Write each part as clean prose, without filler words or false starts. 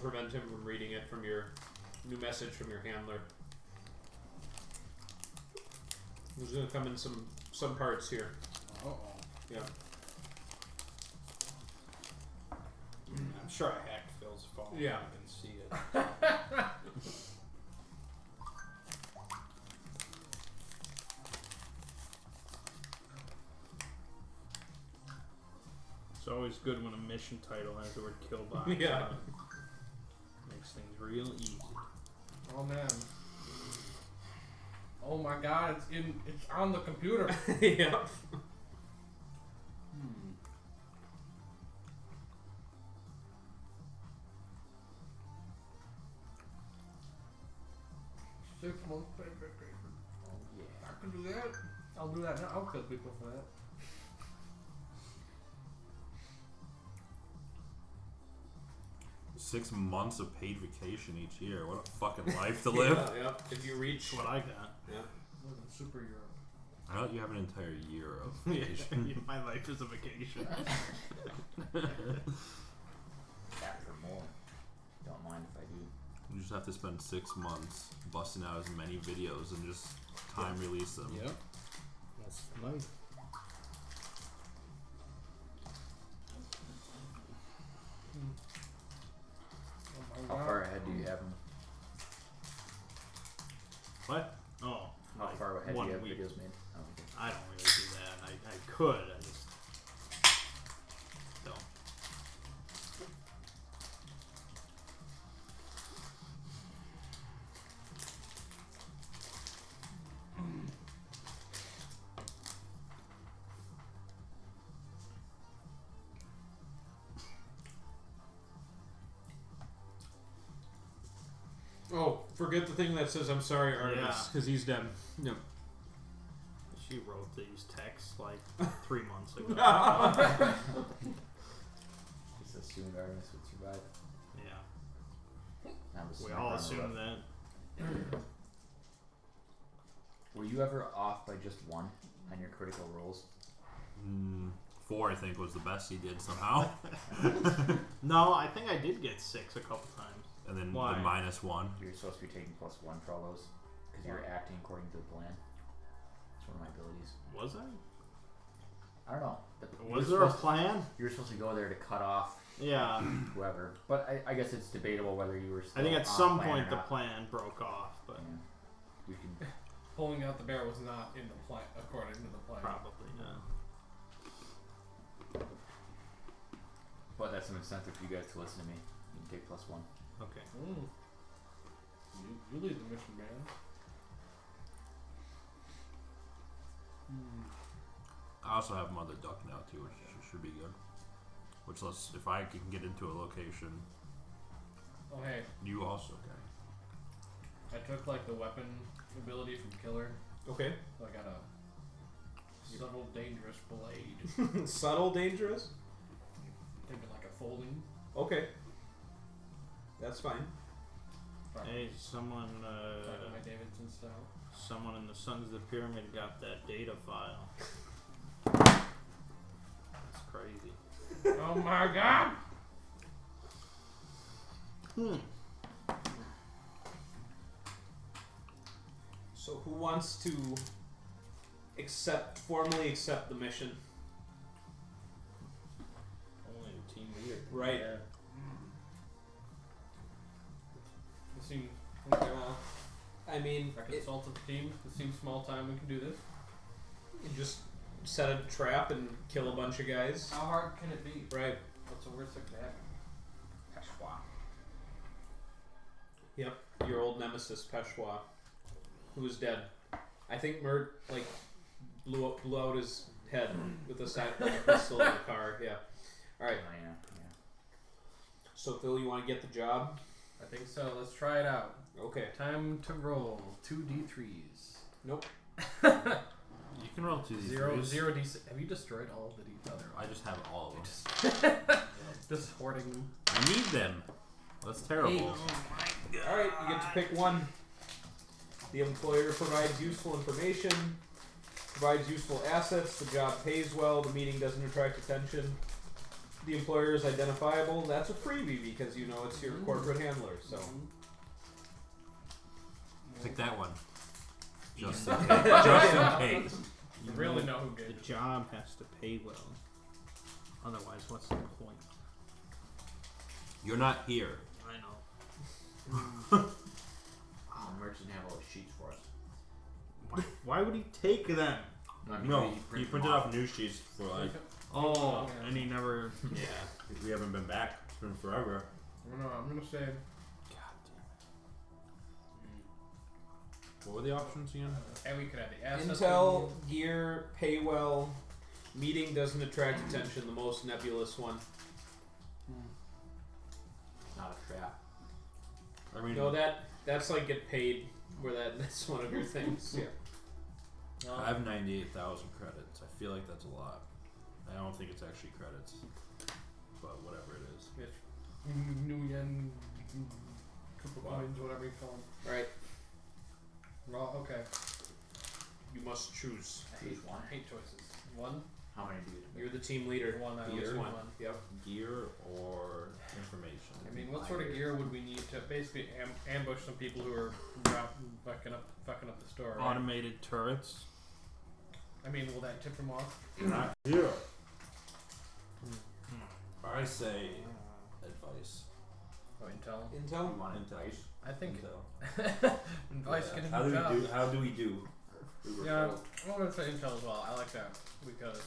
prevent him from reading it from your new message from your handler. There's going to come in some parts here. Uh-oh. Yeah. I'm sure I hacked Phil's phone. Yeah. I can see it. It's always good when a mission title has the word kill box. Yeah. Makes things real easy. Oh man. Oh my god, it's on the computer. Yeah. Hmm. 6 months pay. Oh yeah. I can do that. I'll do that now. I'll kill people for that. $6 months of paid vacation each year. What a fucking life to live. Yeah. If you reach... That's what I got. Yeah. Live in superhero. I thought you have an entire year of vacation. My life is a vacation. That for more. Don't mind if I do. You just have to spend 6 months busting out as many videos and just time release them. Yep. That's nice. How far ahead do you have them? What? Oh. How like far ahead do 1 you have week. videos made? Oh, okay. I don't really do that. I could. I just don't. Oh, forget the thing that says I'm sorry, Artemis, because he's dead. Yep. She wrote these texts like 3 months ago. Just assumed Artemis would survive. Yeah. That was We smart all on the assume road. that. Were you ever off by just 1 on your critical rolls? 4, I think, was the best he did somehow. No, I think I did get 6 a couple times. And then Why? the -1. You're supposed to be taking +1 for all those. Because you're acting according to the plan. It's one of my abilities. Was I? I don't know. But Was there a plan? You were supposed to go there to cut off Yeah. whoever. But I guess it's debatable whether you were still I think at on some plan point or the not. plan broke off, but Yeah. We can... Pulling out the bear was not in the plan, according to the plan. probably, yeah. But that's an incentive for you guys to listen to me. You can take +1. Okay. You lead the mission, man. I also have Mother Duck now too, which should be good. Which lets, if I can get into a location, Oh hey, you also can. I took like the weapon ability from Killer, Okay. so I got a subtle, dangerous blade. Subtle, dangerous? Thinking like a folding. Okay. That's fine. Hey, someone, Like my Davidson style. someone in the Sons of the Pyramid got that data file. That's crazy. Oh my god! So who wants to formally accept the mission? Only a team leader. Right. Yeah. It seems okay. Well, I mean, I consulted the team. It seems small time. We can do this. you just set a trap and kill a bunch of guys. How hard can it be? Right. What's the worst that could happen? Peshwa. Yep. Your old nemesis, Peshwa, who is dead. I think Mert blew out his head with a pistol in the car. Yeah. All right. Oh, yeah. So Phil, you want to get the job? I think so. Let's try it out. Okay. Time to roll 2d3s. Nope. You can roll 2 Zero d6. Have you destroyed all of the other I just have all of them. Just hoarding them. I need them. That's terrible. All right. You get to pick one. The employer provides useful information, provides useful assets. The job pays well. The meeting doesn't attract attention. the employer is identifiable, that's a freebie because you know it's your corporate handler. So Pick that one. Just in case. Just in case. You really know who The gave it. job has to pay well. Otherwise, what's the point? You're not here. I know. Oh, Merch didn't have all the sheets for us. Why would he take them? I mean, No, we he them printed off news sheets for like. Oh, and he never. Yeah, we haven't been back. It's been forever. I'm gonna say. God What were the options again? And we could have the assets. Intel, gear, pay well, meeting doesn't attract attention. The most nebulous one. not a trap. I mean, No, that's like get paid. Where that's one of your things. Yeah. I have 98,000 credits. I feel like that's a lot. I don't think it's actually credits, but whatever it is. New yen, triple coins, whatever you call them. Right. Well, okay. You must choose. I hate one. 8 choices. 1. How many do you? You're the team leader. 1. I Use always one. one. Yep. Gear or information. I mean, what sort of gear would we need to basically ambush some people who are fucking up the store? Right? Automated turrets. I mean, will that tip them off? Not here. I say advice. Oh, intel. Intel. You want advice? I think Intel. advice Yeah. getting How the do job. we do? How do we do? We were Yeah, told. I'm gonna say intel as well. I like that because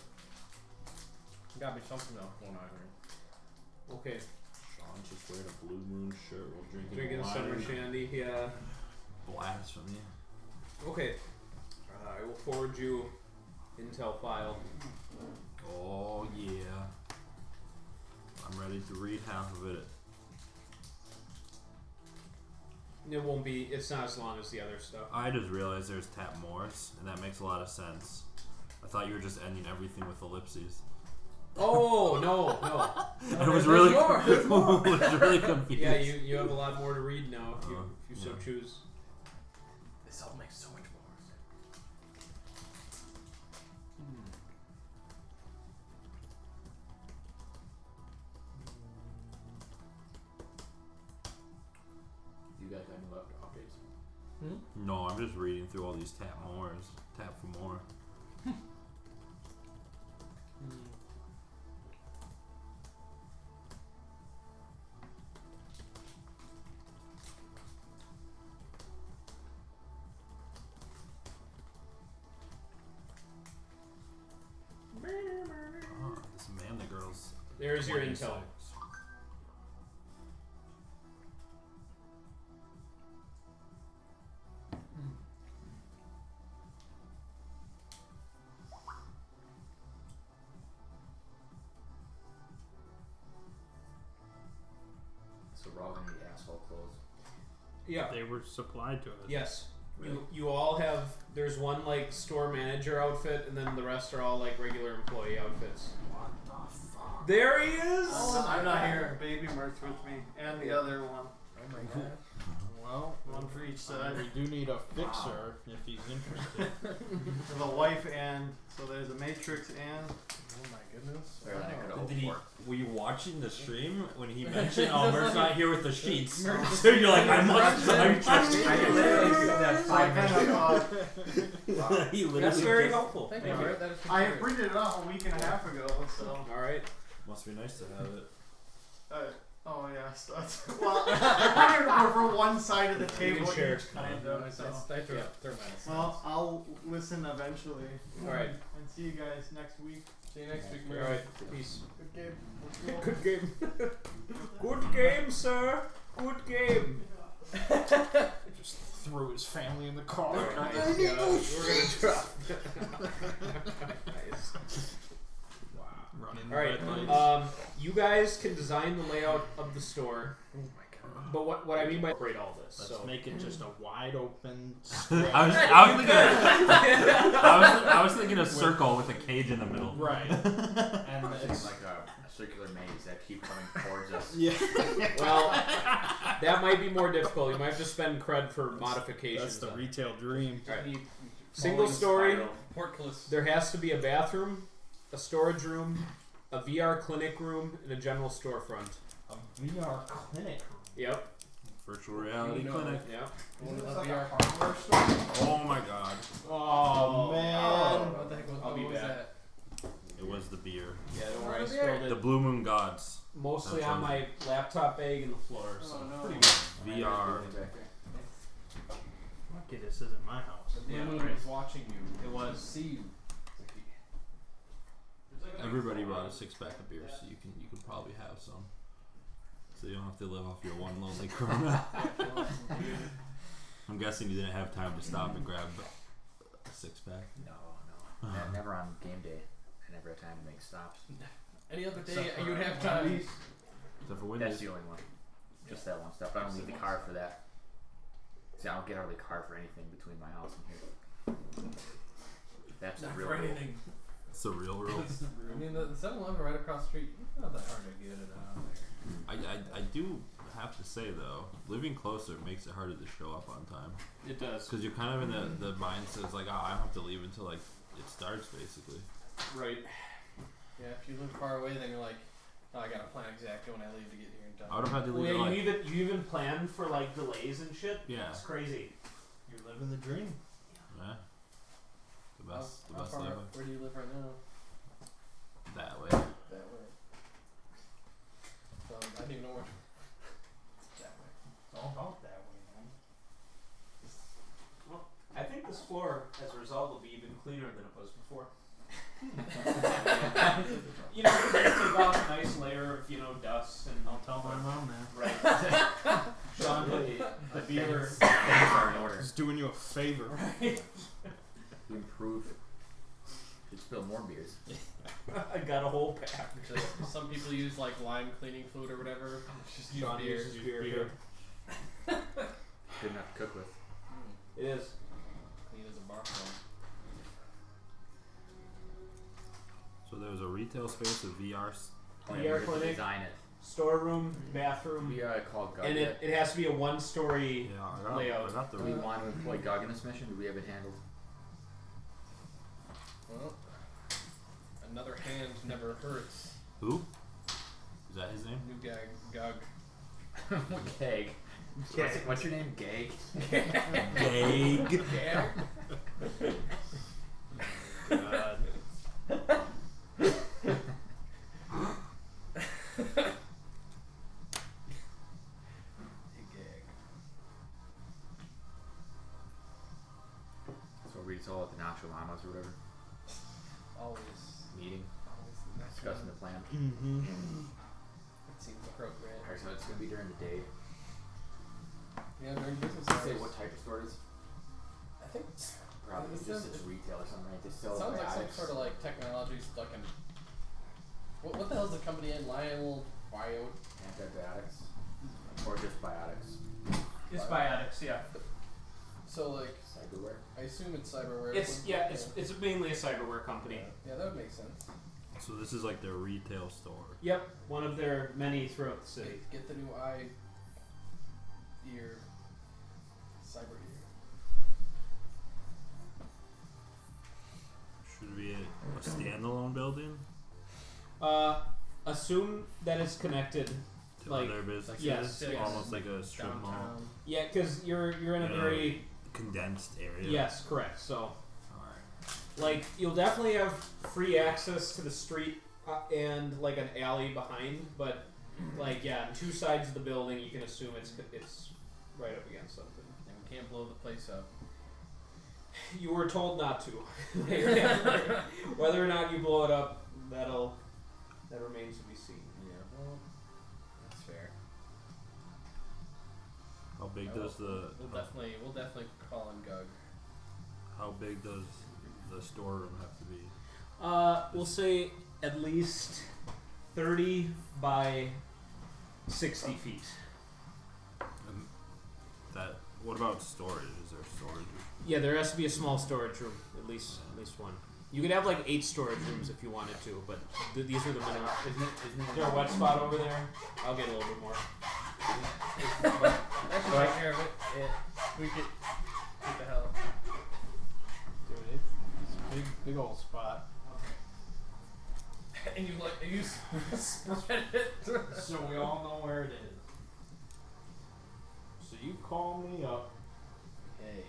gotta be something else going on here. Okay. Sean just wearing a Blue Moon shirt while Drinking wine. summer shandy. Yeah. Blasphemy. Okay. I will forward you Intel file. Oh yeah. I'm ready to read half of it. It won't be. It's not as long as the other stuff. I just realized there's tap Morse, and that makes a lot of sense. I thought you were just ending everything with ellipses. Oh no. It was really, There's more. it was really confusing. Yeah, you have a lot more to read now if you so Yeah. choose. This all makes so much more You guys got new updates? No, I'm just reading through all these tap Mores. Tap for more. Ah, this man, the girls. There's your 26. intel. So we're all gonna need asshole clothes. Yeah. They were supplied to us. Yes. You all have. There's one like store manager outfit, and then the rest are all like regular employee outfits. What the fuck? There he is. I'm not here. Baby Mirth's with me, and the other one. Oh my god. Well, One for each side. we do need a fixer if he's interested. For the wife and so there's a Matrix and Oh my goodness. They're not gonna hope Did he, for. were you watching the stream when he mentioned, "Oh, Mert's not here with the sheets"? So Mert's- you're like, "I must." I literally did that so I 5 kind minutes of ago. He literally That's very just- helpful. Thank you, Bert. That is I considerate. printed it off a week and a half ago. So All right. Must be nice to have it. oh yeah, so that's, well I printed it for one side of the table share. each kind No, of. I So. threw Yeah. throw mine aside. Well, I'll listen eventually. All right. And see you guys next week. See you next week, All Mary. right. Peace. Good game. Let's go. Good game. Good game, sir. Good game. Just threw his family in the car. Nice. Yeah, we're gonna drop. Nice. Running All right. red lights. You guys can design the layout of the store, Oh my god. but what I mean by incorporate all this. Let's So make it just a wide open I square. I was thinking a circle with a cage in the middle. Right. And And it's it's like a circular maze that keep coming towards us. yeah. well, that might be more difficult. You might have to spend cred for modifications. That's the retail dream. All right. Need Single falling story. spiral. Portcullis. There has to be a bathroom, a storage room, a VR clinic room, and a general storefront. A VR clinic. Yep. Virtual reality No. clinic. Yep. One of It's the like VR a hardware store. Oh my god. Oh, man. What the heck was, I'll what be was back. that? It was the beer. Yeah, don't Oh, worry. I the spilled beer. The it Blue Moon Gods. mostly That's on what- my laptop bag and the floor. So Oh, no. pretty good. VR. Lucky this isn't my house. The blue Yeah, moon right. was watching you. It was. See you. Everybody brought a 6-pack of beer, so you could probably have some. So you don't have to live off your one lonely Corona. I'm guessing you didn't have time to stop and grab a 6-pack. No. Never on game day. I never had time to make stops. Any other day Except for you'd have time. Wendy's. Except for That's Wendy's. the only one. Just that one stop. I don't leave the car for that. See, I don't get out of the car for anything between my house and here. That's the Not real for rule. anything. It's the real rule. I mean, the 7-Eleven right across the street, it's not that hard to get it out of there. I do have to say though, living closer makes it harder to show up on time. It does. Because you're kind of in the mindset it's like, I don't have to leave until like it starts basically. Right. Yeah, if you live far away, then you're like, oh, I gotta plan exactly when I leave to get here and done. I would have had to Well, leave yeah, at like, you even plan for like delays and shit. yeah, It's crazy. You're living the dream. yeah. The best How far, life where do you live right now? that way. That way. So, I didn't even know where. That way. It's all about that way, man. Well, I think this floor, as a result, will be even cleaner than it was before. You know, you take off a nice layer of, dust and I'll tell my mom that. right. Sean, the beer. Things are in order. Just doing you a favor. Right. You improve. You spill more beers. I got a whole pack. Just, some people use like lime cleaning fluid or whatever. Just use Sean beer. uses beer. Good enough to cook with. It is. Clean as a bar phone. So there's a retail space with VR. Oh, VR we have to clinic. design it. Storeroom, bathroom, We called Gug and yet? it has to be a one-story. Yeah, Layout. I got the Do we want to employ Gug in this mission? Do we have it handled? Well, another hand never hurts. Who? Is that his name? New guy, Gug. Gag. What's your name? Gag? Gag. Gag? God. So we just all at the Nacho Llamas or whatever. Always. Meeting. Always the next Discussing one. the plan. Mm-hmm. It seems appropriate. Alright, so it's going to be during the day. Yeah, during business Does it say hours. what type of store it is? I think Probably It just says- it's retail or something, right? They it sell sounds like some biotics. sort of like technology stuck in. What the hell's the company in? Lyle Bio? Antibiotics. Or just biotics. It's biotics, yeah. So like, Cyberware. I assume it's cyberware. It's mainly a cyberware company. Yeah, that would make sense. So this is like their retail store. Yep, one of their many throughout the city. Get the new eye, ear, cyber ear. Should be a standalone building Assume that it's connected. to Like, other businesses. yes, yes. Almost like a strip mall. Downtown. Yeah, because you're in a Yeah. very Condensed area. yes, correct. So Alright. like you'll definitely have free access to the street and like an alley behind, but like on two sides of the building you can assume it's right up against something. And we can't blow the place up. You were told not to. Whether or not you blow it up, that remains to be seen. Yeah, well, that's fair. How big Oh, does the We'll definitely call in Gug. how big does the storeroom have to be? We'll say at least 30 by 60 feet. And that what about storage? Is there storage? Yeah, there has to be a small storage room, at least one. You could have like 8 storage rooms if you wanted to, but these are the minimum. Is there a wet spot over there? I'll get a little bit more. Actually, take care of it. Yeah, we get. What the hell? Dude, it's a big old spot. and you spread it. So we all know where it is. So you call me up. Hey.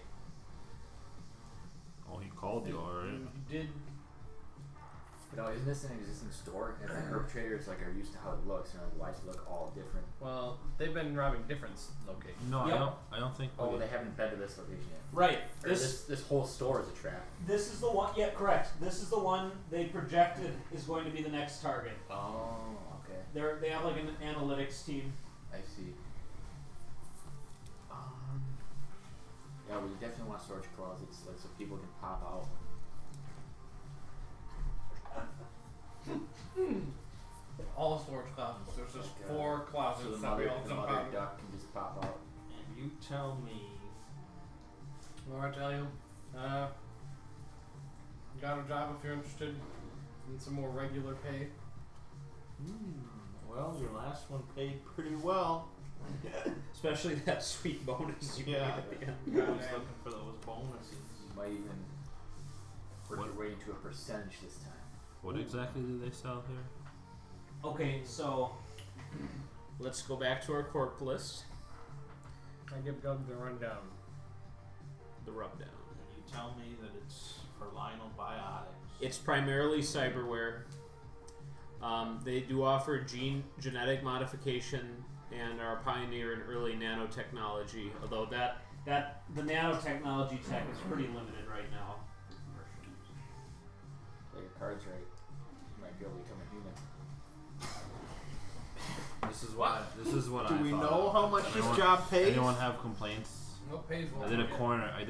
Oh, he called you already. You did. No, isn't this an existing store? And the herb traders like are used to how it looks, and why does it look all different? Well, they've been robbing different locations. No, Yep. I don't think. Oh, they haven't been to this location yet. Right. Or this whole store is a trap. This is the one. Yeah, correct. This is the one they projected is going to be the next target. Oh, okay. They have like an analytics team. I see. Yeah, we definitely want storage closets, like so people can pop out. All storage closets. There's just Like, 4 closets So the that we mother, all the jump mother out of. duck can just pop out. And you tell me. What do I tell you? Got a job if you're interested in some more regular pay. Well, your last one paid pretty well. Especially that sweet bonus you Yeah. made at the end. I was looking for those bonuses. You might even work your way into a percentage this time. What exactly do they sell here? Okay, so Let's go back to our corp list. I give Doug the rundown. The rubdown. And you tell me that it's for Lionel Biotics. It's primarily cyberware. They do offer genetic modification and are a pioneer in early nanotechnology. Although the nanotechnology tech is pretty limited right now. Play your cards right. You might be able to become a human. This is what Do I we thought. know how much this Anyone- job pays? Anyone have complaints? No pays I did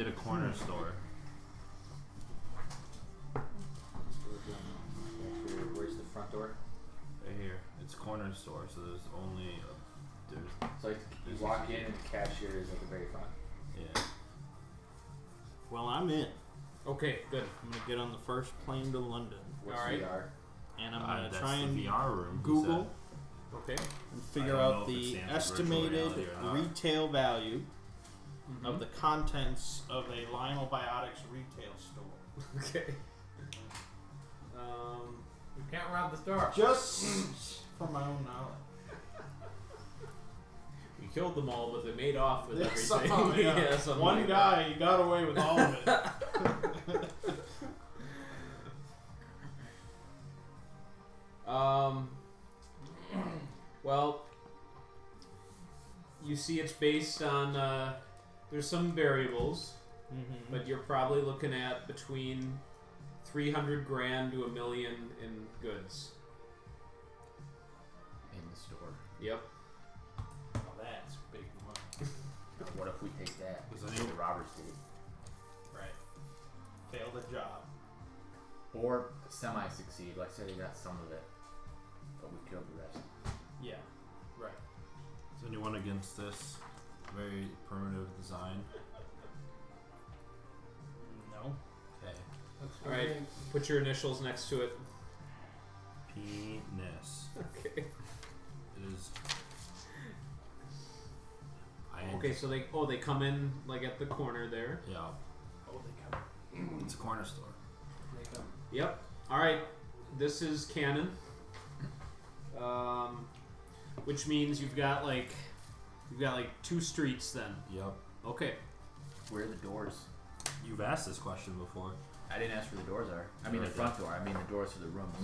a corner store. Where's the front door? Right here. It's corner store, so there's only there's So like, you walk in and the cashier is at the very front. yeah. Well, I'm in. Okay, good. I'm gonna get on the first plane to London, What's Alright. VR? and I'm gonna That's try the and VR room. he Google said. Okay. and figure I don't know out if it the stands for virtual estimated reality or not. retail value Mm-hmm. of the contents of a Lionel Biotics retail store. Okay. You can't rob the store. Just for my own knowledge. We killed them all, but they made off with everything. Somehow, yeah. something One like guy, he got away with all of it. Well, you see, it's based on. There's some variables, Mm-hmm. but you're probably looking at between 300 grand to $1 million in goods. In the store. Yep. Oh, that's big money. Now, what if we take that? Does Like anyone- the robbers did. Right. Failed the job. Or semi-succeed. Like say they got some of it, but we killed the rest. Yeah. Right. Is anyone against this very primitive design? No. Okay. All right. Put your initials next to it. Penis. Okay. It is. Okay. So they come in like at the corner there. Yeah. Oh, they come. It's a corner store. Yep. All right. This is canon. Which means you've got like 2 streets then. Yep. Okay. Where are the doors? You've asked this question before. I didn't ask where the doors are. I mean the front door. I mean the doors to the rooms.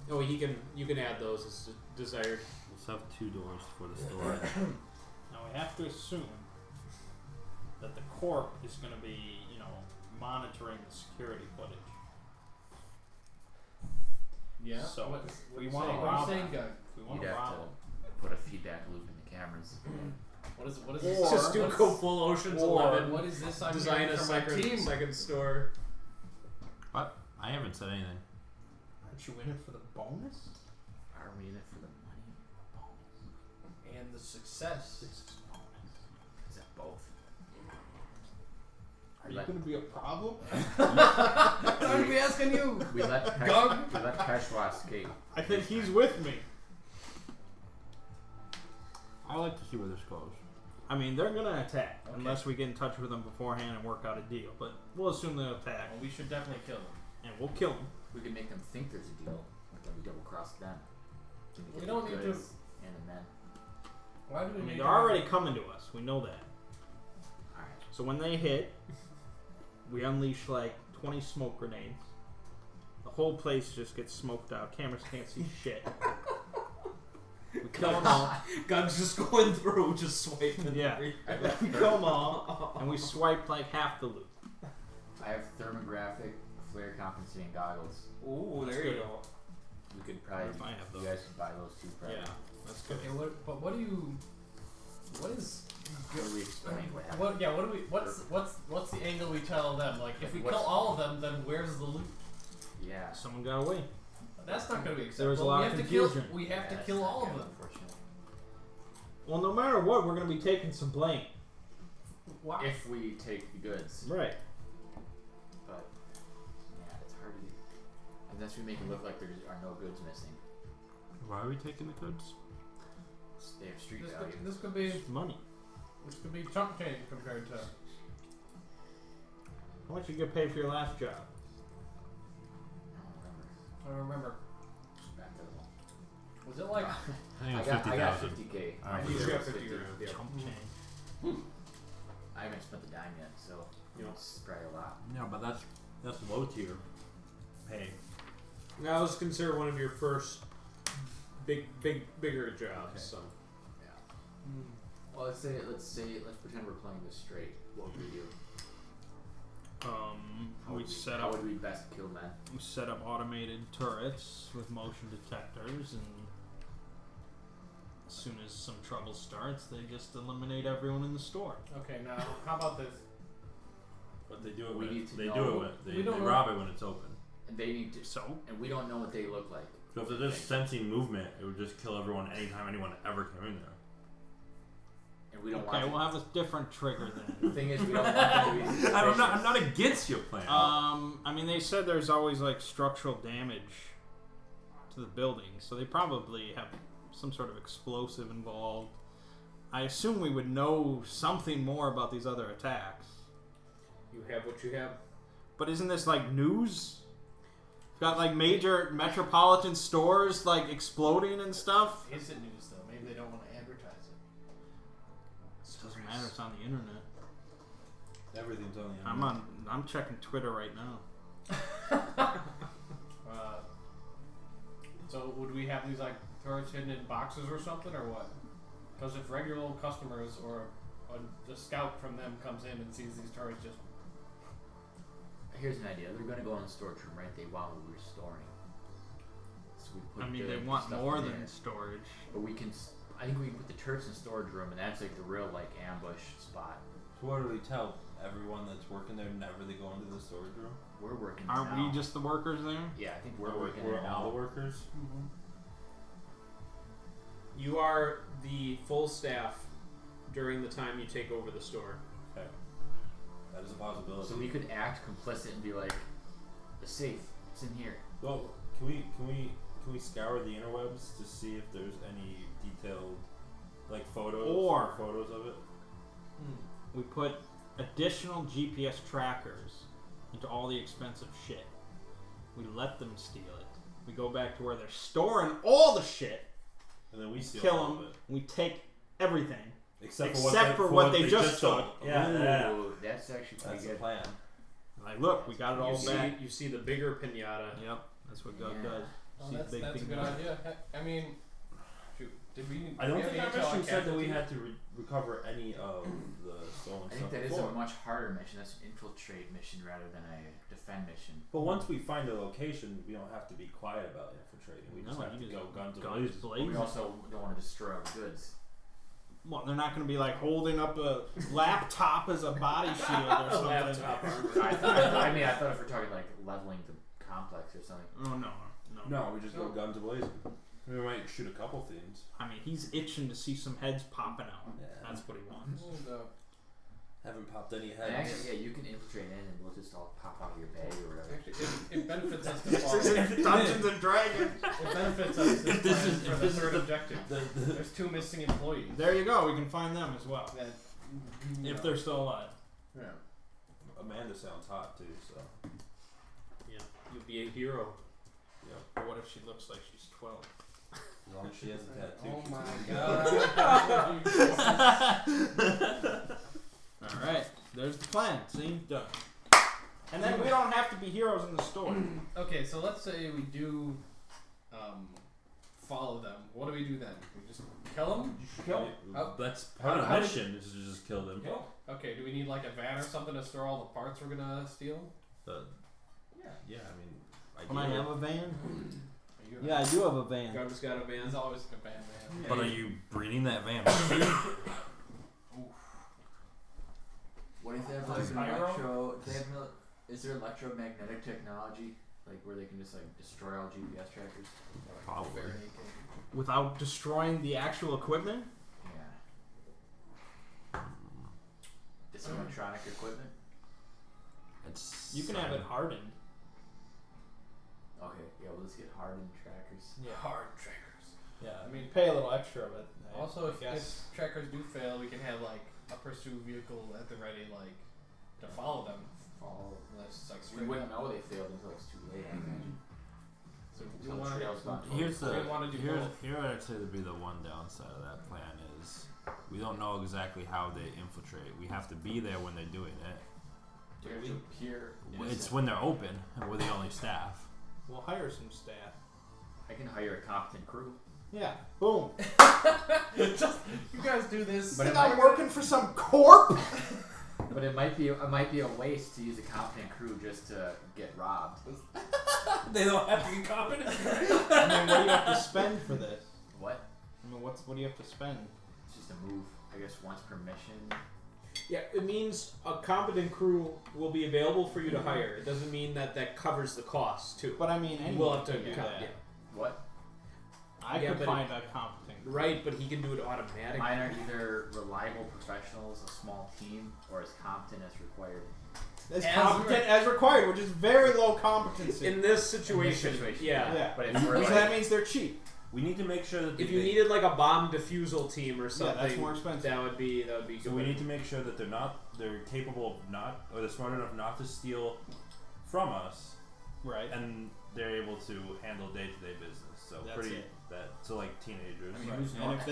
Oh, you can add those as desired. Let's have 2 doors for the store. Now we have to assume that the corp is going to be, monitoring the security footage. Yeah. So what we you wanna saying? What rob are you saying, them. Doug? If we want You'd to have rob to them, put a feedback loop in the cameras. What is Or- this? Just do full Ocean's or 11. What is this? I'm Design hearing a from my team. second store. What? I haven't said anything. aren't you in it for the bonus? Are we in it for the money? And the success. This is bonus. Is that both? Are you Like- going to be a problem? I'm going to be asking you. We let Gug? we let Peshwa escape. I think he's with me. I like to see where this goes. I mean, they're going to attack Okay. unless we get in touch with them beforehand and work out a deal. But we'll assume they'll attack, Well, we should definitely kill them. and we'll kill them. We can make them think there's a deal. then we double cross them. Then We get don't the need to- goods and the men. Why do we I mean, need they're to already coming to us. We know that. Alright. So when they hit, we unleash like 20 smoke grenades. The whole place just gets smoked out. Cameras can't see shit. We kill them all. Guns just going through, just swiping. Yeah. everywhere. We kill them all, and we swipe like half the loot. I have thermographic flare compensating goggles. Ooh, That's there you good. go. We could probably. If I have You those. guys could buy those too, probably. Yeah, that's good. Okay, what do you? What is? How do we explain what happened? What? Yeah. What do we? What's the angle we tell them? Like, if we What's- kill all of them, then where's the loot? Yeah. Someone got away. That's not going to be acceptable. There was a lot we of have confusion. to kill. We have to that's kill not all of good, them. Unfortunately. Well, no matter what, we're going to be taking some blame. Why? If we take the goods. Right. But, yeah, it's hard to do. Unless we make it look like there are no goods missing. Why are we taking the goods? They have street This value. could be It's money. chunk change compared to. How much you get paid for your last job? I don't remember. I remember. Back to the wall. Was it like? I think it's I got 50,000. 50k. I My don't You dealer got was 50 grand. Yeah. Chump change. I haven't spent the dime yet, so Yeah. it's probably a lot. Yeah, but that's low tier pay. That was considered one of your first bigger jobs. Okay. So Well, let's pretend we're playing this straight. What would we do? How We would set how up would we best kill men? automated turrets with motion detectors, and as soon as some trouble starts, they just eliminate everyone in the store. Okay, now how about this? But they do it We when need to they know- do it when we they don't know- rob it when it's open. And they need to, So and we don't know what they look like. So if they're just sensing movement, it would just kill everyone anytime anyone ever came in there. And we don't okay, want we'll have a different trigger the then. thing is, we don't want them to be suspicious. I'm not against your plan. I mean, they said there's always like structural damage to the building, so they probably have some sort of explosive involved. I assume we would know something more about these other attacks. you have what you have. But isn't this like news? Got like major metropolitan stores like exploding and stuff. Is it news though? Maybe they don't want to advertise it. It doesn't matter. It's on the internet. Everything's on the internet. I'm checking Twitter right now. So would we have these like turrets hidden in boxes or something, or what? Because if regular old customers or a scout from them comes in and sees these turrets just Here's an idea. They're going to go in the storage room, right? They want what we're storing. So we put I mean, the they want stuff more in than there. storage. But we can. I think we can put the turrets in the storage room, and that's like the real like ambush spot. So what do we tell everyone that's working there? Never they go into the storage room. We're working. Aren't now. we just the workers there? Yeah, I think we're We're working there all now. the workers. You are the full staff during the time you take over the store. Okay, that is a possibility. So we could act complicit and be like, the safe, it's in here. Well, can we scour the interwebs to see if there's any detailed like photos Or- photos of it? We put additional GPS trackers into all the expensive shit. We let them steal it. We go back to where they're storing all the shit, And then we steal kill all of them, it. we take everything. Except for what they just stole. took. Yeah, yeah. Ooh, that's actually pretty That's the good. plan. Like, look, we got it all back. You see the bigger pinata. Yep, that's what God Yeah. does. Oh, See the that's big a thing good there. idea. I mean, shoot, did we? I don't we have think our any intel on mission said that we casualty? had to recover any of the stolen I stuff think that is before. a much harder mission. That's an infiltrate mission rather than a defend mission. But once we find a location, we don't have to be quiet about infiltrating. We just No, have you to just go guns guns blazing. But blazing. we also don't want to destroy our goods. Well, they're not going to be like holding up a laptop as a body shield or something. Laptop armor. I thought if we're talking like leveling the complex or something. Oh no. No, we just go guns blazing. We might shoot a couple things. I mean, he's itching to see some heads popping out. Yeah. That's what he wants. And, Haven't popped any And heads. actually, yeah, you can infiltrate in and we'll just all pop out of your bag or whatever. actually, it benefits us to This follow. isn't Dungeons and Dragons. It benefits us to If this plan is- for if the this is third the- objective. There's 2 missing employees. There you go. We can find them as well That, if they're still alive. yeah. Amanda sounds hot too, so Yeah, you'll be a hero. yep. But what if she looks like she's 12? As long as she has a tattoo. Oh she's my gonna be god. Alright, there's the plan. See? Done. And then we don't have to be heroes in the store. Okay, so let's say we do follow them. What do we do then? We just kill them? Kill. Oh. That's part of How the do- mission, is to just kill them. Kill. Okay, do we need like a van or something to store all the parts we're gonna steal? Yeah, I mean, Can I have a van? Are you Yeah, I do have a van. Gum's got a van. There's always a van, man. But are you breeding that van? What if they have like is there electromagnetic technology? Like where they can just like destroy all GPS trackers? Probably. Without destroying the actual equipment? Yeah. Just some electronic equipment? It's You can have it hardened. Okay, yeah, well, let's get hardened trackers. Yeah. Hard trackers. Yeah, I mean, pay a little extra, but Also, if guess. trackers do fail, we can have like a pursuit vehicle at the ready, like to follow them. Unless it's like We straight wouldn't up. know they failed until it's too late, I imagine. So we Until the want trail's gone. Here's So we wanna do here both. I'd say to be the one downside of that plan is we don't know exactly how they infiltrate. We have to be there when they're doing it. Do we have to appear It's innocent? when they're open and we're the only staff. We'll hire some staff. I can hire a competent crew. Yeah. Boom. Just you guys do this. But Think it I'm might- working for some corp? But it might be a waste to use a competent crew just to get robbed. They don't have to be competent. I mean, what do you have to spend for this? What? I mean, what do you have to spend? It's just a move. I guess once per mission. Yeah, it means a competent crew will be available for you to hire. It doesn't mean that covers the cost too. But I mean, anyone We'll have to can do co- that. yeah. What? I Yeah, could but find a competent. Right, but he can do it automatically. Mine are either reliable professionals, a small team, or as competent as required. As As competent as required, which is very low competency. In this situation, yeah. yeah. But if we're So like, that means they're cheap. We need to make sure that If you needed like a bomb defusal team or something, Yeah, that's more expensive. that would be good. So we need to make sure that they're capable of not, or they're smart enough not to steal from us, Right. and they're able to handle day-to-day business. So That's it. so like teenagers. I mean, Right. who's And not?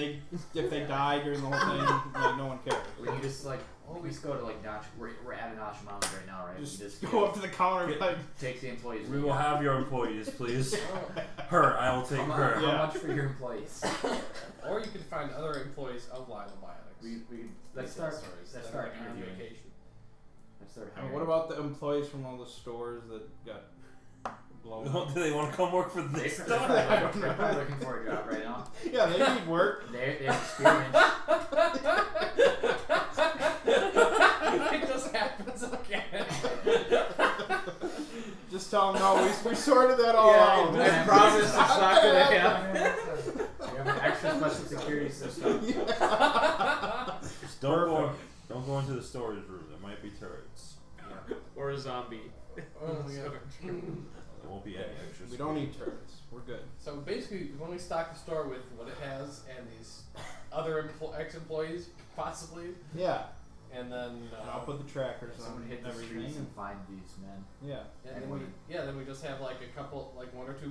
if they die during the whole thing, like, no one cares. We can just like, we just go to like Notch. We're at a Notch Mountain right now, right? Just, We just go up to the counter and be like, take the employees. We will have your employees, please. Her, I will take How her. much, Yeah. how much for your employees? Or you can find other employees of Lila Biotics. Let's start interviewing. vacation. Let's start I mean, hiring. what about the employees from all the stores that got blown up? Do they want to come work for They're this probably, stuff? they're probably looking for a job right now. Yeah, they need work. They have experience. It just happens again. Just tell them, no, we sorted that all out. I promise it's not going to happen. We have an extra special security system. Just don't go into the storage room. There might be turrets. Or a zombie. Oh, yeah. There won't be any extra. We don't need turrets. We're good. So basically, when we stock the store with what it has and these other ex-employees, possibly, Yeah. and then And I'll put the trackers Someone on hit the everything. streets and find these men. Yeah. and then we just have like a couple, like one or two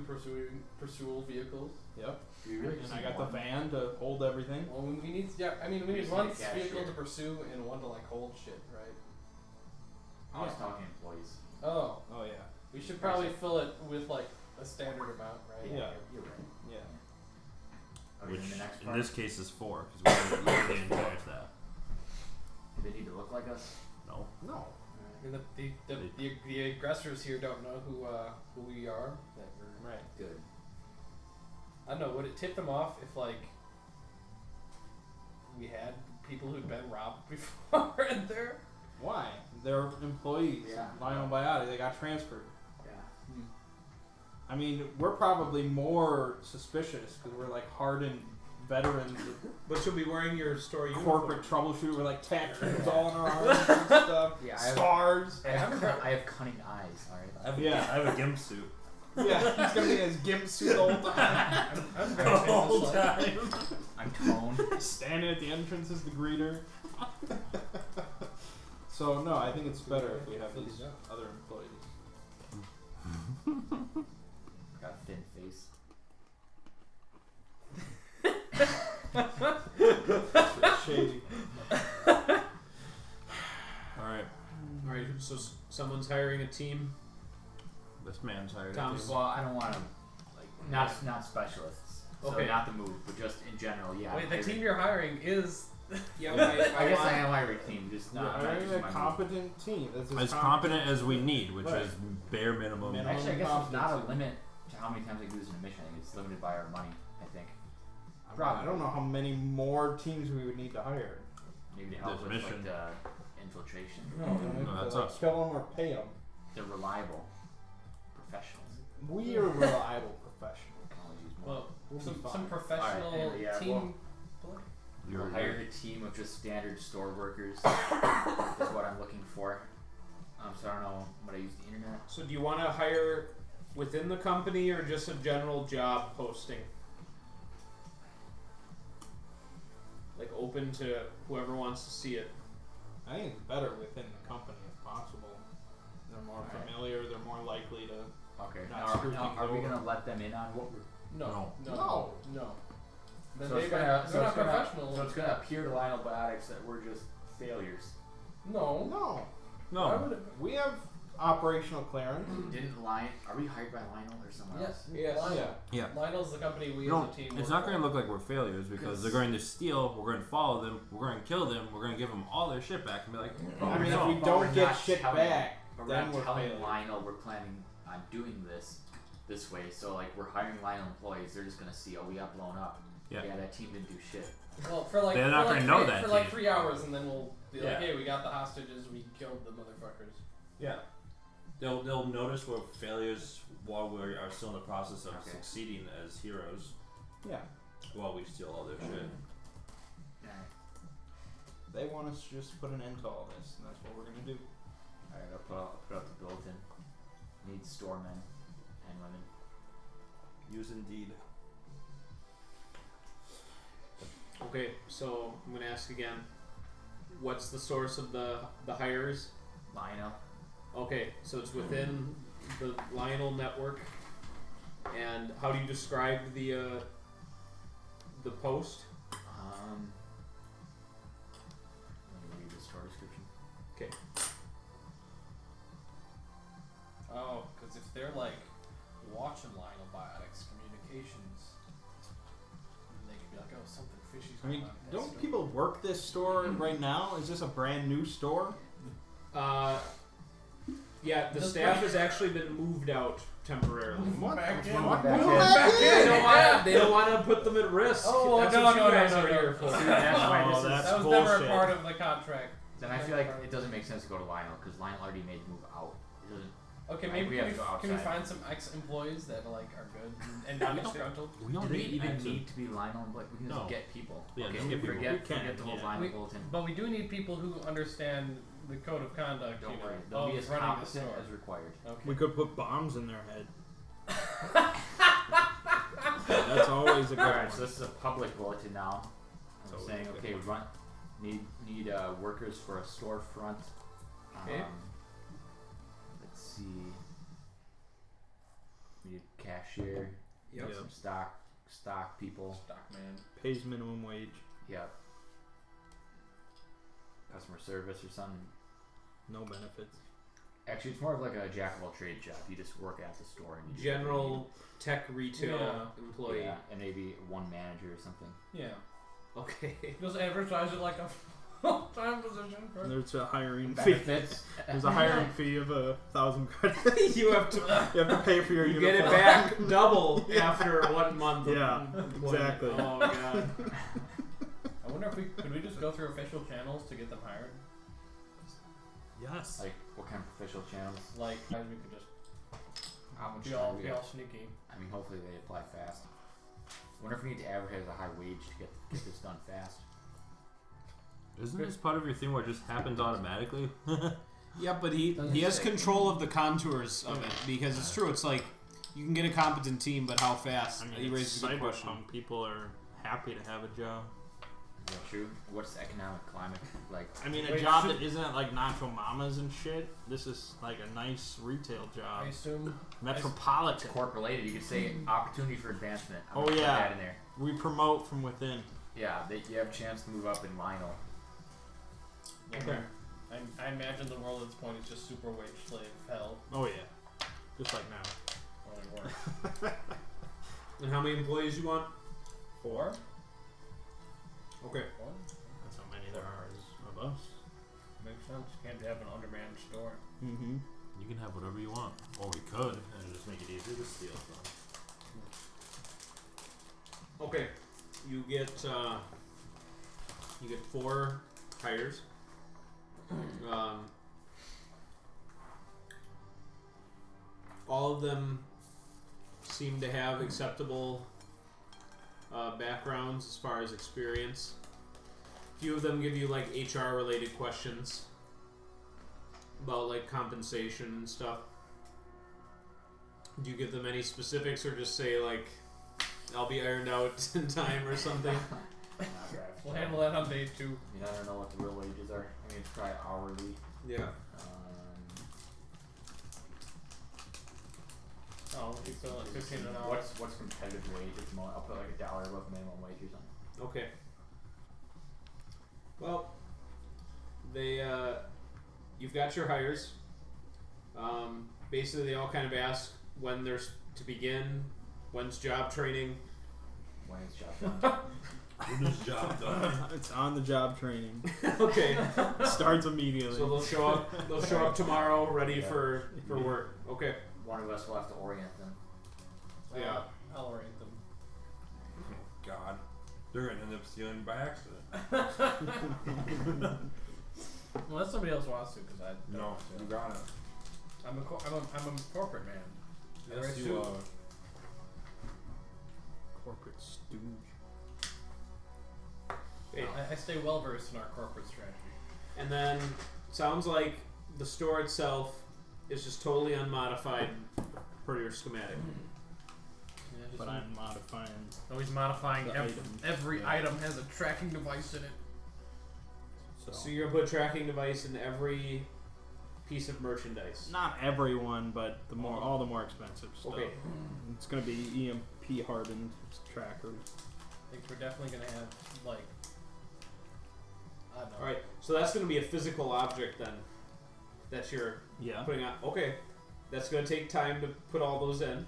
pursual vehicles. Yep. Do we really And just I need got the one? van to hold everything. Well, we need, we We need just one need a cashier. vehicle to pursue and one to like hold shit, right? I was talking employees. Oh, Oh yeah. we should probably fill it with like a standard amount, right? Yeah. You're right. Yeah. Okay, Which then the next in part. this case is 4 because we're the entire staff. Do they need to look like us? No. No. And the aggressors here don't know who we are. That we're, Right. Good. I don't know. Would it tip them off if like we had people who'd been robbed before in there? Why? They're employees. Yeah. Lionel Biotic. They got transferred. Yeah. I mean, we're probably more suspicious because we're like hardened veterans with But you'll be wearing your store corporate troubleshooter with like tattoos all in our arms and stuff. Yeah, I have- Scars. I have cunning eyes. All right. Yeah. I have a GIMP suit. Yeah, he's gonna be in his gimp suit the whole time. I'm The very whole businesslike. time. I'm toned. Standing at the entrance as the greeter. So no, I think it's better if we have these other employees. Got a thin face. Shady. Alright. Alright, so someone's hiring a team. This man's hired. Tom's- Well, I don't want to, not specialists. So Okay. not the move, but just in general, yeah. Wait, the team you're hiring is. Yeah, I guess I am hiring a team, just not Hiring just a my move. competent team. That's As competent as we need, which Right. is bare minimum. Minimum. Actually, I guess there's not a competency. limit to how many times I do this in a mission. I think it's limited by our money, I think. I don't know how many more teams we would need to hire. Maybe to help This with mission. like the infiltration. No, that's like, us. kill them or pay them. They're reliable professionals. We are reliable professionals. Technology's more. Well, We'll be some fine. professional Alright, anyway, yeah, team. You're We'll hire a team of just standard store workers is what I'm looking for. So I don't know what I use the internet. So do you want to hire within the company or just a general job posting? Like open to whoever wants to see it. I think it's better within the company if possible. They're more Alright. familiar. They're more likely to. Okay. Not Now, screw now, things are we over. gonna let them in on what we're No. No. Then so they're it's gonna, so not it's gonna, professional. so it's gonna appear to Lionel Biotics that we're just failures. No. No. Why no. would it? We have operational clearance. Didn't Lion? Are we hired by Lionel or someone else? Yes. Lionel. Yeah. Lionel's the company we No, as a team. it's work not going to for. look like we're failures because they're going to steal. We're going to follow them. We're going to kill them. We're going to give them all their shit back and be like, I mean, No, if we but don't we're get not shit telling- back, But we're then not we're telling failures. Lionel we're planning on doing this way. So like we're hiring Lionel employees. They're just gonna see, oh, we got blown up. Yeah. That team didn't do shit. Well, for like They're not for like gonna know three, that for like team. 3 hours, and then we'll be Yeah. like, hey, we got the hostages. We killed the motherfuckers. yeah. They'll notice we're failures while we are still in the process of Okay. succeeding as heroes Yeah. while we steal all their shit. They want us to just put an end to all this, and that's what we're gonna do. All right, I'll put out the bulletin. Need storemen and women. Use Indeed. Okay, so I'm gonna ask again. What's the source of the hires? Lionel. Okay, so it's within the Lionel network. And how do you describe the post? Let me read the store description. Okay. Oh, because if they're like watching Lionel Biotics communications, they can be like, oh, something fishy's I going mean, on. at that don't store. people work this store right now? Is this a brand new store? Yeah, the Just staff like- has actually been moved out temporarily. Back in. What? Back Move in. back in! They don't want to put them at risk. Oh, That's no, what you no, guys no, are no, here no. for. See, that's why Oh, this is. that's That was never bullshit. a part of the contract. Then I feel like it doesn't make sense to go to Lionel because Lionel already made the move out. It doesn't. Okay, Like, maybe we can have to go can we outside. find some ex-employees that like are good and not disgruntled? We Do don't they need even access. need to be Lionel? Like we can just No. get people. Yeah, okay, just get people. forget We can, forget the whole yeah. Lionel We- bulletin. But we do need people who understand the code of conduct. Don't you know, worry, they'll be of as running the competent store. as required. Okay. We could put bombs in their head. That's always a good Alright, one. so this is a public bulletin now. I'm So saying, we okay, need workers for a storefront. Okay. Let's see. We need a cashier. Yep. Some stock people. Stockman. Pays minimum wage. Yep. Customer service or something. No benefits. Actually, it's more of like a jack of all trades job. You just work at the store and you do General tech retail Yeah. employee. Yeah, and maybe one manager or something. Yeah. Okay. Just advertise it like a full-time position. For And there's a hiring fee. Benefits. There's a hiring fee of 1,000 credits. You have to You have to pay for your you uniform. get it back double after 1 month. of Yeah, employment. exactly. Oh god. I wonder if could we just go through official channels to get them hired? Yes. Like, what kind of official channels? Like, we could just How much be time all we be got? all sneaky. I mean, hopefully they apply fast. Wonder if we need to advertise a high wage to get this done fast. Isn't this part of your thing where it just happens automatically? Yeah, but he has say. control of the contours of it because it's true. It's like you can get a competent team, but how fast? I mean, He raises a good question. cyberpunk. People are happy to have a job. Is that true? What's the economic climate like? I mean, a Wait, job should- that isn't like Nacho Mamas and shit. This is like a nice retail job. I assume. Metropolitan. Corp related. You could say opportunity for advancement. I'm Oh, gonna put yeah. that in there. We promote from within. Yeah, you have a chance to move up in Lionel. Okay. I imagine the world at this point is just super wage slave hell. Oh yeah, just like now. Only worse. And how many employees you want? 4? Okay. 4? That's how many there are of us. Makes sense. Can't have an undermanned store. Mm-hmm. You can have whatever you want, or we could, and just make it easier to steal from. Okay. You get 4 hires. All of them seem to have acceptable backgrounds as far as experience. A few of them give you like HR related questions about like compensation and stuff. Do you give them any specifics or just say like I'll be ironed out in time or something? We'll handle that on day 2. I mean, I don't know what the real wages are. I mean, it's probably hourly. Yeah. Oh, it's still like 15 an hour. What's competitive wage at the moment? I'll put like $1 above minimum wage or something. Okay. Well, they you've got your hires. Basically, they all kind of ask when there's to begin, when's job training. When is job done? When is job done? It's on the job training. Okay. Starts immediately. So they'll show up. They'll show up tomorrow, ready Yeah. for work. Okay. One of us will have to orient them. Yeah. I'll orient them. God, they're gonna end up stealing by accident. Unless somebody else wants to, because I don't No, want to. you got it. I'm a corporate man. I wear a Yes, suit. you are. Corporate stooge. Hey. I stay well versed in our corporate strategy. And then sounds like the store itself is just totally unmodified per your schematic. Yeah, just But I'm modifying. always modifying the every, items. every Yeah. item has a tracking device in it. So you're gonna put a tracking device in every piece of merchandise. Not everyone, but all the more expensive stuff. Okay. It's gonna be EMP hardened trackers. I think we're definitely gonna have like I don't know. All right. So that's gonna be a physical object then. That you're Yeah. putting on. Okay. That's gonna take time to put all those in.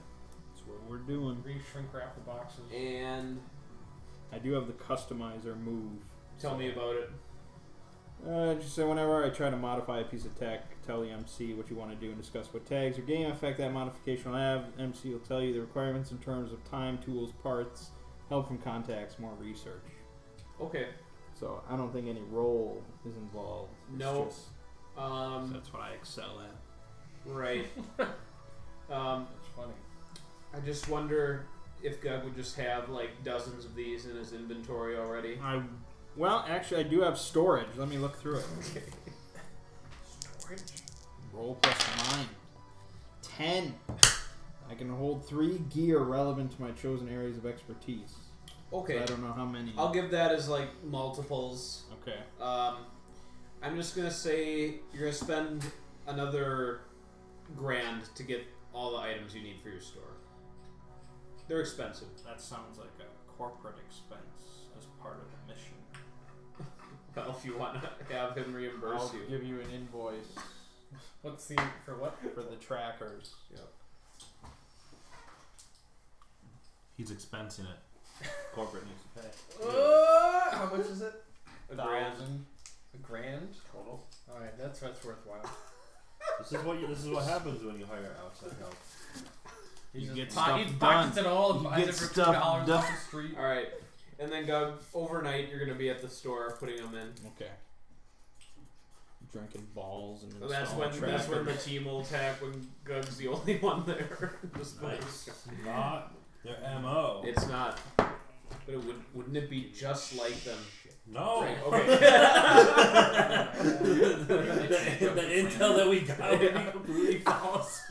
That's what we're doing. Shrink wrap the boxes. And I do have the customizer move. tell me about it. Just say whenever I try to modify a piece of tech, tell the MC what you want to do and discuss what tags or game effect that modification will have. MC will tell you the requirements in terms of time, tools, parts, help from contacts, more research. Okay. So I don't think any role is involved. It's No. just- that's what I excel at. Right. That's funny. I just wonder if Gug would just have like dozens of these in his inventory already. Well, actually, I do have storage. Let me look through it. Okay. Storage? Roll plus 9. 10. I can hold 3 gear relevant to my chosen areas of expertise. Okay. So I don't know how many. I'll give that as like multiples. Okay. I'm just gonna say you're gonna spend another $1,000 to get all the items you need for your store. They're expensive. That sounds like a corporate expense as part of the mission. Well, if you want to have him reimburse I'll you. give you an invoice What's the for what? for the trackers. He's expensing it. Corporate needs to pay. How much is it? $1,000. $1,000 Total. All right, that's worthwhile. This is what happens when you hire outside help. He You just get po- stuff he done. pockets it all and You buys get it for stuff $2 done. off the street. All right, and then Gug, overnight you're gonna be at the store putting them in. Okay. Drinking balls and So that's when the team will attack when Gug's the only one there. Just like- Nice. Not their MO. It's not. But it wouldn't it be just like them? No. Right, okay. the intel that we got would be completely false.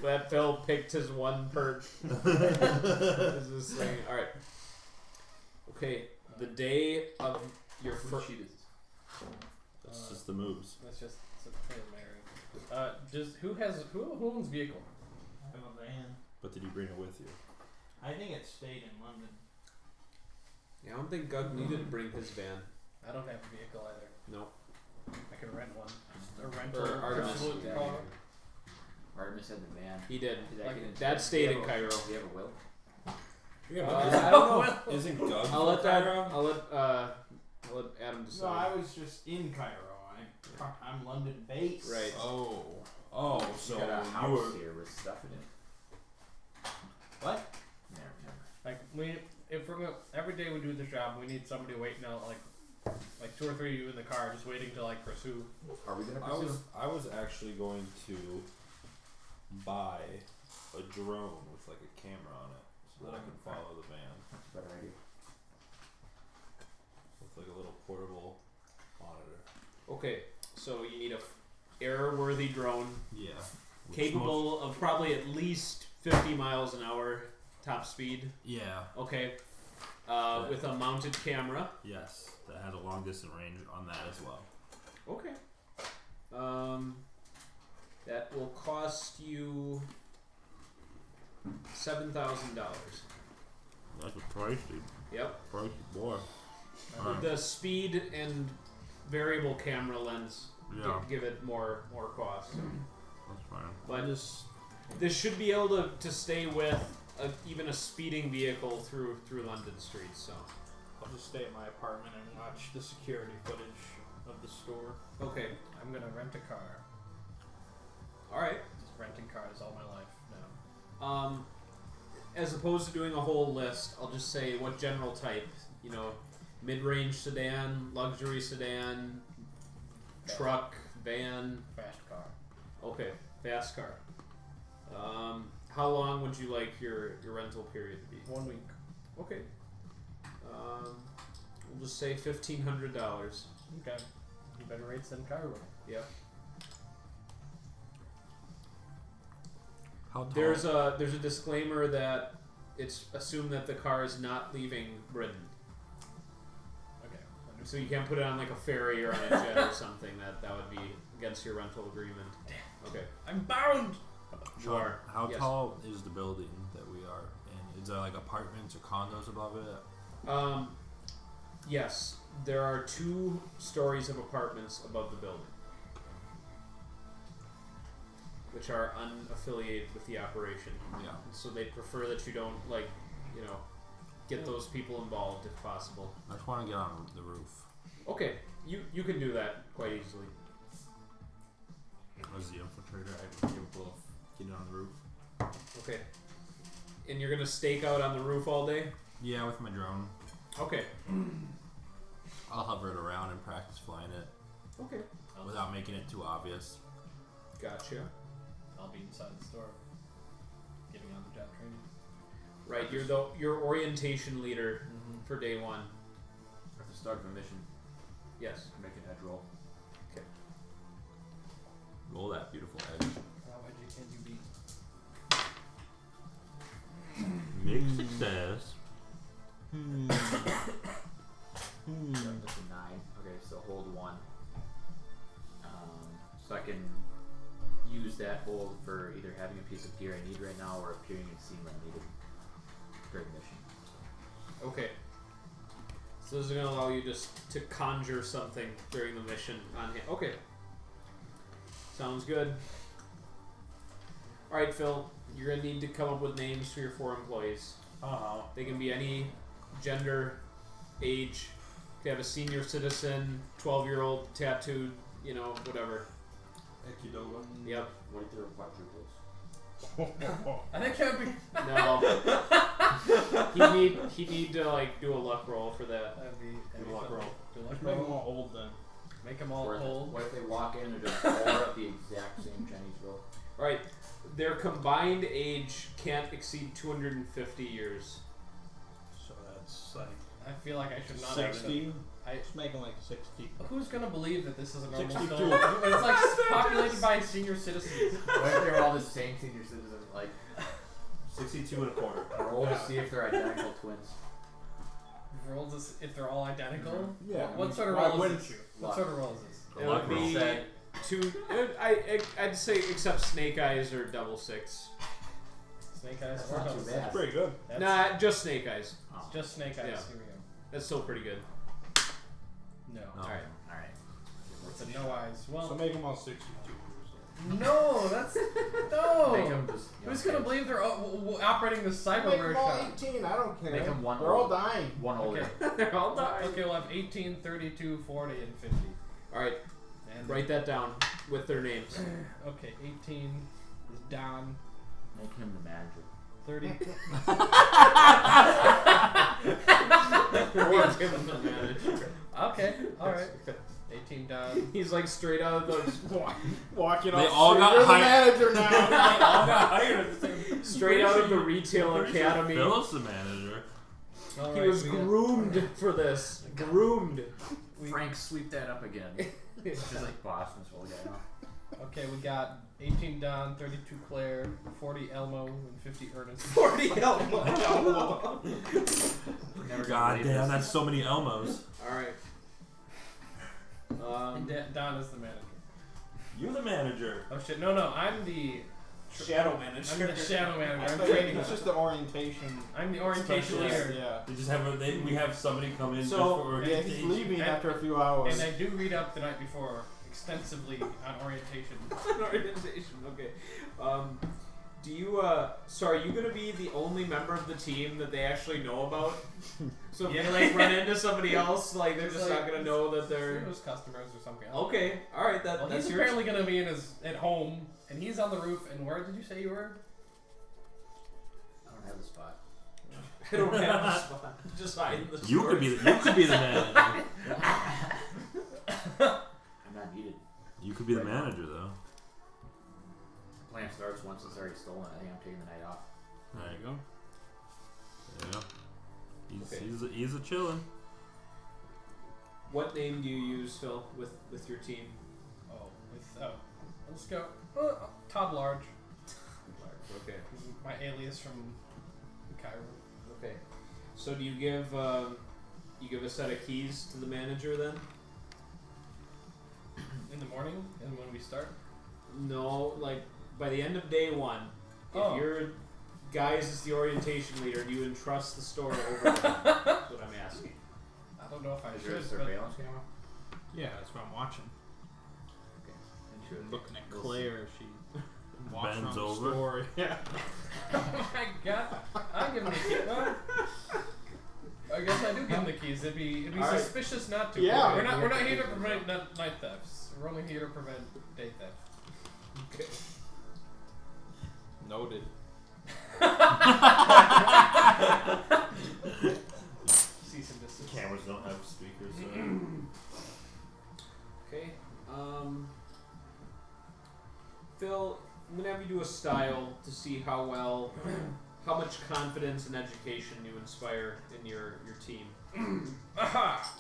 That Phil picked his one perk. Is this thing. Alright. Okay. the day of your Whose first. sheet is this? That's just the moves. That's just it's a Hail Mary. Just who owns vehicle? I have a van. But did you bring it with you? I think it stayed in London. Yeah, I don't think Gug needed to bring his van. I don't have a vehicle either. Nope. I can rent one. A rental. Or Artemis. absolute car. Artemis had the van. He did. Did that Like, get into That stayed in Do Cairo. you have a will? I don't know. Isn't Gug? I'll let that. I'll let Adam No, decide. I was just in Cairo. I'm London based. Right. Oh, so you got a you house were. here with stuff in it. What? Never. Like if we're gonna, every day we do this job, we need somebody waiting out like 2 or 3 of you in the car, just waiting to like pursue. Are we gonna pursue? I was actually going to buy a drone with like a camera on it, so that I could follow the van That's a better idea. with like a little portable monitor. Okay, so you need a airworthy drone Yeah. capable of probably at least 50 miles an hour top speed. Yeah. Okay. Yeah. With a mounted camera. Yes, that has a long distance range on that as well. Okay. That will cost you $7,000. That's a pricey. Yep. Pricey boy. The speed and variable camera lens Yeah. give it more cost. That's fine. But this should be able to stay with even a speeding vehicle through London streets. So I'll just stay at my apartment and watch the security footage of the store. okay, I'm gonna rent a car. all right. Just renting cars all my life now. As opposed to doing a whole list, I'll just say what general type. Mid-range sedan, luxury sedan, truck, van. Fast car. Okay, fast car. How long would you like your rental period to be? 1 week. Okay. We'll just say $1,500. Okay. Better rates than Cairo. Yep. How tall? There's a disclaimer that it's assumed that the car is not leaving Britain, Okay. so you can't put it on like a ferry or on a jet or something. That would be against your rental agreement. Okay. I'm bound. You are. How Yes. tall is the building that we are in? Is there like apartments or condos above it? Yes, there are 2 stories of apartments above the building, which are unaffiliated with the operation. Yeah. So they prefer that you don't get those people involved if possible. I just want to get on the roof. Okay, you can do that quite easily. As the infiltrator, I'm capable of getting on the roof. Okay. And you're gonna stake out on the roof all day? Yeah, with my drone. Okay. I'll hover it around and practice flying it Okay. without making it too obvious. Gotcha. I'll be inside the store, getting on the job training. Right, you're your orientation leader for day 1. At the start of a mission, Yes. make an edge roll. Roll that beautiful edge. How edgy can you be? Make success. That's a 9. Okay, so hold 1. So I can use that hold for either having a piece of gear I need right now or appearing in scene when needed during the mission. Okay. So this is gonna allow you just to conjure something during the mission on hand. Okay. Sounds good. Alright, Phil. You're gonna need to come up with names for your 4 employees. They can be any gender, age. You can have a senior citizen, 12-year-old, tattooed, whatever. Yep. What if there are quadruples? I think that would be. No. He'd need to do a luck roll for that. That'd be. Do a luck roll. Do a luck Make them roll. all old then. Make them all Or old. what if they walk in and just all at the exact same Chinese roll? Alright. Their combined age can't exceed 250 years. So that's like I feel like I should not have 60. I- Just make them like 60. Who's gonna believe that this is a normal 62. film? It's like populated by senior citizens. What if they're all the same senior citizen? Like, 62 and a quarter. roll to see if they're identical twins. rolls this if they're all identical? Yeah. What sort of Why roll is wouldn't this? you? What sort of roll is this? It would be two. I'd say except Snake Eyes or double six. Snake eyes That's or not double too six? bad. Pretty good. That's Nah, just Snake Eyes. Oh. just snake eyes. Yeah. Here we go. That's still pretty good. No. No. All right. Alright. It's a no eyes. Well, So make them all 62. no, that's no. Make them just. Who's gonna believe they're operating the cyber Make them all workshop? 18. I don't care. Make 'em one They're all old. dying. One older. Okay. They're all dying. Okay, we'll have 18, 32, 40, and 50. All right, And write that down with their names. Okay, 18 is Don. Make him the manager. 30. We'll give them the manager. Okay, all right. 18 Don. He's like straight out of the Walking They off. all street. got You're the hired. manager now. all got hired at the same. straight out of the retail academy. Phil's the manager. All He right, was we got- groomed for this. Groomed. Frank, sweep that up again. Just like Boston's whole guy now. Okay, we got 18 Don, 32 Claire, 40 Elmo, and 50 Ernest. 40 Elmo. Never gonna God believe damn, this. that's so many Elmos. All right. And Don is the manager. You're the manager. Oh shit! No, I'm the Shadow manager. I'm the shadow manager. I'm But training. it's just the orientation. I'm the orientation specialist, leader. Yeah. We just have we have somebody come in So- just for Yeah, he's orientation. leaving And- after a few hours. And I do read up the night before extensively on orientation. Organization. Okay. Do you? So are you gonna be the only member of the team that they actually know about? So if Yeah. you like run into somebody else, like they're It's just like- not gonna know that they're. Those customers or something. Okay. All right. Well, That's he's your. apparently gonna be in his at home, and he's on the roof. And where did you say you were? I don't have the spot. I don't have a spot. Just hide in the You could be the manager. I'm not needed. You could be the manager though. The plan starts once it's already stolen. I think I'm taking the night off. There you go. Yeah. Okay. He's a chillin'. What name do you use, Phil, with your team? Let's go. Todd Large. Okay. This is my alias from Cairo. Okay. So do you give a set of keys to the manager then? In the morning, and when we start. No, like by the end of day one, Oh. if your guys is the orientation leader, do you entrust the store over to them? That's what I'm asking. I don't know if I Is there a should, but surveillance camera? Yeah, that's what I'm watching. Sure. Looking at We'll Claire, she walks Bends around the over. store. Yeah. oh my god, I give him the keys. Well, I guess I do give him the keys. It'd be All right. suspicious not to. Yeah. we're not here to prevent night thefts. We're only here to prevent day theft. Okay. Noted. Cease and desist. Cameras don't have speakers. So. Okay. Phil, I'm gonna have you do a style to see how much confidence and education you inspire in your team. Aha!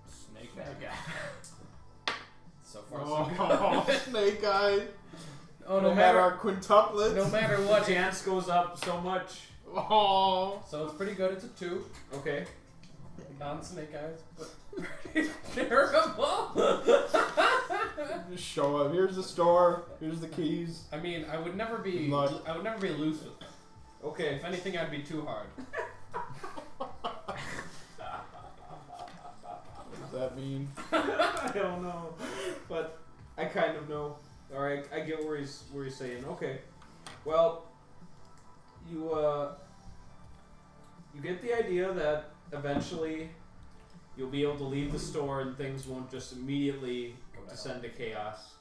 Snake Bad guy. So far, so Oh, Snake Eye. Oh, No matter our quintuplets. no matter what. Chance goes up so much. Oh. So it's pretty good. It's a 2 Okay. on Snake Eyes, but terrible. Just show up. Here's the store. Here's the keys. I mean, I would never be. Luck. I would never be loose with them. Okay. If anything, I'd be too hard. What does that mean? I don't know, but I kind of know. All right, I get where he's saying. Okay, well, you get the idea that eventually you'll be able to leave the store and things won't just immediately descend to chaos.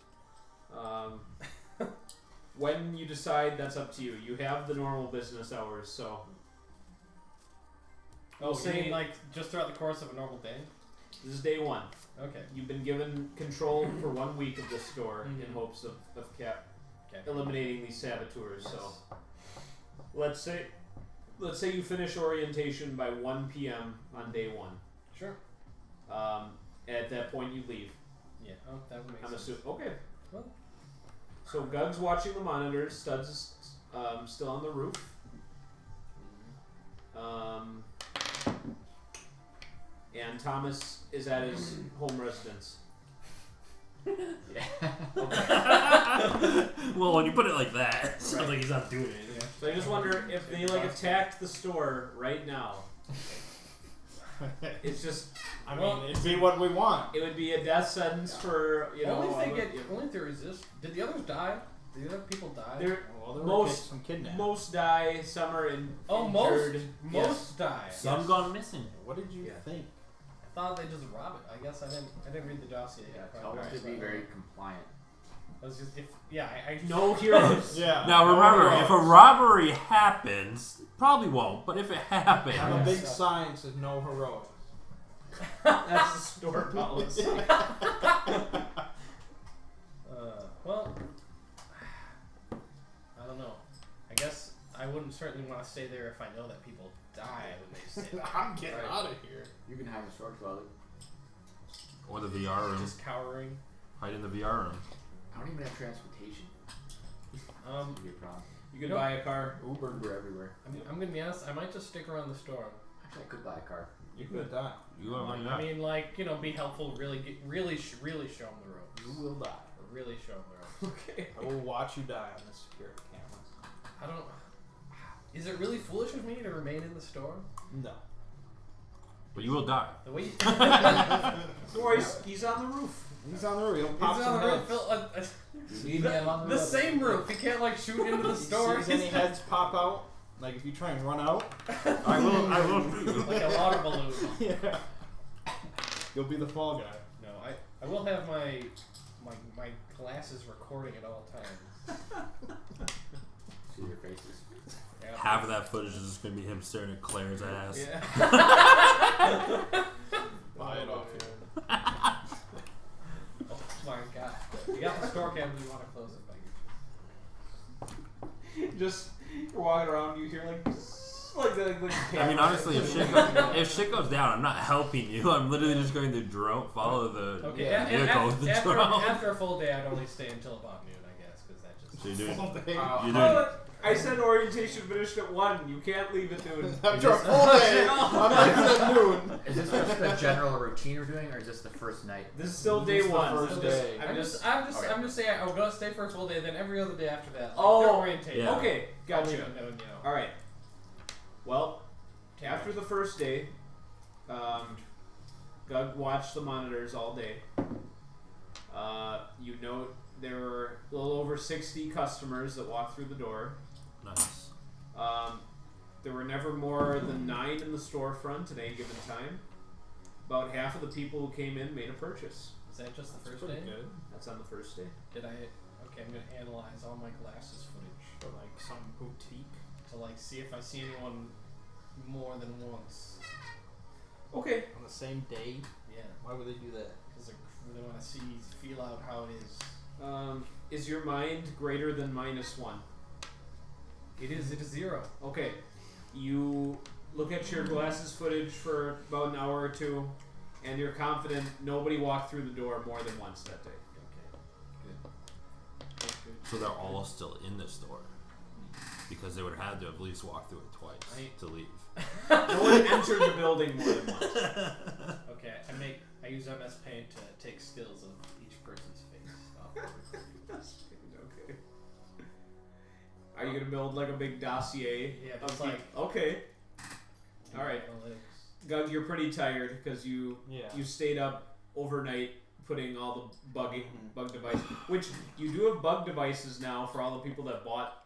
When you decide, that's up to you. You have the normal business hours, so. Oh, so you mean like just throughout the course of a normal day? This is day one. Okay. You've been given control for 1 week of this store in Mhm. hopes of Okay. eliminating these saboteurs. So let's say you finish orientation by 1 p.m. on day one. Sure. At that point, you leave. Yeah. Oh, that would make I'm sense. assuming. Okay. Well. So Gug's watching the monitors. Studs is still on the roof. and Thomas is at his home residence. Yeah. Well, when you put it like that, it sounds like he's not doing anything. So I just wonder if they attacked the store right now. It's just, I mean, it'd be what we want. it would be a death sentence for only if they resist. Did the others die? Did the other people die? Well, there Most- were some kidnapped. most die, some are injured. most Yes. die. Some gone missing. What did you think? I thought they just rob it. I guess I didn't read the dossier Yeah, yet. tell them to be very compliant. I was just I No heroes. Yeah. Now remember, if a robbery happens, probably won't, but if it happens, Have a big sign says no heroics. That's the store policy. Well, I don't know. I guess I wouldn't certainly want to stay there if I know that people die when they stay there. I'm getting Right. out of here. You can hide in the storage closet. or the VR room, Just cowering. hide in the VR room. I don't even have transportation. Um, That'd be a problem. You could buy a car. Uber everywhere. I'm gonna be honest. I might just stick around the store. Actually, I could buy a car. You could die. You are running I out. mean, like, be helpful. Really show them the ropes. You will die. Or really show them the ropes. Okay. I will watch you die on this security camera. I don't. Is it really foolish of me to remain in the store? No. But you will die. The way you, Don't worry, he's on the roof. He's on the roof. He'll pop he's some on the roof. heads. Phil, You need me on the same roof. He can't like shoot into the store. See any heads pop out? Like if you try and run out? I will shoot you. Like a water balloon. Yeah. You'll be the fall guy. No, I will have my glasses recording at all times. See your faces. Yeah. Half of that footage is just gonna be him staring at Claire's ass. Yeah. Buy it off you. Oh my god. You got the store cam. You want to close it, but Just you're walking around, you hear like I mean, honestly, if shit goes down, I'm not helping you. I'm literally just going to follow the okay. vehicle with the drone. After a full day, I'd only stay until about noon, I guess, because that just. So you're doing. Full day. You're doing. I said orientation finished at 1. You can't leave at noon. After a full day, I'm leaving at noon. Is this just the general routine we're doing, or is this the first night? This is still This day is the 1. first I'm day. I'm just saying I'm gonna stay for a full day. Then every other day after that. Like, Oh, they're orientation. yeah. Okay, I'll leave gotcha. at noon, All right. Well, after the first day, Gug watched the monitors all day. You note there were a little over 60 customers that walked through the door. Nice. There were never more than 9 in the storefront at any given time. About half of the people who came in made a purchase. Is that just the first Pretty day? good. That's on the first day. Did I? Okay, I'm gonna analyze all my glasses footage For like some boutique. to like see if I see anyone more than once. Okay. On the same day? Yeah, Why would they do that? because they really want to feel out how it is. Is your mind greater than -1? It is 0. Okay. You look at your glasses footage for about an hour or two, and you're confident nobody walked through the door more than once that day. Okay. So they're all still in the store because they would have had to at least walk through it twice to leave. No one entered the building more than once. Okay, I use MS Paint to take stills of each person's face. Okay. Are you gonna build like a big dossier? Yeah, of just like okay. All right, analytics. Gug, you're pretty tired because you stayed up overnight putting all the bug devices, which you do have bug devices now for all the people that bought.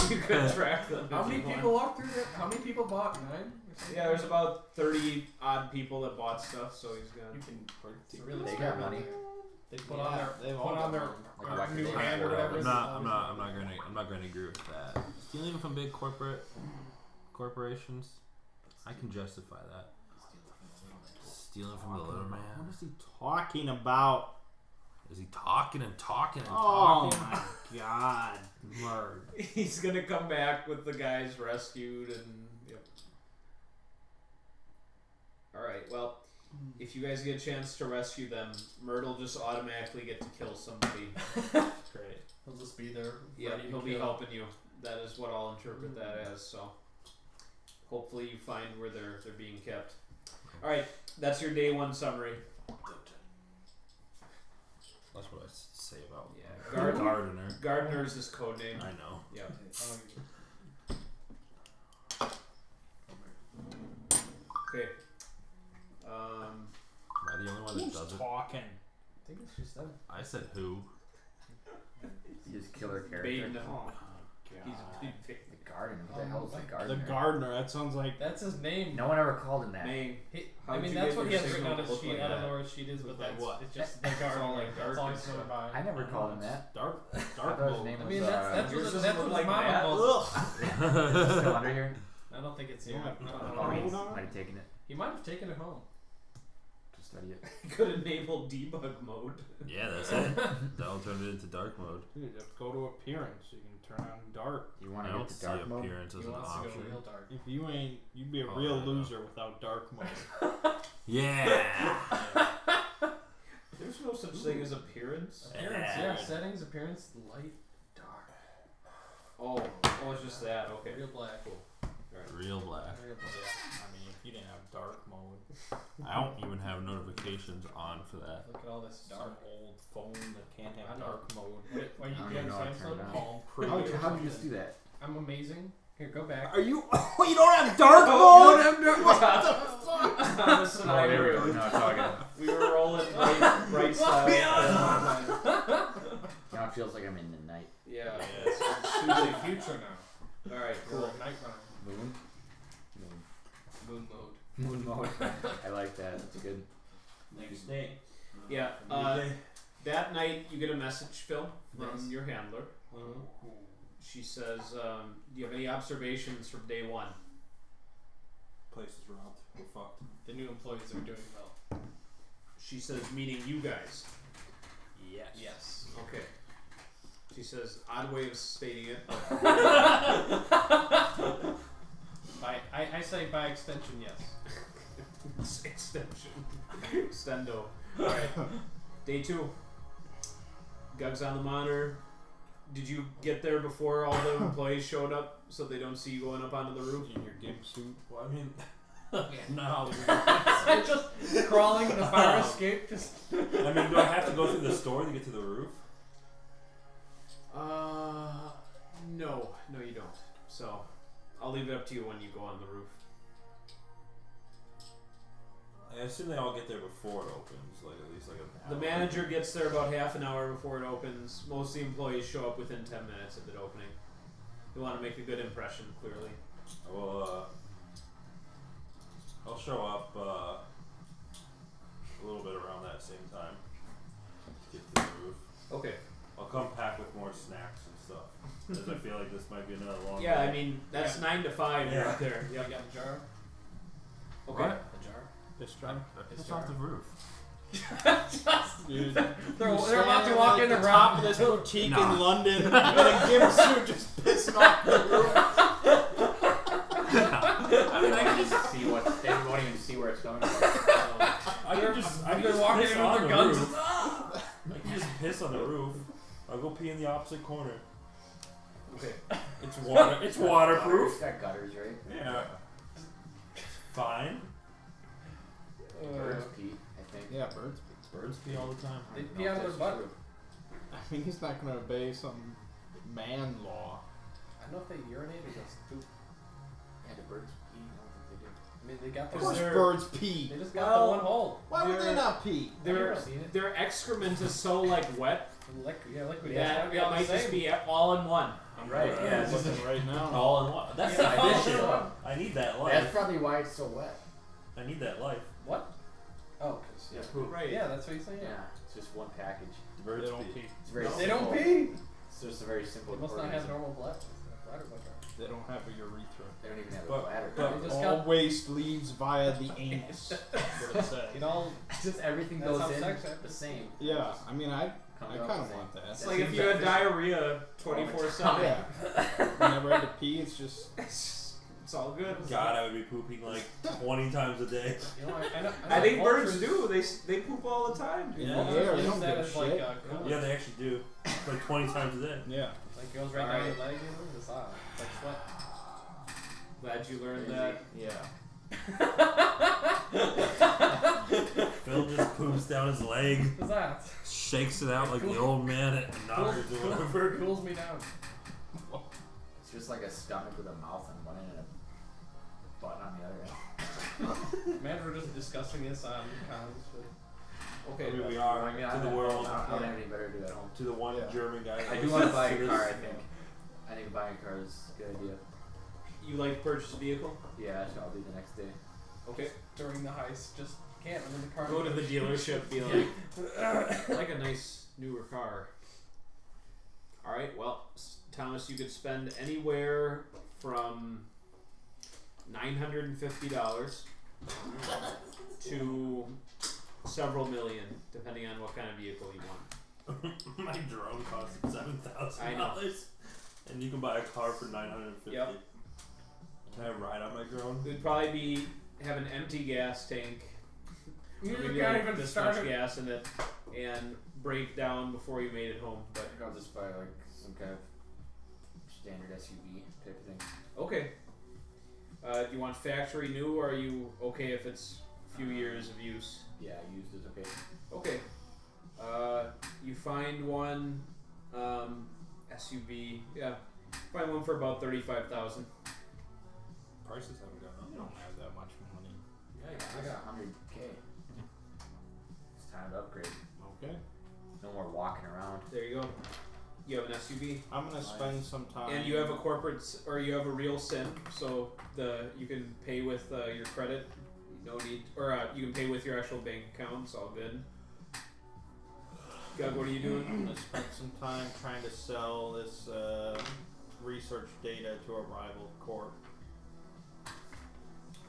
You could track them. How if many you want. people walked through there? How many people bought 9? Yeah, there's about 30 odd people that bought stuff, so he's gonna. You can. It's a really They smart got money. building. They put on their. they've Put all on their. got money. Like, new they hand or afford whatever. I'm not going to agree with that. Stealing from big corporations, I can justify that. Stealing from the little man. What is he talking about? Is he talking and talking and Oh talking? my god. Murd. He's gonna come back with the guys rescued and. Yep. Alright, well, if you guys get a chance to rescue them, Myrtle just automatically get to kill somebody. Great. He'll just be there. Yeah, ready to he'll be kill. helping you. That is what I'll interpret that as, so. hopefully you find where they're being kept. All right, that's your day 1 summary. That's what I say about Gardener. Gardener's his code name. I know. Yeah. Okay. Am I the only one that Who's does it? talking? I think it's just them. I said who? He's killer character. Baden. Oh, He's God. a The gardener. What the hell is the The gardener? gardener. That sounds like. That's his name. No one ever called him that. Mang. I How'd mean, you that's get what he your has written signal on to his look sheet. like I don't that? know what his sheet is, but Look like that's what? it's just the all gardener. like That's all he's dark going by. I never called him that. Dark. I Dark thought his mode. name I was, mean, that's yours what doesn't that's look what like his mama that. calls Is it still under here? it. I don't think it's Yeah. here. Oh, he might have taken it He might have taken it home. to study it. Could enable debug mode. Yeah, that's it. That'll turn it into dark mode. Dude, just go to appearance. You can turn on dark. You I want to don't get to see dark mode? appearance as He an wants to go option. real dark. If you ain't, you'd be a Oh, real I know. loser without dark mode. Yeah. There's no such thing as appearance. Appearance, yeah. Settings, appearance, light, dark. Oh, it's just that. Okay. Real black. Real black. Real black. I mean, if you didn't have dark mode, I don't even have notifications on for that. Look at all this some dark. old phone that can't I have know. dark mode. Why I you don't have even know how to turn Samsung? it on. Palm Pre How'd or you something. just do that? I'm amazing. Here, go back. Are you? Oh, you don't have dark mode? Thomas and I there we go. were, No, it's all good. we were rolling bright style. Now it feels like I'm in the night. Yeah. It's the future now. All right. You're Cool. a night runner. Moon? Moon mode. Moon mode. I like that. That's good. Next day. Yeah. That night you get a message, Phil, from your handler. She says, "Do you have any observations from day 1?" Place is robbed. We're fucked. The new employees are doing well. She says, meaning you guys. Yes. Yes. Okay. She says, odd way of stating it. I say by extension, yes. Extension. Extendo. Alright. Day 2. Gug's on the monitor. Did you get there before all the employees showed up so they don't see you going up onto the roof? In your gimp suit. Well, I mean, No. It's just crawling in the fire escape. Just. do I have to go through the store to get to the roof? No, you don't. So, I'll leave it up to you when you go on the roof. I assume they all get there before it opens, like at least like an The hour. manager gets there about half an hour before it opens. Most of the employees show up within 10 minutes of it opening. You want to make a good impression, clearly. Well, I'll show up a little bit around that same time. Get to the roof. Okay. I'll come packed with more snacks and stuff. Because I feel like this might be another long Yeah, day. I mean, that's 9 to 5 Yeah. right there. You Yep. got a jar? Okay. What? A jar? This time. It's off the roof. Dude, They're about to walk in the the top room. of this boutique Nah. in London in a gimp suit just pissing off the roof. I mean, I can just See what? They won't even see where it's going. I can just walking piss in on with the their guns. roof. I can just piss on the roof. I'll go pee in the opposite corner. Okay. It's water. It's waterproof. It's got gutters, right? Yeah. Fine. Birds pee, I think. Yeah, birds. Birds pee all the time. They I don't pee know out if of their that's butt. true. I mean, he's not going to obey some man law. I don't know if they urinate or just poop. Yeah, the birds pee. I don't think they do. I mean, they got Of the course, they're- birds pee. They just got Well, the one hole. Why would they they're- not pee? Have you Their, ever seen it? their excrement is so like wet Liquid, yeah, liquid. that Yeah, it might just be all in one. Right, yeah. I'm looking right now. All in one. That's Yeah, the I fish. did. I need that life. That's probably why it's so wet. I need that life. What? Oh, because Yeah, poop. Right. yeah, that's what he's saying. Yeah, it's just one package. The They birds don't pee. pee. It's very They don't simple. pee. It's just a very simple They must not have organism. normal bladder. Bladder like ours. They don't have a urethra. They don't even have a But- bladder. but- They just All got, waste leaves via the anus. That's what it says. you know, just everything That's goes how in sex happens. the same. Yeah, I mean, I Comes kind out of the want that. It's like if you had diarrhea 24/7. Yeah. Whenever I had to pee, it's just It's all good. God, I would be pooping like 20 times a day. you know, I know. I think birds vultures- do. They poop all the time. in Yeah. the air. They use don't that give a as like shit. a coolant. Yeah, they actually do. Like 20 times a day. Yeah. Like goes right down your leg, you know, just it's like sweat. Glad you learned that. Yeah. Phil just poops down his leg, What's that? shakes it out like the old man at Knockers or whatever. Cools me down. It's just like a stomach with a mouth on one end and a butt on the other end. Man, we're just discussing this on cons. Okay. I mean, we are I mean, to the world, I don't have any better to do at home. to the one German guy. I do want to buy a car, I think. I think buying a car is a good idea. You like to purchase a vehicle? Yeah, that's what I'll do the next day. Okay. During the heist, just can't. I'm in the car. Go to the dealership, be like, I like a nice newer car. Alright, well, Thomas, you could spend anywhere from $950 to several million, depending on what kind of vehicle you want. My drone costs $7,000. I know. And you can buy a car for $950. Yep. Can I ride on my drone? It would probably have an empty gas tank. You Maybe can't like even this start much it. gas in it and break down before you made it home. I think I'll just buy like some kind of standard SUV type of thing. Okay. Do you want factory new, or are you okay if it's a few years of use? Yeah, used is okay. Okay. You find one SUV. Yeah, find one for about 35,000. Prices haven't gone You don't have that much money. Yeah, I got 100K. It's time to upgrade. Okay. No more walking around. There you go. You have an SUV, I'm gonna spend some time. and you have a corporate, or you have a real SIM, so you can pay with your credit. No need, or you can pay with your actual bank account. It's all good. God, what are you doing? I'm gonna spend some time trying to sell this research data to a rival corp.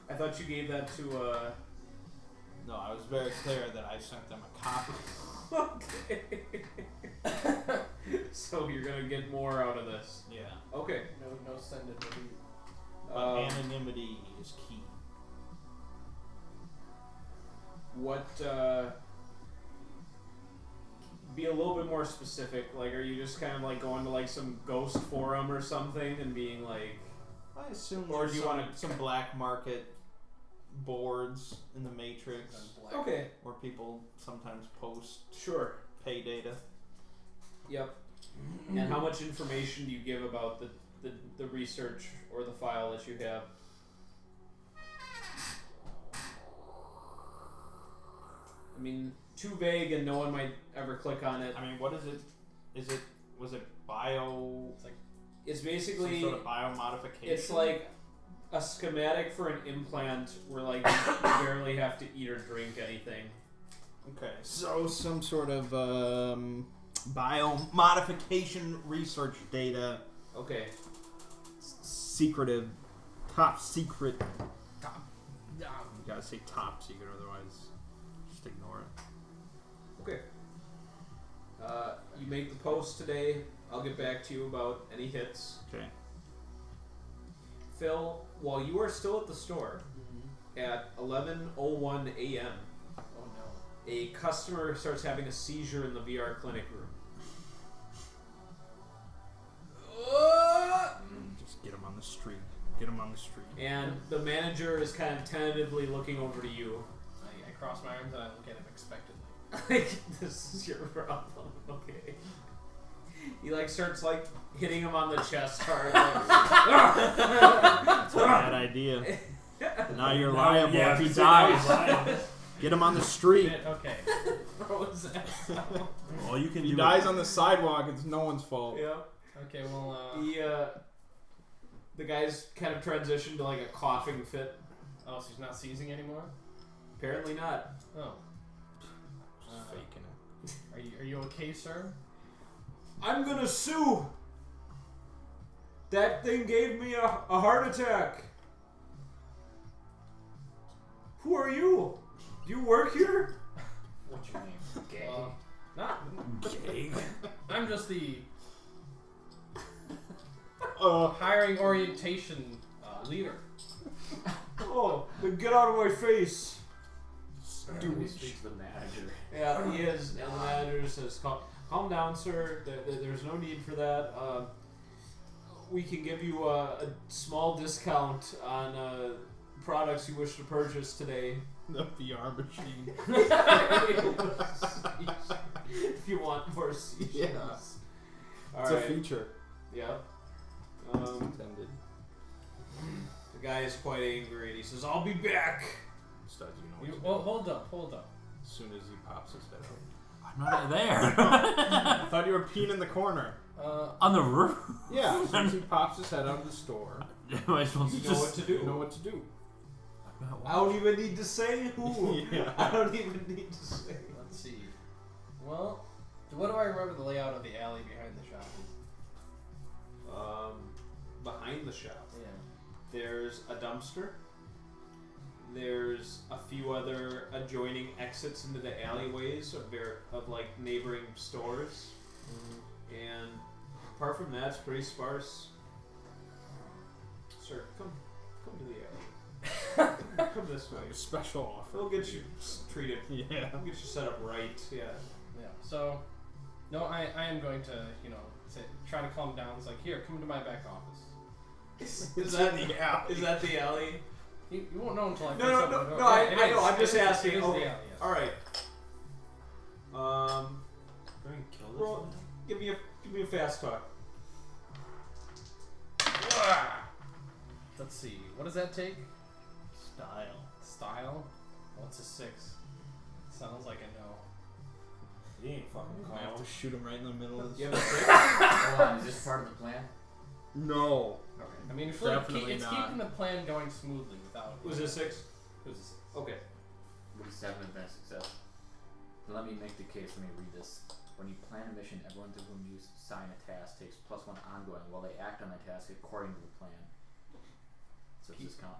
I thought you gave that to. No, I was very clear that I sent them a copy. Okay. So you're gonna get more out of this. Yeah. Okay. No send it. Delete. But anonymity is key. What? Be a little bit more specific. Like, are you just kind of like going to like some ghost forum or something and being like? I assume Or there's do you some, wanna- some black market boards in the Matrix Okay. where people sometimes post Sure. pay data. Yep. And how much information do you give about the research or the file that you have? I mean, too vague and no one might ever click on it. I mean, what is it? Was it bio? It's Some basically, sort of biomodification. it's like a schematic for an implant where like you barely have to eat or drink anything. Okay, so some sort of biomodification research data. Okay. Secretive, top secret. You gotta say top secret, otherwise just ignore it. Okay. You make the post today. I'll get back to you about any hits. Okay. Phil, while you are still at the store, at 11:01 a.m., Oh no. a customer starts having a seizure in the VR clinic room. Just get him on the street. Get him on the street. And the manager is kind of tentatively looking over to you. I cross my arms and I look at him expectantly. Like, this is your problem. Okay. He like starts like hitting him on the chest hard. That's a bad idea. Now you're liable if he dies. Get him on the street. Shit, okay. What was that? All you can If he do. dies on the sidewalk, it's no one's fault. Yeah. Okay, well, He the guy's kind of transitioned to like a coughing fit. oh, so he's not seizing anymore? Apparently not. Oh. Just faking it. Are you okay, sir? I'm gonna sue. That thing gave me a heart attack. Who are you? Do you work here? What's your name? Gay. Not. Gay. I'm just the Oh, hiring orientation leader. Oh, then get out of my face. He speaks to the manager. Yeah, he is. And the manager says, calm down, sir. There's no need for that. we can give you a small discount on products you wish to purchase today. The VR machine. If you want more seizures. Yeah. All It's right. a feature. Yeah. Intended. The guy is quite angry and he says, "I'll be back." Studs, you know what You, to well, do. hold up. As soon as he pops his head out. I'm not there. I thought you were peeing in the corner. On the roof. Yeah, as soon as he pops his head out of the store, Am I supposed to You know just? what to do. you know what to do. I'm not I don't even need to say who. Yeah. I don't even need to say. Let's see. Well, what do I remember the layout of the alley behind the shop? Behind the shop, Yeah. there's a dumpster. There's a few other adjoining exits into the alleyways of like neighboring stores, and apart from that, it's pretty sparse. Sir, come to the alley. Come this way. Special offer. We'll get you treated. Yeah. We'll get you set up right. Yeah. Yeah. So, no, I am going to, try to calm down. It's like, here, come to my back office. Is that the alley? Is that the alley? You won't know until I No, fix no, up no, the door. no, Yeah, I it know, is. I'm just It is- asking. It is Okay. the alley, yes. All right. Kill this Roll, one? give me a fast talk. Let's see. What does that take? Style. Style? What's a 6? Sounds like a no. He ain't fucking I have to calm. shoot him right in the middle of You the have a trick? Hold on, is this part of the plan? No. Okay. I mean, it's, really Definitely it's not. keeping the plan going smoothly without. Was it 6? It was a 6. Okay. Would 7 have been a success? But let me make the case, let me read this. When you plan a mission, everyone to whom you assign a task takes +1 ongoing while they act on the task according to the plan. So does this count?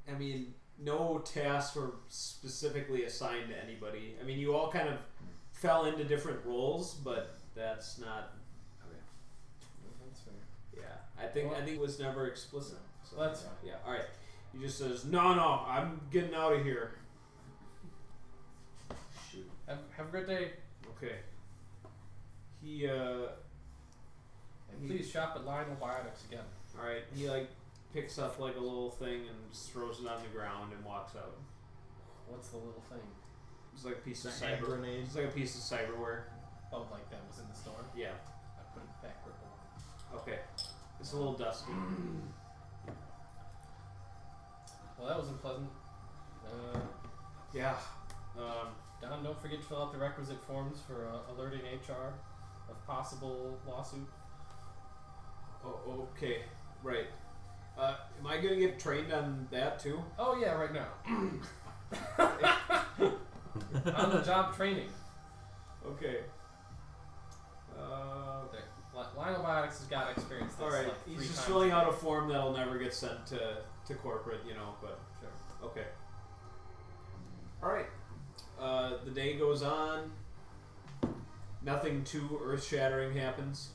I mean, no tasks were specifically assigned to anybody. I mean, you all kind of fell into different roles, but that's not. Okay. That's fair. Yeah, I think it was never explicit. So That's fine. yeah. All right. He just says, "No, I'm getting out of here." Shoot. Have a great day. Okay. He And please shop at Lionel Biotics again. all right. He like picks up like a little thing and just throws it on the ground and walks out. What's the little thing? It's like a piece of It's a hand cyber. grenade. It's like a piece of cyberware. Oh, like that was in the store? Yeah. I put it back where it belonged. Okay. It's a little dusty. Well, that wasn't pleasant. Yeah. Don, don't forget to fill out the requisite forms for alerting HR of possible lawsuit. Oh, okay. Right. Am I gonna get trained on that too? Oh yeah, right now. On the job training. Okay. Lionel Biotics has got experience. All That's right. like 3 He's just times filling a out day. a form that'll never get sent to corporate, but Sure. okay. All right. The day goes on. Nothing too earth-shattering happens.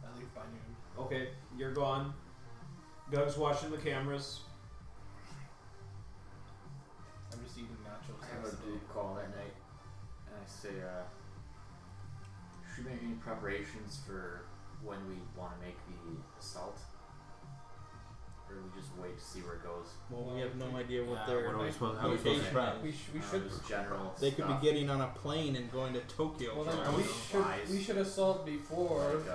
I leave by noon. Okay, you're gone. Doug's watching the cameras. I'm just eating nachos. I have a big call that night, and I say, should we make any preparations for when we want to make the assault? Or do we just wait to see where it goes? Well, we have no idea what Yeah, their what are we supposed? How are we location supposed to? is. We should. Just general They could stuff. be getting on a plane and going to Tokyo. Well, for then all we we know. should. We should assault before Like,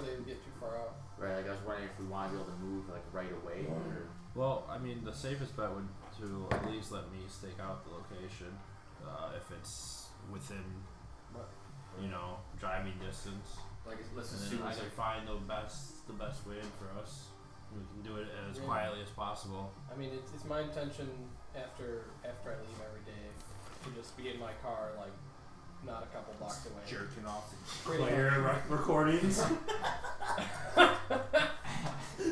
they get too far out. right, like I was wondering if we want to be able to move like right away, or Well, I mean, the safest bet would to at least let me stake out the location, if it's within, driving distance. like let's And assume then I it's can like, find the best way in for us. We can do it as Yeah. quietly as possible. I mean, it's my intention after I leave every day to just be in my car, like not a couple blocks away. Jerking off Pretty recordings.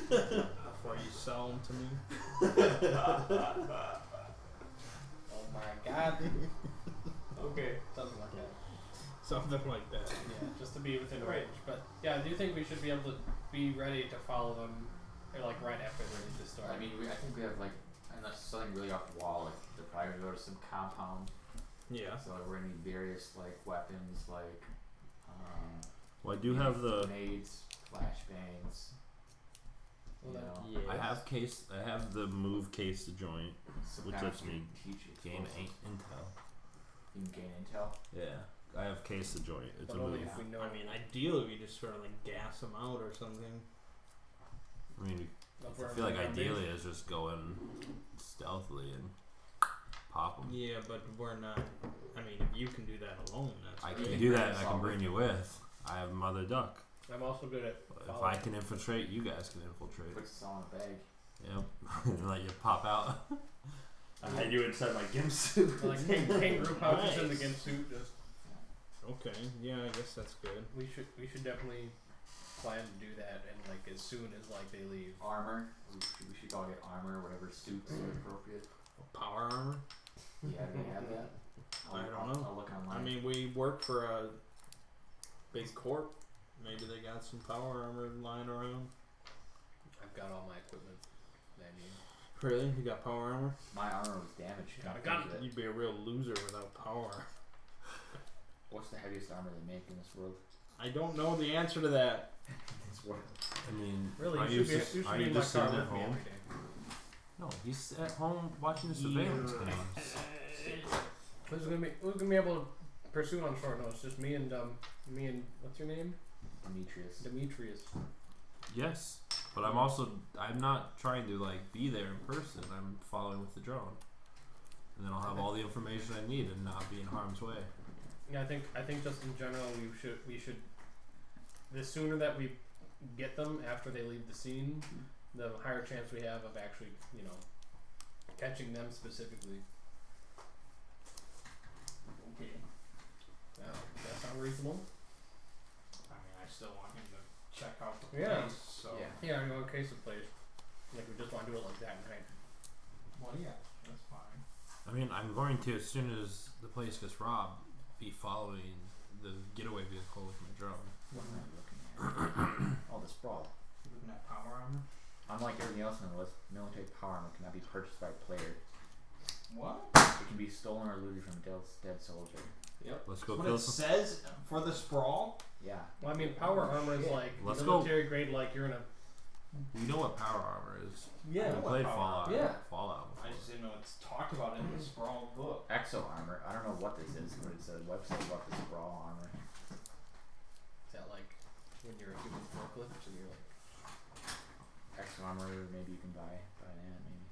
Before you sell them to me. Oh my god. Okay. Something like that. Something like that. Yeah, just to be within Right. range. But yeah, I do think we should be able to be ready to follow them, like right after they leave the store. I mean, I think we have like unless something really off the wall, like they're probably gonna go to some compound. Yeah. So we're gonna need various like weapons, like Well, I do have the. Grenades, flashbangs. You Well, know, Yeah. I have the move case to joint, some which kind lets of me teach gain explosives. intel. You can gain intel. Yeah, I have case to joint. It's But a only move. if we know. I mean, ideally, we just sort of like gas them out or something. I mean, if I we're feel like around ideally it's just going stealthily and pop them. Yeah, but we're not. I mean, if you can do that alone, that's I great. can do that. I can bring you with. I have Mother Duck. I'm also good at. If I can infiltrate, you guys can infiltrate. Puts us all in a bag. Yep. And let you pop out. I had you inside my gimp suit. Like kangaroo pouches in the Nice. gimp suit. Just Okay, yeah, I guess that's good. we should definitely plan to do that, and like as soon as like they leave. Armor. We should all get armor, whatever suits are appropriate. Power armor? Yeah, do they have that? I don't know. I'll look online. I mean, we work for a big corp. Maybe they got some power armor lying around. I've got all my equipment that I need. Really? You got power armor? my armor was damaged. Got it, Can't got use You'd be a real loser without power. What's the heaviest armor they make in this world? I don't know the answer to that. This world. I mean, Really, are you should be are in you my just car sitting with at me home? every day. No, he's at home watching the surveillance games. Who's gonna be able to pursue on short notice? Just me and what's your name? Demetrius. Demetrius. Yes, but I'm not trying to like be there in person. I'm following with the drone, and then I'll have all the information I need and not be in harm's way. Yeah, I think just in general we should the sooner that we get them after they leave the scene, the higher chance we have of actually, catching them specifically. Okay. Now, does that sound reasonable? I mean, I still want him to check out the Yeah. place, so. Yeah. Yeah, in one case of place. Like we just want to do it like that night. Well, yeah, that's fine. I mean, I'm going to, as soon as the place gets robbed, be following the getaway vehicle with my drone. What am I looking at? Oh, the Sprawl. You looking at power armor? Unlike everything else on the list, military power armor cannot be purchased by a player. What? It can be stolen or looted from a dead soldier. Yep. Let's go What kill it some. says for the Sprawl? Yeah. Well, I mean, power armor is like Let's go. military grade, like you're in a. We know what power armor is. Yeah. We played Fallout. Yeah. Fallout. I just didn't know it's talked about in the Sprawl book. Exo armor. I don't know what this is, but it's a website about the Sprawl armor. Is that like when you're a human forklift and you're like. Exo armor, maybe you can buy that, maybe.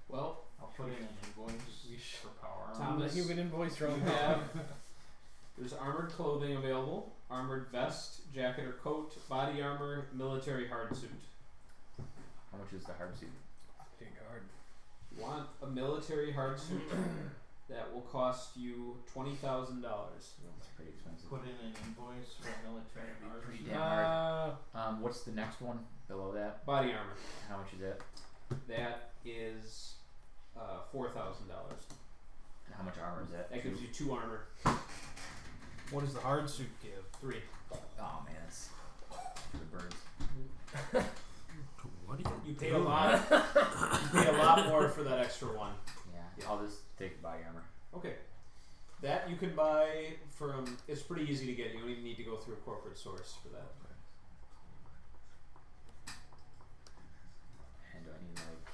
Well, I'll put in an invoice for power armor. Thomas, you can invoice your own You have there's armored clothing available, armored vest, jacket or coat, body armor, military hard suit. How much is the hard suit? Big hard. You want a military hard suit that will cost you $20,000. It's pretty expensive. Put in an invoice for military hard Pretty suit. damn hard. What's the next one below that? Body armor. How much is it? That is $4,000. And how much armor is that? That gives you 2 armor. What does the hard suit give? 3. Oh man, it's for the birds. What do You pay a lot. You pay a lot more for that extra one. Yeah, I'll just take body armor. Okay. That you can buy from. It's pretty easy to get. You don't even need to go through a corporate source for that. And do I need like?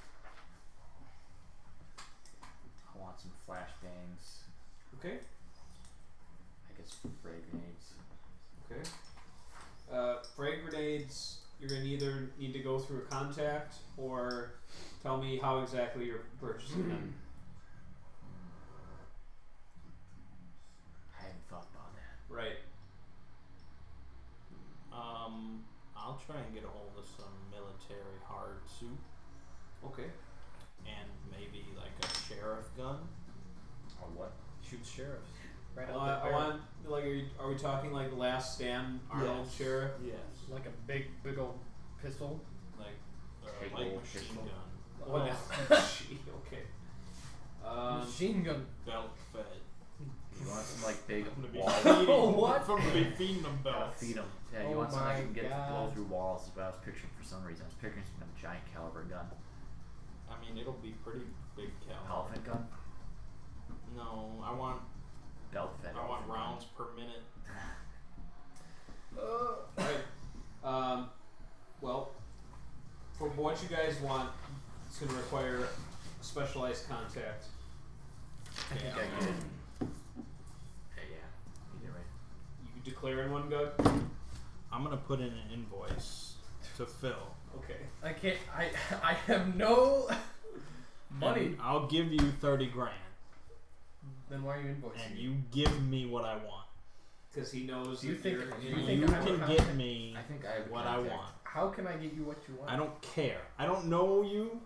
I want some flashbangs. Okay. I guess frag grenades. Okay. Frag grenades. You're gonna either need to go through a contact or tell me how exactly you're purchasing them. I hadn't thought about that. Right. I'll try and get a hold of some military hard suit Okay. and maybe like a sheriff gun. Or what? Shoots sheriffs. Right Well, out I the want like are we talking like Last Stand Arnold Yes. Sheriff? Yes. like a big old pistol. Like Take light old machine pistol. gun. What now? Gee, okay. Machine gun. Belt fed. You want some like big I'm gonna be wall? feeding, Oh, what? I'm gonna be feeding them Gotta belts. feed them. Yeah, you Oh want something that my can get to blow God. through walls. Is what I was picturing for some reason. I was picturing some kind of giant caliber gun. I mean, it'll be pretty big caliber. Elephant gun? No, I want Belt fed. rounds per minute. what you guys want, it's going to require specialized contact. I think I get it. Yeah, either way. You declare in one go. I'm gonna put in an invoice to Phil. Okay. I can't. I have no money. And I'll give you 30 grand, Then why are you invoicing? and you give me what I want. Because he knows Do you that think- you're. do You, you think I'm can a get contact? me I think I have what contact. I want. How can I get you what you want? I don't care. I don't know you.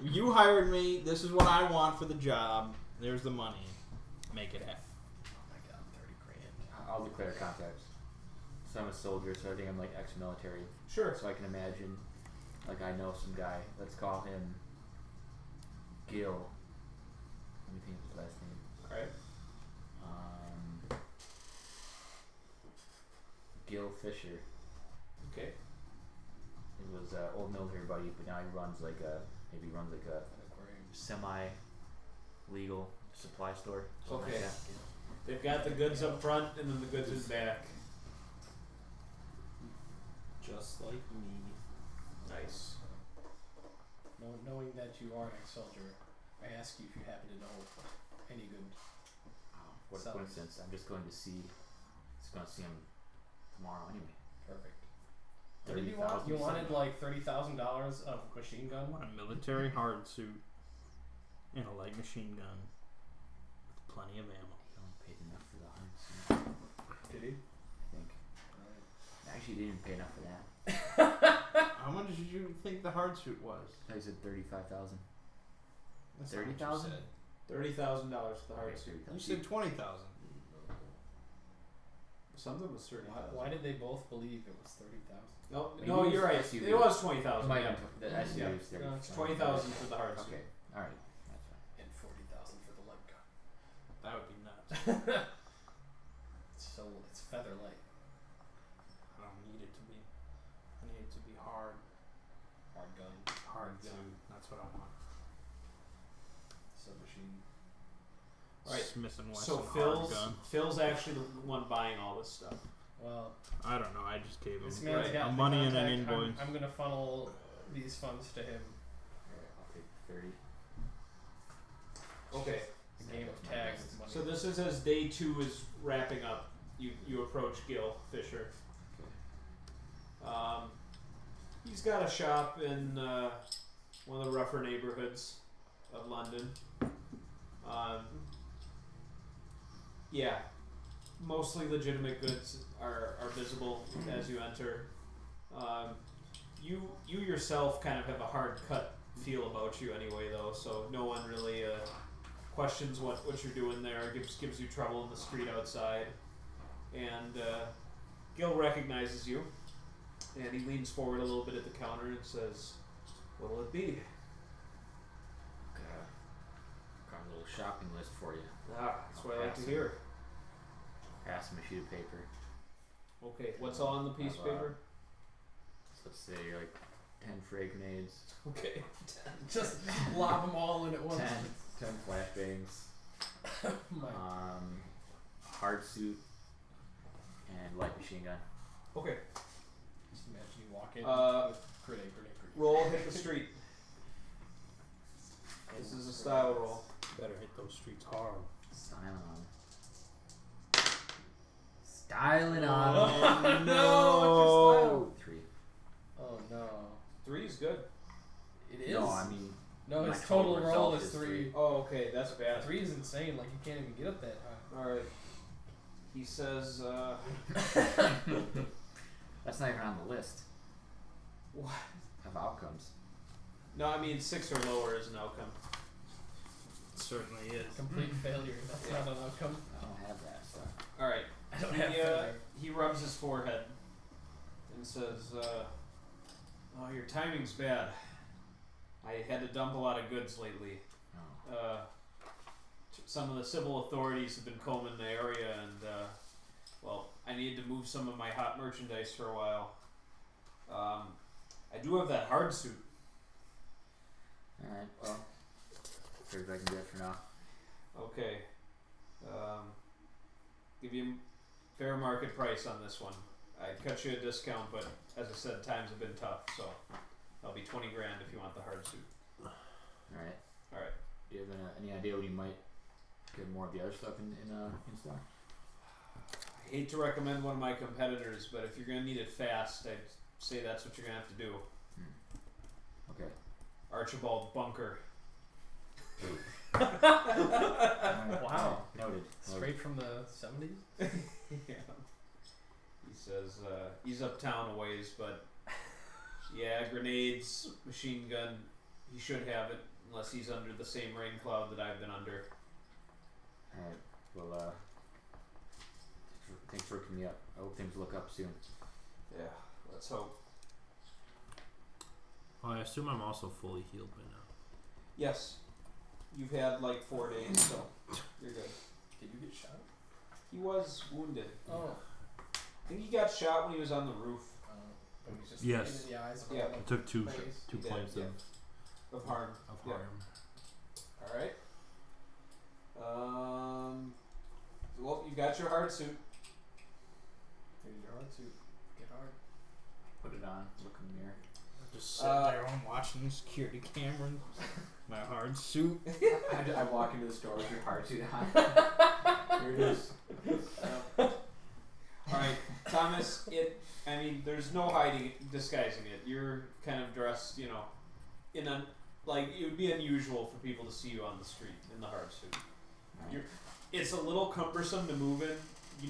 You hired me. This is what I want for the job. There's the money. Make it happen. Oh my god, 30 grand. I'll declare contacts. So I'm a soldier, so I think I'm like ex-military. Sure. So I can imagine, like I know some guy. Let's call him Gil. Let me think of his last name. Alright. Gil Fisher. Okay. He was an old military buddy, but now he runs like a semi-legal supply store. Something Okay. Like that. They've got the goods up front and then the goods in back. Just like me. Nice. Knowing that you are an ex-soldier, I ask you if you happen to know any good. What a Sounds- coincidence! I'm just going to see. Just going to see him tomorrow anyway. Perfect. What did you want? You wanted like $30,000 of machine I gun. want a military hard suit and a light machine gun with plenty of ammo. He only paid enough for the hard suit, Did he? I think. Actually, he didn't pay enough for that. How much did you think the hard suit was? He said 35,000. That's not what you 30,000? said. $30,000 for the hard suit. You said 20,000. Something was 30,000. Why did they both believe it was 30,000? No, Maybe no, it you're was right. SUV. It was 20,000. Might Yeah. have the SUV Yeah. was 30. No, It's 20,000 for the hard suit. Okay, all right, that's fine. And 40,000 for the light gun. That would be nuts. It's feather light. I don't need it to be. I need it to be hard. Hard gun. Hard suit. That's what I want. Submachine. Right. Smith and Wesson So hard gun. Phil's actually the one buying all this stuff. Well, I don't know. I just gave him this man's Right. got a the money and an contact. invoice. I'm gonna funnel these funds to him. Alright, I'll take 30. Okay. A game of tag with money. So this is as day 2 is wrapping up. You approach Gil Fisher. He's got a shop in one of the rougher neighborhoods of London. Yeah, mostly legitimate goods are visible as you enter. You yourself kind of have a hard cut feel about you anyway, though, so no one really questions what you're doing there. Gives you trouble in the street outside, and Gil recognizes you, and he leans forward a little bit at the counter and says, "What'll it be?" Got a little shopping list for you. That's what I like to hear. Pass him a sheet of paper. Okay, what's all on the piece of paper? So let's say like 10 frag grenades, Okay. Just lob them all in at once. 10 flashbangs, My hard suit, and light machine gun. Okay. Just imagine you walk in Uh, with grenade. Roll hit the street. This is a style roll. Better hit those streets hard. Styling on. Styling on. Oh no! 3. Oh no! 3 is good. It is. No, I mean, no, my his total total roll result is is 3. Oh, okay, that's bad. 3 is insane. Like you can't even get up that high. All right. He says, that's not even on the list "What? of outcomes. No, I mean 6 or lower is an outcome." It certainly is. Complete failure. That's not an outcome. I don't have that stuff. All right. I don't have failure. He rubs his forehead and says, "Oh, your timing's bad. I had to dump a lot of goods lately. Oh. Some of the civil authorities have been combing the area, and well, I need to move some of my hot merchandise for a while. I do have that hard suit." Alright, well, here's what I can get for now. Okay. Give you fair market price on this one. I'd cut you a discount, but as I said, times have been tough, so That'll be 20 grand if you want the hard suit. Alright. Alright. Do you have any idea when you might get more of the other stuff in stock? I hate to recommend one of my competitors, but if you're going to need it fast, I'd say that's what you're going to have to do. Okay. Archibald Bunker. Wow. Noted. Straight from the 70s? Yeah. He says he's uptown a ways, but yeah, grenades, machine gun, he should have it unless he's under the same rain cloud that I've been under. Alright. Well, thanks for waking me up. I hope things look up soon. Yeah, let's hope. Well, I assume I'm also fully healed by now. Yes. You've had like 4 days, so you're good. Did you get shot? He was wounded. Oh. I think he got shot when he was on the roof But he's just Yes. into the eyes of Yeah. all I took two the players. two He did, points yeah. of of harm. Yeah. harm. Alright. Well, you got your hard suit. Here's your hard suit. Get hard. Put it on. Look in the mirror. Just sitting there I'm watching the security camera. My hard suit. I walk into the store with your hard suit on. Here it is. Alright, Thomas, there's no disguising it. You're kind of dressed, in a, like, it would be unusual for people to see you on the street in the hard suit. It's a little cumbersome to move in.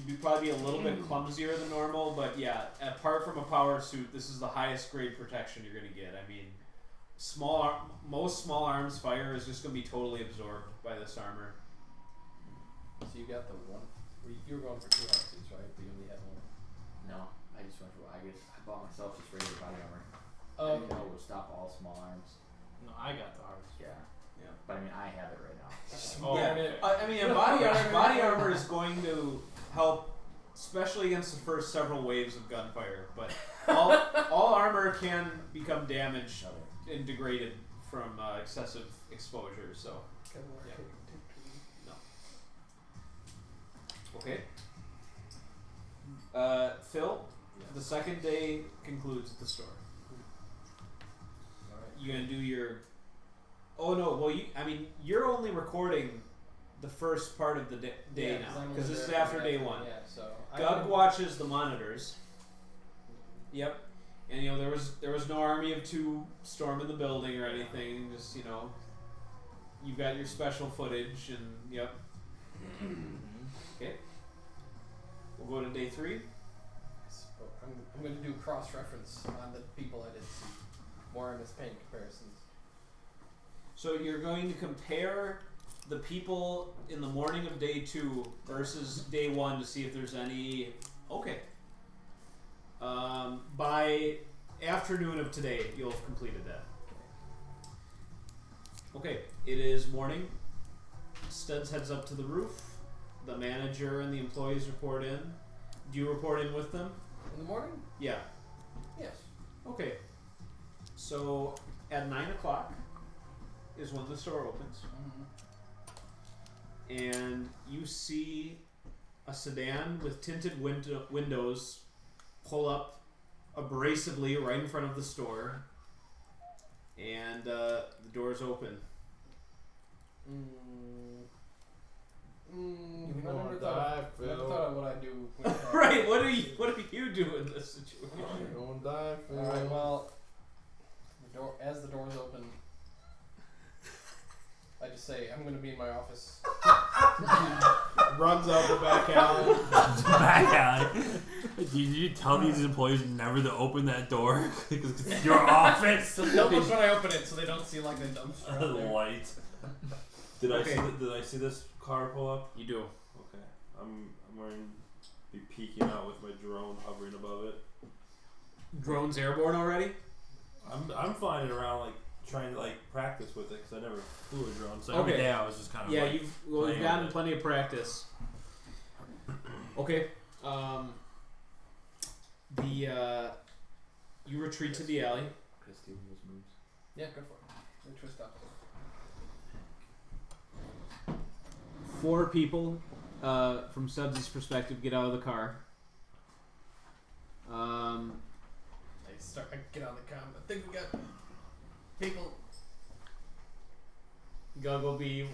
You'd probably be a little bit clumsier than normal, but yeah, apart from a power suit, this is the highest grade protection you're going to get. I mean, most small arms fire is just going to be totally absorbed by this armor. So you got the one. You were going for 2 hard suits, right? But you only had one. No, I just went for I bought myself just regular body armor. I Oh, didn't know it would stop all small arms. No, I got the hard suit. Yeah. Yeah. But I mean, I have it right now. Oh, Yeah, okay. body armor is going to help, especially against the first several waves of gunfire. But all armor can become damaged and degraded from excessive exposure. So, yeah. No. Okay. Phil, the second day concludes at the store. Alright. You gonna do your? Oh no! Well, you're only recording the first part of the day Yeah, now I'm because only this is there after for day that. 1. Yeah, so Doug watches the monitors. Yep, and there was no army of 2 storming the building or anything. Just you've got your special footage and yep. Okay, we'll go to day 3. So I'm going to do cross-reference on the people I did see. More MS Paint comparisons. So you're going to compare the people in the morning of day 2 versus day 1 to see if there's any. Okay. By afternoon of today, you'll have completed that. Okay. It is morning. Studs heads up to the roof. The manager and the employees report in. Do you report in with them? In the morning? Yeah. Yes. Okay. So at 9 o'clock is when the store opens. And you see a sedan with tinted windows pull up abrasively right in front of the store, and the doors open. I never thought of what I do. Right? What do you do in this situation? You're gonna die, Phil. Alright, well, as the doors open, I just say, I'm going to be in my office. Runs out the back alley. Back alley. Did you tell these employees never to open that door? Because it's your office. So they'll look when I open it so they don't see like the dumpster out there. Light. Did I see this car pull up? You do. Okay. I'm going to be peeking out with my drone hovering above it. Drone's airborne already? I'm flying it around trying to practice with it because I never flew a drone. So every day I was just kind of you've gotten plenty of practice. Okay. You retreat to the alley. Christy those moves. Yeah, go for it. We twist up. 4 people, from Stubbs' perspective, get out of the car. I get on the comm. I think we got People. Gugglebee.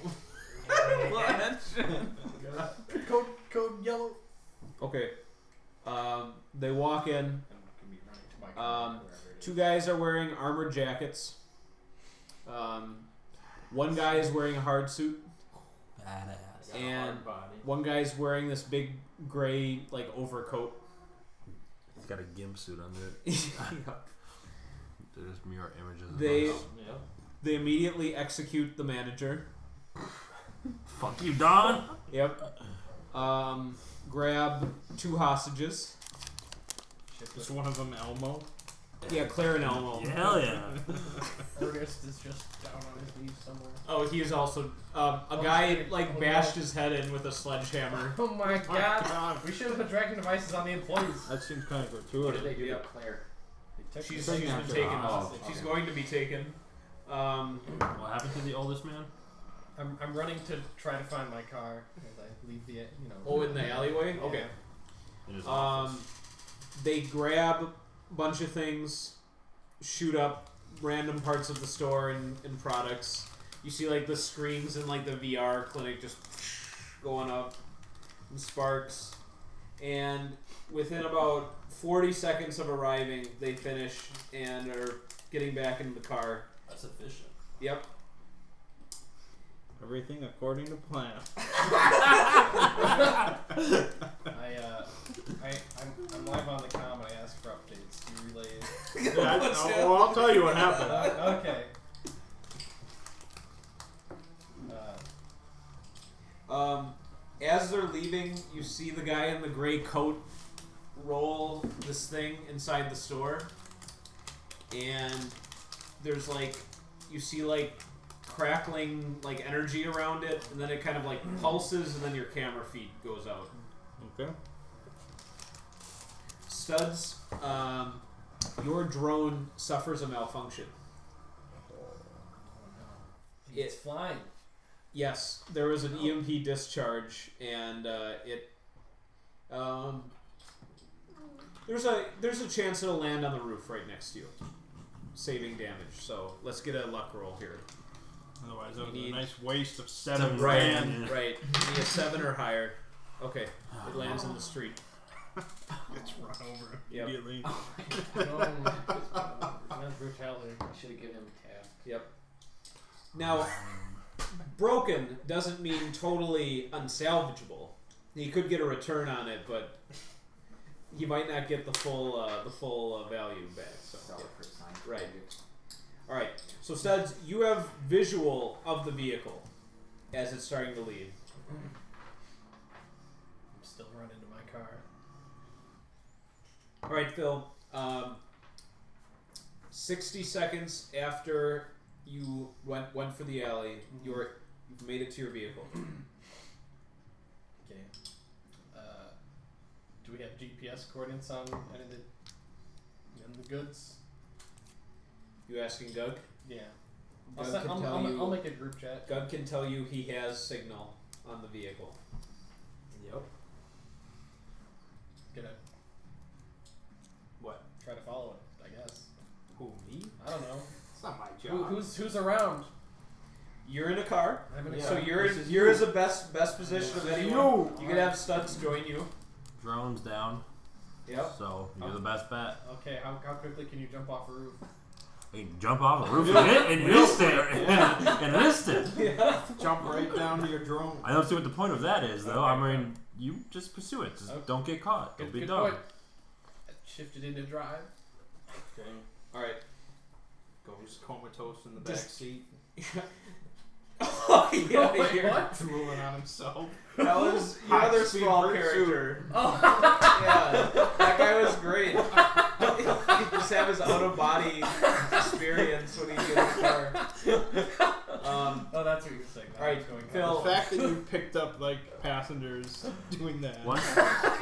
Code yellow. Okay. They walk in. I'm gonna be running to my car, wherever it Two is. guys are wearing armored jackets. One guy is wearing a hard suit. Badass. Got a And hard body. one guy's wearing this big gray like overcoat. He's got a gimp suit under it. Yeah. There's mirror images. of They us. Yep. they immediately execute the manager. Fuck you, Don. Yep. Grab two hostages. Is one of them Elmo? Yeah, Claire and Elmo. Hell yeah. Ernest is just down on his knees somewhere. Oh, he is also a guy like bashed his head in with a sledgehammer. Oh my god. We should have put tracking devices on the employees. That seems kind of What did gratuitous. they do Yep. to Claire? She's Taking been after taken. Oh, She's okay. going to be taken. What happened to the oldest man? I'm running to try to find my car as I leave the Oh, in the alleyway. Okay. In his office. They grab a bunch of things, shoot up random parts of the store and products. You see like the screens in like the VR clinic just going up and sparks. And within about 40 seconds of arriving, they finish and are getting back into the car. That's efficient. Yep. Everything according to plan. I'm live on the comm and I ask for updates. Do you relay it? Yeah, well, I'll tell you what happened. Okay. As they're leaving, you see the guy in the gray coat roll this thing inside the store, and there's like, you see like crackling like energy around it, and then it kind of like pulses, and then your camera feed goes out. Okay. Studs, your drone suffers a malfunction. It's flying. Yes, there was an EMP discharge, and there's a chance it'll land on the roof right next to you, saving damage. So let's get a luck roll here. Otherwise, that You was a need- nice waste of 7 Right, grand. right. You need a 7 or higher. Okay, it lands in the street. Gets run over Yep. immediately. Not brutality. I should have given him a task. Yep. Now, broken doesn't mean totally unsalvageable. You could get a return on it, but you might not get the full value back. So, Sell it for a sign. Right. All right. So, Studs, you have visual of the vehicle as it's starting to leave. I'm still running to my car. All right, Phil. 60 seconds after you went for the alley, you've made it to your vehicle. Okay. Do we have GPS coordinates on any of the goods? You asking Doug? Yeah. Doug can tell you. I'll make a group chat. Doug can tell you he has signal on the vehicle. Yep. Gonna What? try to follow it, I guess. Who, me? I don't know. It's not my job. Who's around? You're in a car, I'm in a Yeah. so car. you're This is you're you. as the best position of This is anyone. you. You could have Studs join you. Drone's down. Yep. So you're the best bet. Okay, how quickly can you jump off a roof? You can jump off a roof in an instant. In an instant. Yeah. Jump right down to your drone. I don't see what the point of that is, though. Okay, I mean, you just pursue it. Just Okay. don't get caught. Don't be Good dumb. point. Shifted into drive. Okay. All right. Goes comatose in the back Just- seat. Oh yeah, Wait, you're- what? Drooling on himself. That was your Hot other speed Sprawl pursuit. character. Oh. Yeah, that guy was great. He just have his out of body experience when he gets in the car. Oh, that's what you're saying. All right, Phil. The fact that you picked up like passengers doing that. What?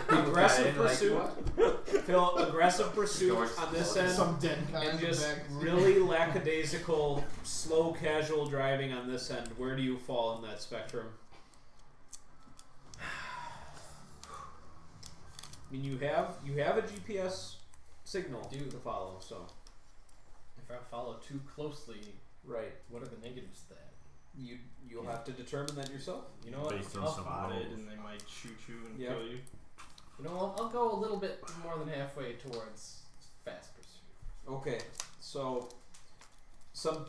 Aggressive Like pursuit. Phil, aggressive pursuit Doors on this closed. end, Some dead guys and in the just back seat. really lackadaisical, slow, casual driving on this end. Where do you fall in that spectrum? I mean, you have a GPS signal Do. to follow, so if I follow too closely, Right. what are the negatives to that? You'll have to determine that yourself. You know what? Based on I'll, some Spotted, rules. and they might shoot you and Yep. kill you. you know, I'll go a little bit more than halfway towards fast pursuit. Okay. So,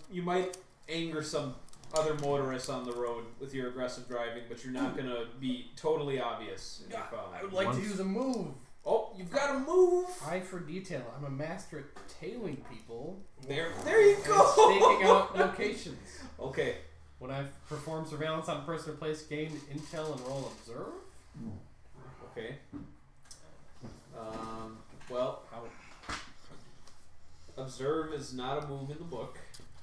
you might anger some other motorists on the road with your aggressive driving, but you're not gonna be totally obvious in your following. I would like to Once- use a move. Oh, you've got to move. Eye for detail. I'm a master at tailing people. There you and go. staking out locations. Okay. When I perform surveillance on a person or place, gain intel and roll observe. Okay. Well, How? observe is not a move in the book,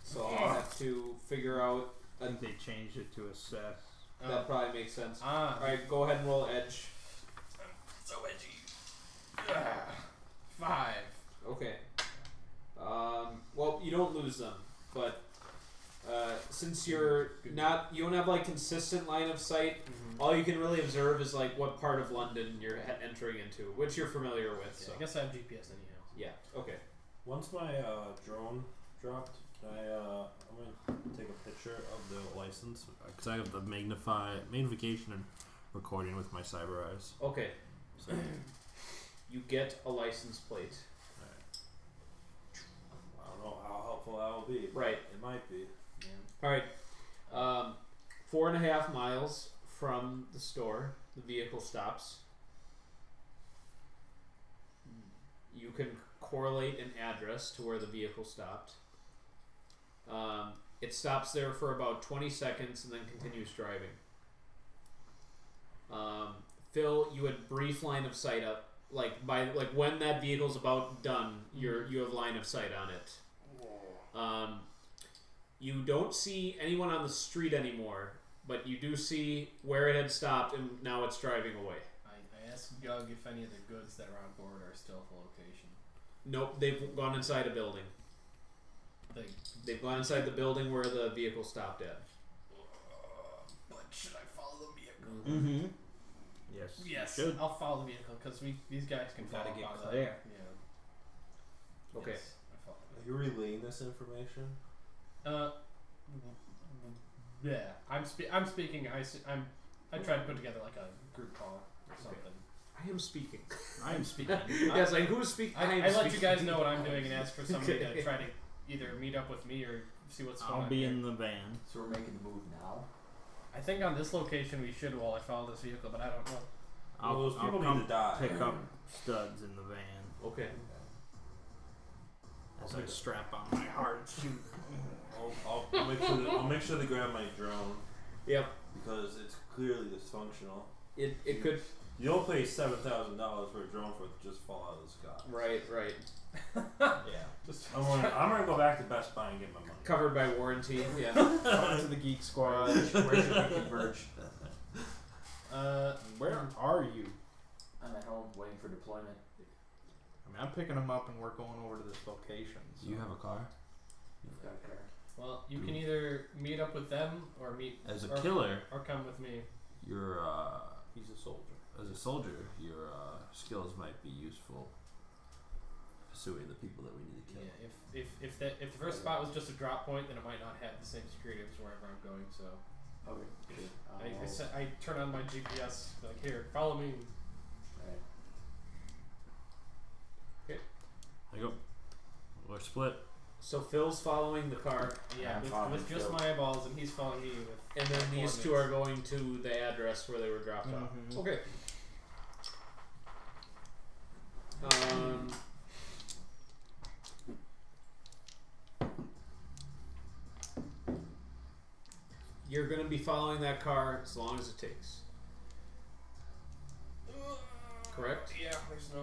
so I'll have to figure out. I think they changed it to assess. That probably makes sense. Ah, All right, go ahead and roll edge. so edgy. 5. Okay. Well, you don't lose them, but since you don't have like consistent line of sight. All you can really observe is like what part of London you're entering into, which you're familiar with. Yeah, So I guess I have GPS anyhow. yeah, okay. Once my drone dropped, I'm gonna take a picture of the license because I have the magnification and recording with my cyber eyes. Okay, So, you get a license plate. I don't know how helpful that will be. Right. It might be. Yeah. All right. 4.5 miles from the store, the vehicle stops. You can correlate an address to where the vehicle stopped. It stops there for about 20 seconds and then continues driving. Phil, you had brief line of sight up, when that vehicle's about done, you have line of sight on it. You don't see anyone on the street anymore, but you do see where it had stopped and now it's driving away. I asked Doug if any of the goods that are on board are still at the location. Nope, they've gone inside a building. They've gone inside the building where the vehicle stopped at. But should I follow the vehicle? Mm-hmm. Yes. Yes, You should. I'll follow the vehicle because these guys can Gotta follow get out of clear. that. Yeah. Okay. Yes, I follow the Are you relaying this information? yeah. I'm speaking. I try to put together like a group call or something. I am speaking. I am speaking. Yeah, it's like, who's speaking? I am let speaking. you guys know what I'm doing and ask for somebody Okay. to try to either meet up with me or see what's going I'll on. be here. in the van. So we're making the move now. I think on this location we should while I follow this vehicle, but I don't know. I'll, Well, those I'll people need come to die. pick up studs in the van Okay. as I strap on my hard suit. I'll make sure they grab my drone Yep. because it's clearly dysfunctional. It could. You don't pay $7,000 for a drone for it to just fall out of the sky. Right. Yeah. I'm gonna go back to Best Buy and get my money. Covered by warranty. Yeah. Come to the Geek Squad. Where should we converge? Where are you? I'm at home waiting for deployment. I mean, I'm picking them up and we're going over to this location. So. You have a car? You've got a car. Well, you can either meet up with them or meet As a or, killer, or come with me. your He's a soldier. as a soldier, your skills might be useful pursuing the people that we need to kill. Yeah, if the first spot was just a drop point, then it might not have the same security as wherever I'm going. So Okay. Good. I turn on my GPS. Like, here, follow me. Alright. There you go. We're split. So Phil's following the car, Yeah, I'm following with just Phil. my eyeballs, and he's following me with. and then these two are going to the address where they were dropped off. Mhm. Okay. You're going to be following that car as long as it takes. Correct? Yeah, there's no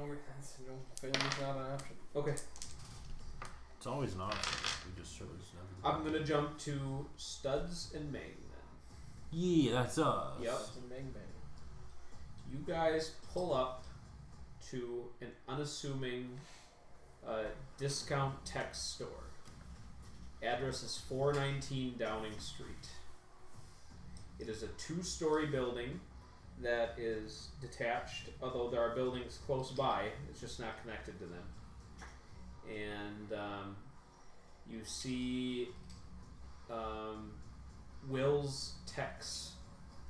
failure's not an option. Okay. It's always an option. We just chose never. I'm going to jump to Studs and Mang then. Yeah, that's us. Yep. It's a bang bang. You guys pull up to an unassuming discount tech store. Address is 419 Downing Street. It is a 2-story building that is detached, although there are buildings close by. It's just not connected to them. And You see Will's Tex.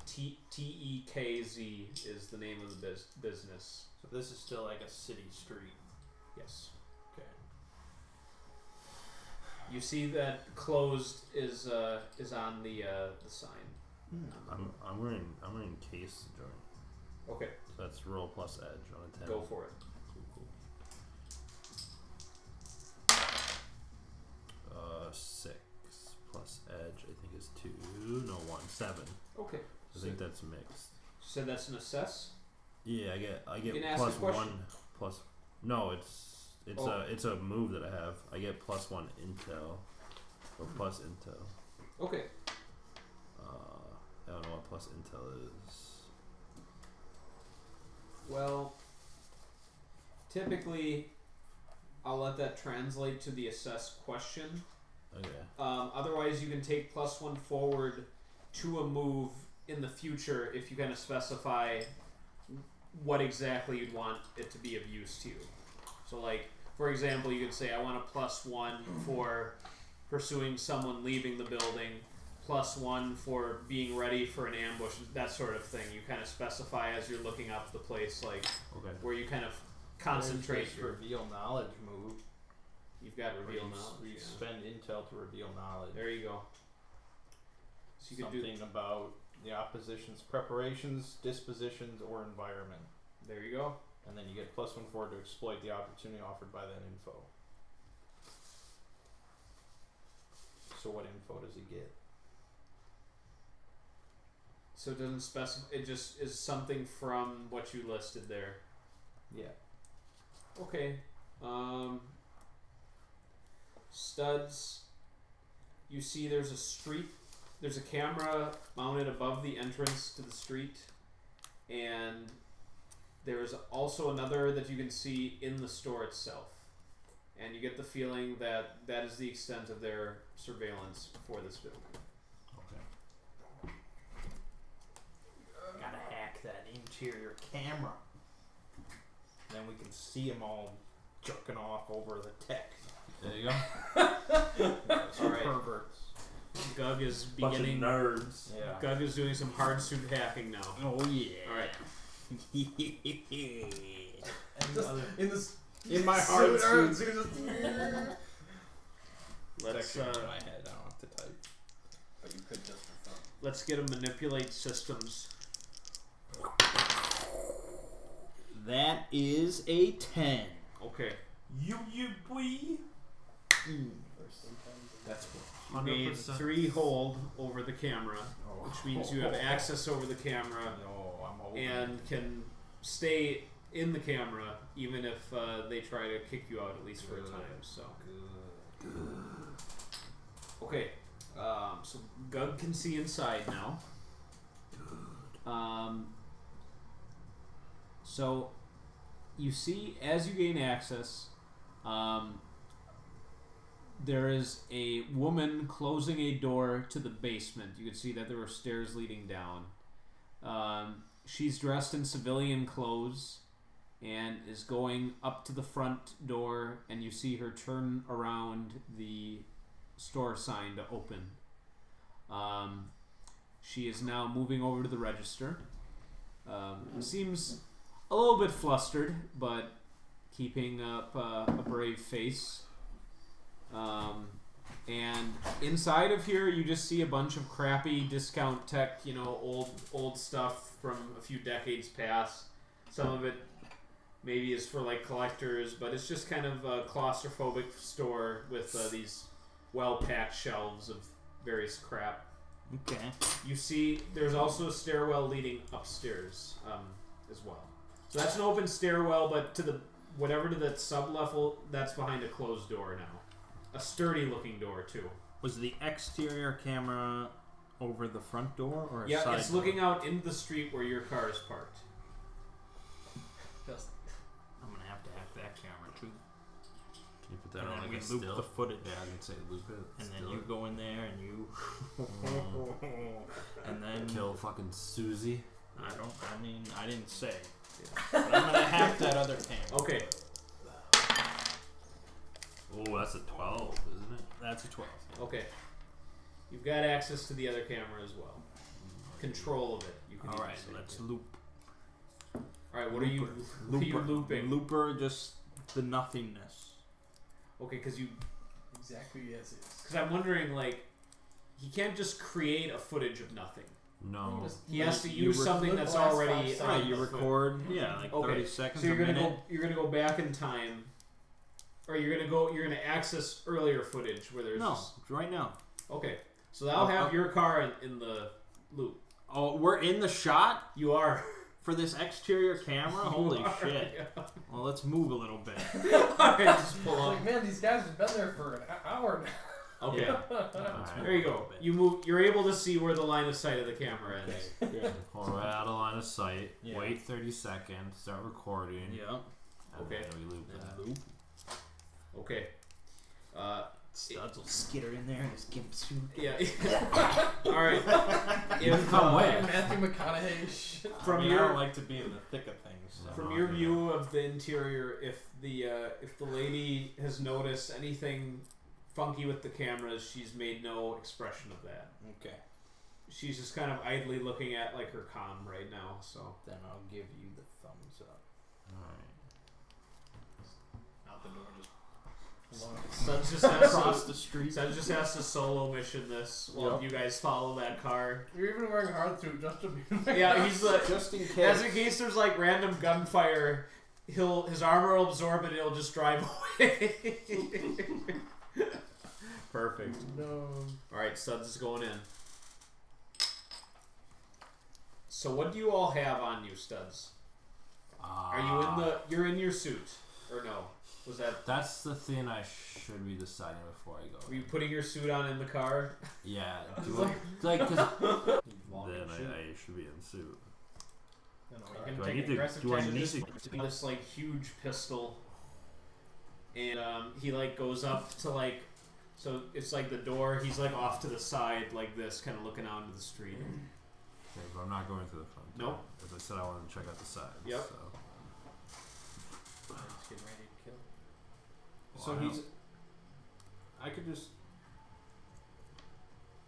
TEKZ is the name of the business. So this is still like a city street. Yes. Okay. You see that closed is on the sign. I'm running case to join. Okay, So that's roll plus edge on a 10. go for it. Cool. 6 plus edge I think is 2. No, 1. 7. Okay. I think that's mixed. So that's an assess. Yeah, I get You can ask plus a question. 1 plus. No, it's a move that I have. I get plus 1 intel or plus intel. Okay. I don't know what plus intel is. Well, typically, I'll let that translate to the assess question. Okay. Otherwise, you can take +1 forward to a move in the future if you kind of specify what exactly you'd want it to be of use to you. So, like, for example, you could say, I want a +1 for pursuing someone leaving the building, +1 for being ready for an ambush, that sort of thing. You kind of specify as you're looking up the place, like, Okay. where you kind of concentrate There's this your... reveal knowledge move. You've got where reveal you knowledge. You Yeah. spend intel to reveal knowledge. There you go. So you could Something do... about the opposition's preparations, dispositions, or environment. There you go. And then you get +1 forward to exploit the opportunity offered by that info. So what info does he get? So it doesn't specify... It just is something from what you listed there. Yeah. Okay. Studs. You see there's a street. There's a camera mounted above the entrance to the street. And there's also another that you can see in the store itself. And you get the feeling that that is the extent of their surveillance for this building. Okay. Gotta hack that interior camera. Then we can see them all jerking off over the tech. There you go. All right. Perverts. Gug is Bunch of beginning. nerds. Yeah. Gug is doing some hard suit hacking now. Oh yeah. All right. Just in this In my hard suit. Let's in my head. I don't have to type. But you could just for fun. let's get a manipulate systems. That is a 10. Okay. You boy. That's what. You made 3 hold over the camera, which means you have access over the camera No, I'm open. and can stay in the camera even if they try to kick you out, at least for a time. So okay, so Gug can see inside now. So you see as you gain access, there is a woman closing a door to the basement. You can see that there were stairs leading down. She's dressed in civilian clothes and is going up to the front door, and you see her turn around the store sign to open. She is now moving over to the register. Seems a little bit flustered, but keeping up a brave face. And inside of here, you just see a bunch of crappy discount tech, old stuff from a few decades past. Some of it maybe is for like collectors, but it's just kind of a claustrophobic store with these well-packed shelves of various crap. Okay. You see, there's also a stairwell leading upstairs as well. So that's an open stairwell, but to that sub-level, that's behind a closed door now. A sturdy-looking door, too. Was the exterior camera over the front door or a Yeah, side it's door? looking out into the street where your car is parked. Just I'm gonna have to hack that camera too. Can you put that And on then like we a loop still? the footage. Yeah, I can say loop it. And then still you it. go in there and you and then Kill fucking Susie. I didn't say. But I'm gonna hack that other camera. Okay. Oh, that's a 12, isn't it? That's a 12. Okay. You've got access to the other camera as well. Control of it. You can All even right, say. let's loop. All right, what are you looping? Looper, just the nothingness. Okay, because Exactly as is. Because I'm wondering, like, he can't just create a footage of nothing. No. He has to You use something that's last already. 5 Right, seconds. you record, like Okay, 30 seconds. So you're a gonna minute. go. You're gonna go back in time, or you're gonna access earlier footage where there's. No, right now. Okay, so I'll have your car in the loop. Oh, we're in the shot You are. for this exterior camera. Holy You are, shit! yeah. Well, let's move a little bit. Alright, just pull It's up. like, man, these guys have been there for an hour now. Okay. Yeah. There you go. You move. You're able to see where the line of sight of the camera ends. Okay. Yeah. Pull right out of line of sight. Yeah. Wait 30 seconds. Start recording. Yeah. And Okay. then we loop that. Loop. Okay. Studs will skitter in there in his gimp suit. Yeah. All right. Come with. Matthew McConaughey shit. From I your don't like to be in the thick of things. So. From your view of the interior, if the lady has noticed anything funky with the cameras, she's made no expression of that. Okay. She's just kind of idly looking at like her comm right now. So Then I'll give you the thumbs up. Alright. Out the door, just. Suds just has Across to, the street. Suds just has to solo mission this while Yep. you guys follow that car. You're even wearing a hard suit just to be. Yeah, he's like, Just in case. as in case there's like random gunfire, his armor will absorb it and he'll just drive away. Perfect. No. Alright, Suds is going in. So what do you all have on you, Studs? Are you you're in your suit, or no? Was that, That's the thing I should be deciding before I go. were you putting your suit on in the car? Yeah. It's Do like, cause Long then suit. I should be in suit. No, Alright. you're Do gonna I take need to? aggressive Do I chances. need Just to? this like huge pistol, and he like goes up to like, so it's like the door. He's like off to the side like this, kind of looking out into the street. Okay, but I'm not going to the front. Nope. As I said, I wanted to check out the sides. Yep. So. Just getting ready to kill. So Well, I he's. I could just.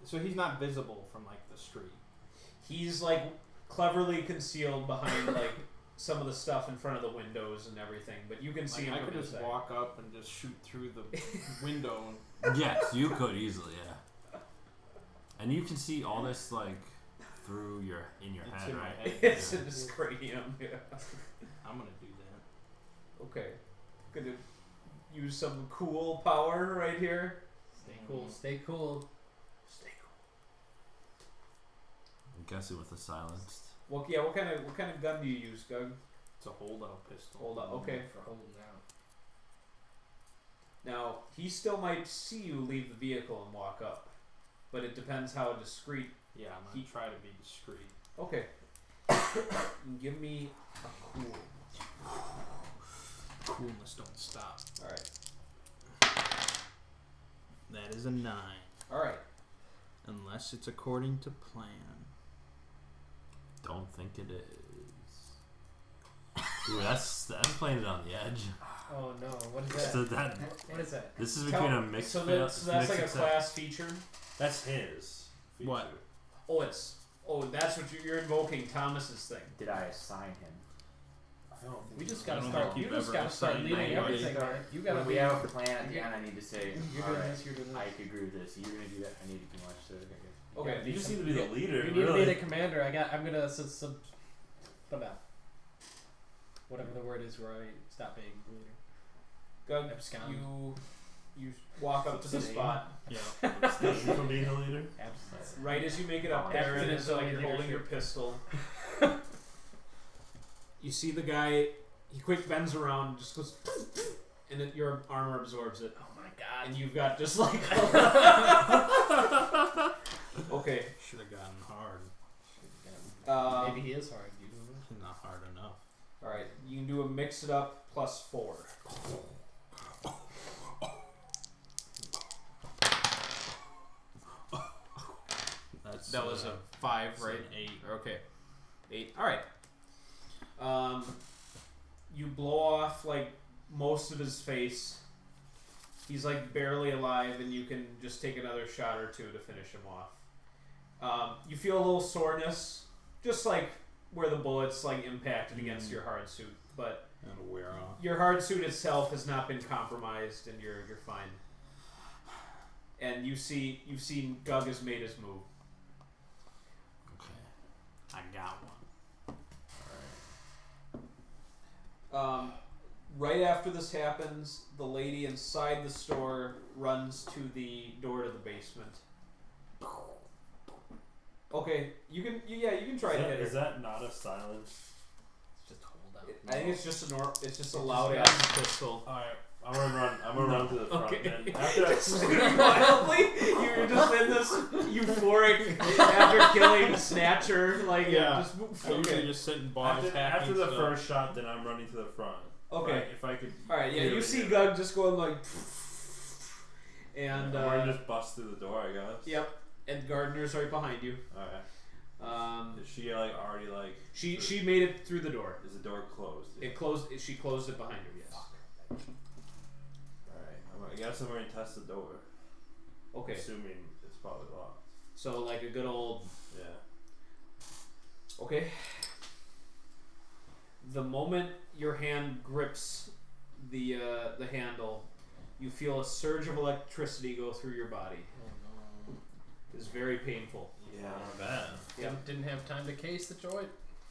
So he's not visible from like the street. He's like cleverly concealed behind like some of the stuff in front of the windows and everything, but you can see Like, him I could from just inside. walk up and just shoot through the window. Yes, you could easily, yeah. And you can see all this like through in your It's head, in my right? head. It's in his cranium. Yeah. I'm gonna do that. Okay. Gonna use some cool power right here. Stay cool. Stay cool. Stay cool. I'm guessing with the silenced. Well, yeah. What kind of gun do you use, Doug? It's a holdout pistol. Hold on. Okay. For holding down. Now he still might see you leave the vehicle and walk up, but it depends how discreet. Yeah, I'm gonna try to be discreet. Okay. Give me a cool. Coolness don't stop. All right. That is a 9. All right. Unless it's according to plan. Don't think it is. Ooh, that's playing it on the edge. Oh no! What is So that? that What is that? this is between a mixed. So that's like a mixed class feature. That's his. Feature. What? That's what you're invoking Thomas's thing. Did I assign him? I don't think We just so. gotta I don't start. think You you've just ever gotta start assigned leading anybody. everything, man. You gotta When we be. have a plan at the end, I need to say, You're all doing right, this. You're doing I this. could agree with this. You're gonna do that. I need to do much. So Okay. You just need to be the leader. You need to really. be the commander. I'm gonna whatever the word is where I stop being the leader. Doug, Abscond. you walk up to the Abstain. spot Yeah. Abstain from being the leader. Absence. right as you make it up there, and Abstinence it's like over you're holding your leadership. pistol. You see the guy. He quick bends around, just goes, and then your armor absorbs it, Oh my god. and you've got just like. Okay. Should have gotten hard. Maybe he is hard. You don't know. Not hard enough. All right. You can do a mix it up +4. That was a 5, It's right? an 8. Okay. 8. All right. You blow off like most of his face. He's like barely alive, and you can just take another shot or two to finish him off. You feel a little soreness, just like where the bullets like impacted against your hard suit, but That'll wear off. your hard suit itself has not been compromised, and you're fine. And you've seen Gug has made his move. Okay. I got one. Right after this happens, the lady inside the store runs to the door to the basement. Okay, you can try to hit her. Is that not a silence? Just hold out. I think it's just it's just a loud ass pistol. Alright, I'm gonna run to the front. Okay. Then after that, Wildly, you're just in this euphoric after killing Snatcher, like just I usually just sit and box after the first shot, then I'm running to the front. Okay. Right, if I could. All right, yeah, hear you it, see yeah. Gug just going like, and I'm gonna just bust through the door, I guess. yep, and Gardner's right behind you. Alright. Is she like already like? She made it through the door. Is the door closed? It closed. She closed it behind her. Yes. Alright. I guess I'm going to test the door. Okay. Assuming it's probably locked. So like a good old. Yeah. Okay. The moment your hand grips the handle, you feel a surge of electricity go through your body. Oh no. It's very painful. Yeah, not bad. Yep. Didn't have time to case the joint.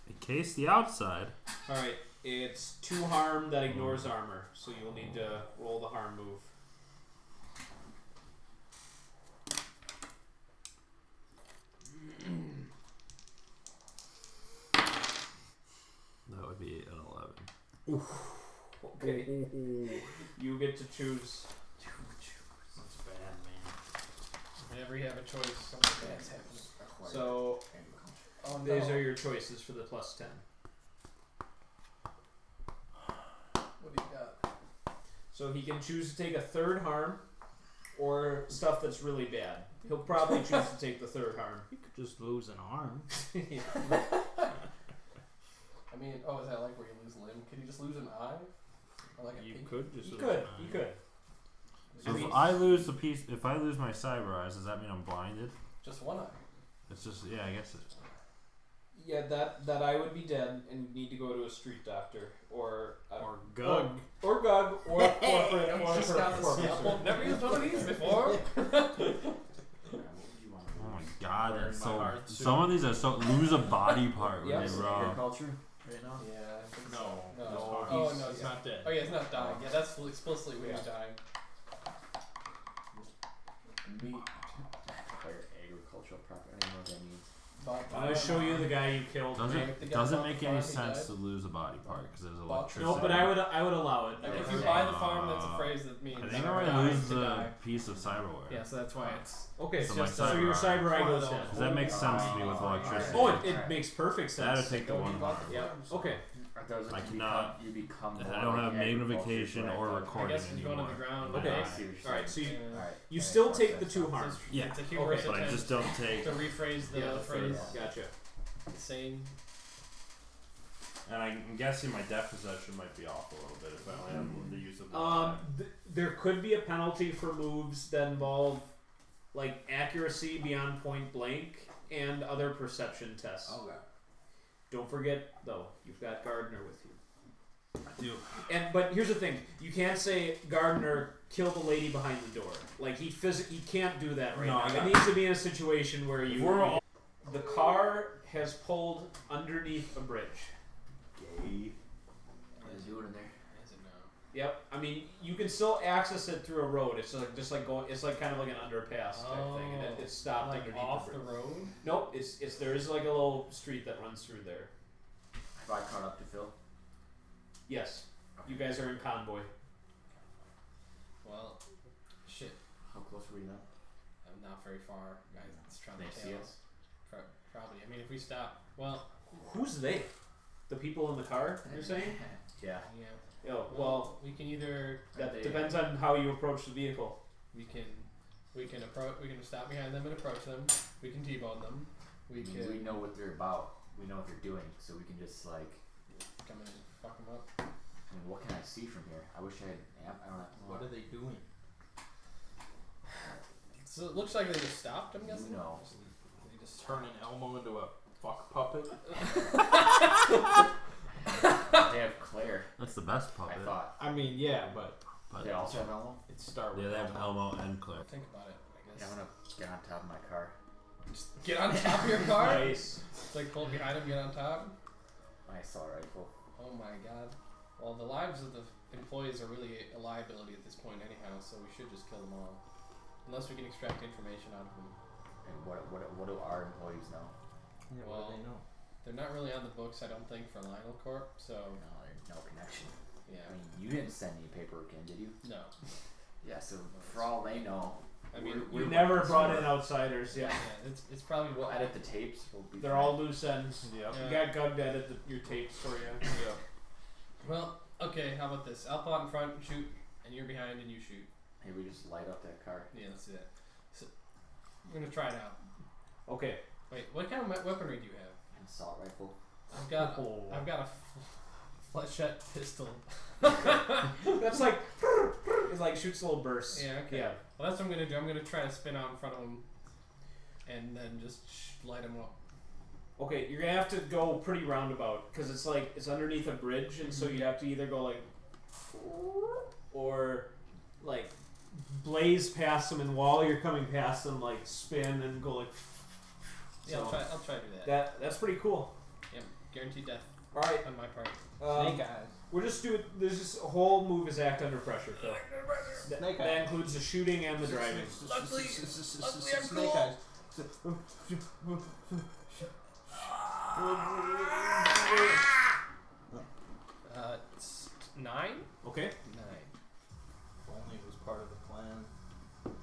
Encase the outside. All right. It's 2 harm that ignores armor, so you'll need to roll the harm move. That would be an 11. Okay. You get to choose. That's bad, man. Whenever you have a choice, something bad's happens. So Oh no. these are your choices for the plus 10. What do you got? So he can choose to take a 3rd harm, or stuff that's really bad. He'll probably choose to take the 3rd harm. You could just lose an arm. Yeah. I mean, is that like where you lose a limb? Can you just lose an eye? Or like a You pinky? could just You lose could. an You eye. could. So I mean- if I lose the piece, if I lose my cyber eyes, does that mean I'm blinded? Just one eye. It's just, yeah, I guess it. Yeah, that eye would be dead, and you need to go to a street doctor or Gug. or Gug or corporate or Just got the corporate. scalpel. Never used one of these before. Oh my god, Wearing that's my so. heart suit. Some of these are so. Lose a body part when Yep. they raw. Agriculture right now. Yeah. I think No. so. No. No. He's- Oh no, he's yeah. not dead. Oh yeah, it's not dying. Yeah, that's explicitly when you're dying. Meat. Acquire agricultural property. I don't know what that means. I'm gonna show you the guy you killed. Does Right, it the guy doesn't bought make the any farm, he sense died. to lose a body part because there's Bought the electricity. No, but I would allow it. Like if you buy the farm, that's a phrase that means I think I dying might lose to the die. piece of cyberware. Yeah, so that's why it's. Okay, So so, my so your cyber cyber eye one of goes those. down. Does that make sense to me with electricity? Oh, it makes perfect That'll sense. take the Go one you bought harm. the Yeah. farm. Okay. I cannot- You become. I don't have magnification or I recording guess it's going to anymore. the ground. Okay. I see what you're All right, saying. so you, Yeah. you still take the 2 harm. Yeah. It's a humorous But I attempt just don't take. to rephrase the Yeah, the phrase. Gotcha. Same. And I'm guessing my depth perception might be off a little bit if I only have the use of. There could be a penalty for moves that involve like accuracy beyond point blank and other perception tests. Okay. Don't forget though, you've got Gardner with you. I do. But here's the thing: you can't say Gardner kill the lady behind the door. Like he can't do that right No, now. I It got- needs to be in a situation where If you. we're all- The car has pulled underneath a bridge. Gay. What is it doing in there? Is it now? Yep. I mean, you can still access it through a road. It's just like going. It's like kind of like an underpass type thing, and it's stopped Like underneath off the the bridge. road. Nope. It's there is like a little street that runs through there. Have I caught up to Phil? Yes. You guys are in convoy. Well, shit. How close are we now? I'm not very far, guys. It's trying They to see tail us? Probably. I mean, if we stop, well, Who's they? The people in the car? You're saying? Yeah. yeah. Oh, well, we can either that they- depends on how you approach the vehicle. we can approach. We can stop behind them and approach them. We can T-bone them. We can We know what they're about. We know what they're doing, so we can just like. come in and fuck them up. I mean, what can I see from here? I wish I had an amp. I don't know. What are they doing? So it looks like they just stopped, I'm guessing? No. They just Turning Elmo into a fuck puppet. They have Claire, That's the best I puppet. thought. I mean, yeah, but They also have Elmo? it's Star Wars. Yeah, they have Elmo and Claire. think about it, I Yeah, guess. I'm gonna get on top of my car. Just get on top of your car? Nice. It's like pull behind him, get on top? My assault rifle. Oh my god. Well, the lives of the employees are really a liability at this point anyhow, so we should just kill them all. Unless we can extract information out of them. And what do our employees know? Yeah, Well, what do they know? They're not really on the books, I don't think, for Lionel Corp, so No, there's no connection. yeah. I mean, you didn't send any paperwork in, did you? No. Yeah, so for all they know, I mean, We we're never working brought somewhere. in outsiders. Yeah. it's probably We'll edit the tapes. We'll be They're fine. all loose ends. Yep. You got Gug to edit your tapes for you. Yep. Well, okay, how about this? I'll pull out in front and shoot, and you're behind and you shoot. Hey, we just light up that car. Yeah, that's it. So, we're gonna try it out. Okay. Wait, what kind of weaponry do you have? An assault rifle. I've got Oh. a flechette pistol. That's like it like shoots little bursts. Yeah, okay. Yeah. Well, that's what I'm gonna do. I'm gonna try to spin out in front of him, and then just light him up. Okay, you're gonna have to go pretty roundabout because it's like it's underneath a bridge, and so you have to either go like or like blaze past them, and while you're coming past them, like spin and go like. Yeah, So I'll try to do that. that's pretty cool. Yep, guaranteed death All right. on my part. Snake eyes. We're just doing. There's just a whole move is act under pressure. Phil. Snake That eyes. includes the shooting and the driving. Luckily, I'm Snake cool. eyes. It's 9? Okay. 9. Only it was part of the plan.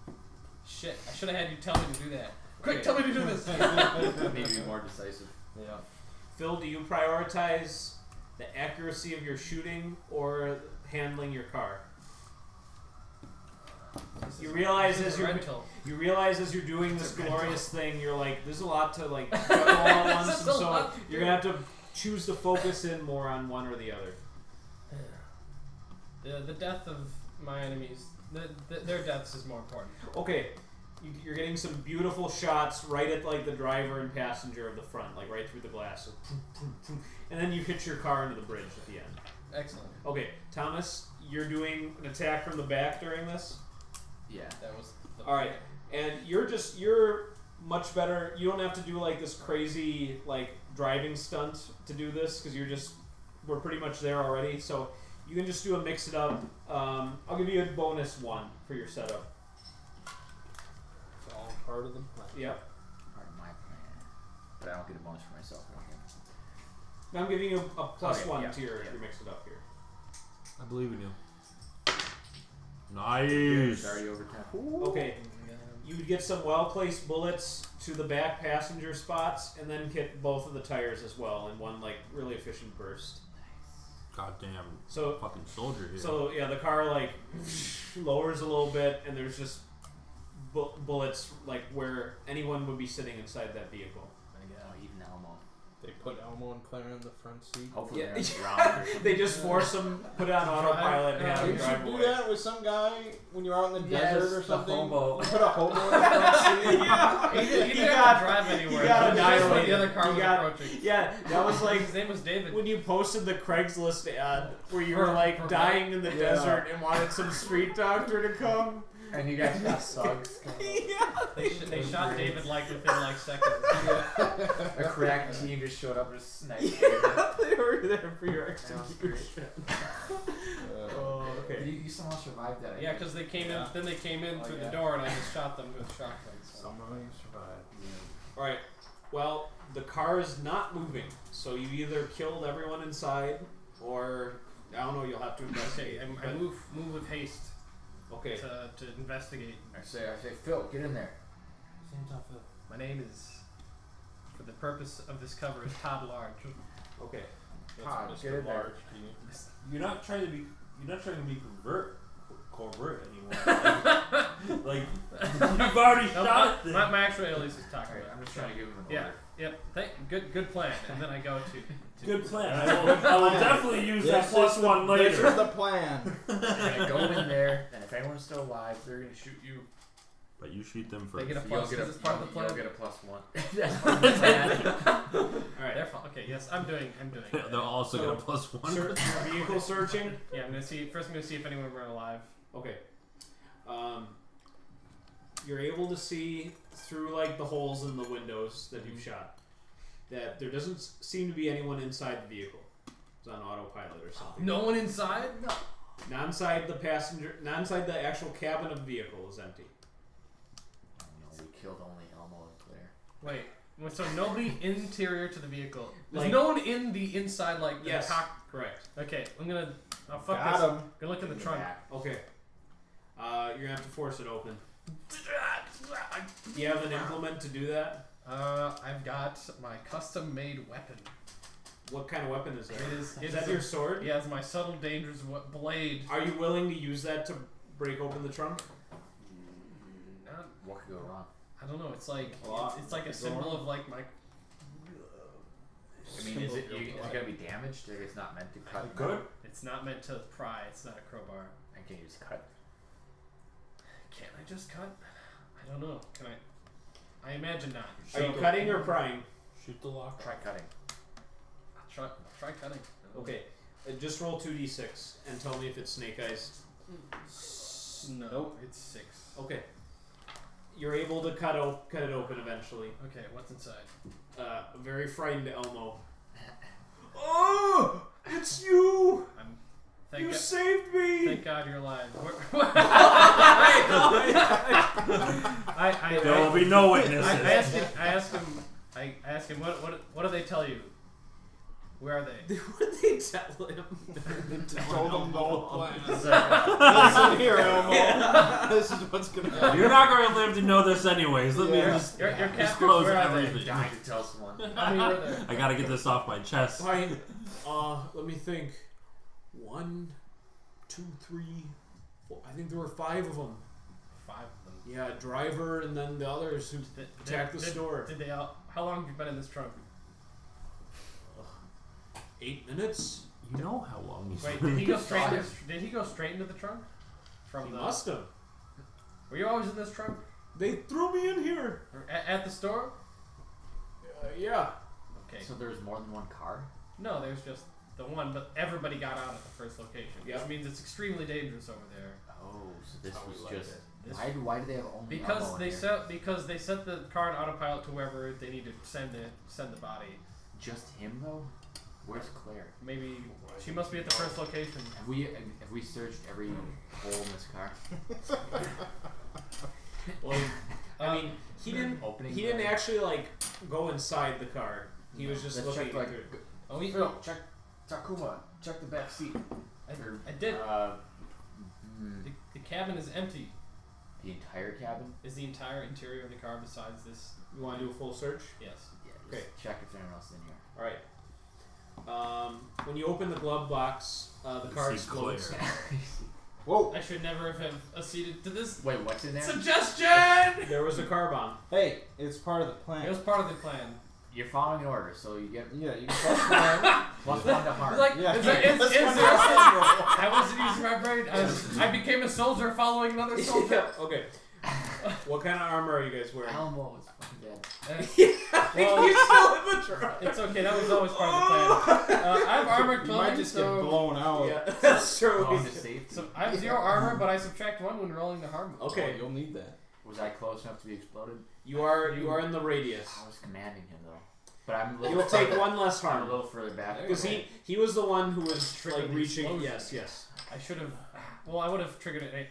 Shit, I should have had you tell me to do that. Quick, Okay. tell me to do this. Maybe be more decisive. Yeah. Phil, do you prioritize the accuracy of your shooting or handling your car? You realize This as is a you're rental. doing this glorious thing, you're like, there's a lot to like juggle all at once, This and is a so lot to you're do. gonna have to choose to focus in more on one or the other. The death of my enemies, their deaths is more important. Okay, you're getting some beautiful shots right at like the driver and passenger of the front, like right through the glass, so, and then you hit your car into the bridge at the end. Excellent. Okay, Thomas, you're doing an attack from the back during this. Yeah. That was the All right, and you're much better. You don't have to do like this crazy like driving stunt to do this because we're pretty much there already. So you can just do a mix it up. I'll give you a bonus 1 for your setup. It's all part of the plan. Yep. Part of my plan. But I don't get a bonus for myself. I don't get I'm giving you a plus Okay, 1 yeah, to your yeah. mix it up here. I believe in you. It's Nice. already over 10. Okay, you would get some well-placed bullets to the back passenger spots, and then hit both of the tires as well in one like really efficient burst. Goddamn So fucking soldier here. So yeah, the car like lowers a little bit, and there's just bullets like where anyone would be sitting inside that vehicle. Oh, even Elmo. They put Elmo and Claire in the front seat. Hopefully Yeah. they're drowned or something. They just force them, put it on autopilot, and have You them should drive do away. that with some guy when you're out in the Yes, desert or the something. hobo. You put a hobo in the front seat. Yeah, He didn't he have got to drive anywhere. he got Just when annihilated. the other car He was got- approaching. yeah. That was like His name was David. when you posted the Craigslist ad where you For- were like for dying in the Yeah. desert and wanted some street doctor to come. And you guys got sugs. They shot David like within like seconds. A crack team just showed up and just sniped. They were there for your That was great. execution. Oh, okay. You somehow survived that. I Yeah, think. because they came Yeah. in. Then they came in Oh, through yeah. the door, and I just shot them with shotguns. So. Somehow you survived. All right. Well, the car is not moving, so you either killed everyone inside, or I don't know. You'll have to investigate. Okay, I but- move with haste Okay. to investigate. I say, Phil, get in there. My name is, for the purpose of this cover, is Todd Large. Okay. Todd, That's get Mr. in there. Large to you. You're not trying to be covert anymore. Like you've already No, shot my, them. my actual alias is Taco. Alright, I'm just trying to give him an Yeah. order. Yep. Good plan. And then I go to Good plan. I will definitely use that plus one later. This is the plan. You're gonna go in there, and if anyone's still alive, they're gonna shoot you. But you shoot them They first. get a plus because it's part of the plan. You'll get a +1. That's part of the plan. Alright, they're fine. Okay, yes, I'm doing They'll also get a +1. Your vehicle searching. Yeah, I'm gonna see if anyone were alive. Okay. You're able to see through like the holes in the windows that you've shot that there doesn't seem to be anyone inside the vehicle. It's on autopilot or something. No one inside? No. Not inside the passenger. Not inside the actual cabin of the vehicle is empty. Oh no, we killed only Elmo and Claire. Wait. So nobody interior to the vehicle. There's Like- no one in the inside, like the Yes. Correct. Okay, I'm gonna. Oh, fuck Got this. him. I'm gonna look in the trunk. Okay. You're gonna have to force it open. Do you have an implement to do that? I've got my custom-made weapon. What kind of weapon is that? It Is that your sword? Yeah, it's my subtle, dangerous blade. Are you willing to use that to break open the trunk? Not, What could go wrong? I don't know. It's like Well, it's like a symbol of like my. I mean, is it gonna be damaged? Like it's not meant to cut. Good. It's not meant to pry. It's not a crowbar. And can you just cut? Can't I just cut? I don't know. Can I? I imagine not. Are you cutting or prying? Shoot the lock. Try cutting. I'll try cutting. Okay. Just roll 2d6 and tell me if it's snake eyes. No. Nope. It's 6. Okay. You're able to cut it open eventually. Okay. What's inside? A very frightened Elmo. Oh! It's you! You saved me! Thank God you're alive. There will be no witnesses. I asked him. What do they tell you? Where are they? What did they tell him? Told him no plan. Listen here, Elmo. This is what's gonna happen. You're not going to live to know this anyways. Let me just Your captors, disclose where are they? everything. Dying to tell someone. How many were there? I got to get this off my chest. Fine. Let me think. 1, 2, 3, 4. I think there were 5 of them. 5 of them. Yeah, driver and then the others who attacked the store. Did they all? How long have you been in this trunk? 8 minutes? You know how long he's Wait, did he go straight? Did he go straight into the trunk? He must have. Were you always in this trunk? They threw me in here. Or at the store? Yeah. Okay. So there's more than one car? No, there's just the one, but everybody got out at the first location, Yep. which means it's extremely dangerous over there. Oh, so this How we was like just. it. Why do they have only Because Elmo in they here? set the car on autopilot to wherever they need to send the body. Just him though? Where's Claire? Maybe she must be at the first location. Have we searched every hole in this car? Well, I mean, he didn't. Opening He didn't the- actually like go inside the car. He was just Let's looking. check, like, through. Oh, we, Phil, check Takuma. Check the back seat. I did. The cabin is empty. The entire cabin? Is the entire interior of the car besides this? You want to do a full search? Yes. Yeah. Just Okay. check if anyone else is in here. All right. When you open the glove box, the car see explodes. Claire. Whoa. I should never have acceded to this Wait, what's in there? suggestion. There was a car bomb. Hey, it's part of the It plan. was part of the plan. You're following the order, so you get Yeah, you can plus one. +1 to harm. Like, Yeah. is there, is That's there one I wasn't using my brain. I became a soldier following another soldier. Yeah, okay. What kind of armor are you guys wearing? Elmo is fucking dead. Well, You still have a truck. it's okay. That was always part of the plan. I have armored You might clothing, just get so blown out. Yeah, that's true. Oh, the safety. I have 0 armor, but I subtract 1 when rolling the harm. Okay, Oh, you'll need that. Was I close enough to be exploded? you are in the radius. I was commanding him though. But I'm a little You'll take further- 1 less I'm a harm little further back. because he was the one who was Triggered like the reaching. explosion. Yes. I should have. Well, I would have triggered it.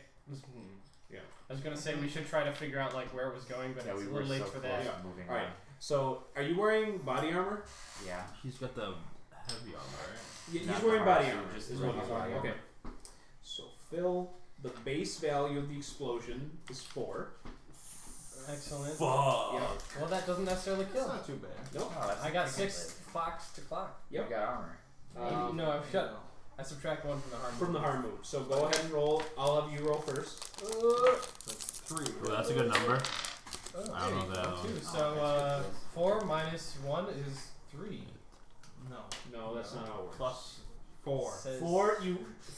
Yeah. I was gonna say we should try to figure out like where it was going, but Yeah, it's we a were little late so for close that. to moving All right. on. So, are you wearing body armor? Yeah. He's got the heavy armor, right? He's Not wearing the hard body suit, armor. just Is the what he's regular wearing. body Okay. So, Phil, the base value of the explosion is 4. Excellent. Fuck. Yeah. Well, that doesn't necessarily It's kill. not too bad. Nope. Oh, that's I got pretty 6 clocks to clock. good. You got armor. No, I've got. I subtract 1 from the harm. From the harm move. So go ahead and roll. I'll have you roll first. That's 3. Well, that's a good number. Oh, I don't know that two. one. So 4 minus 1 is 3. No. No, that's not how it works. Plus 4. Says-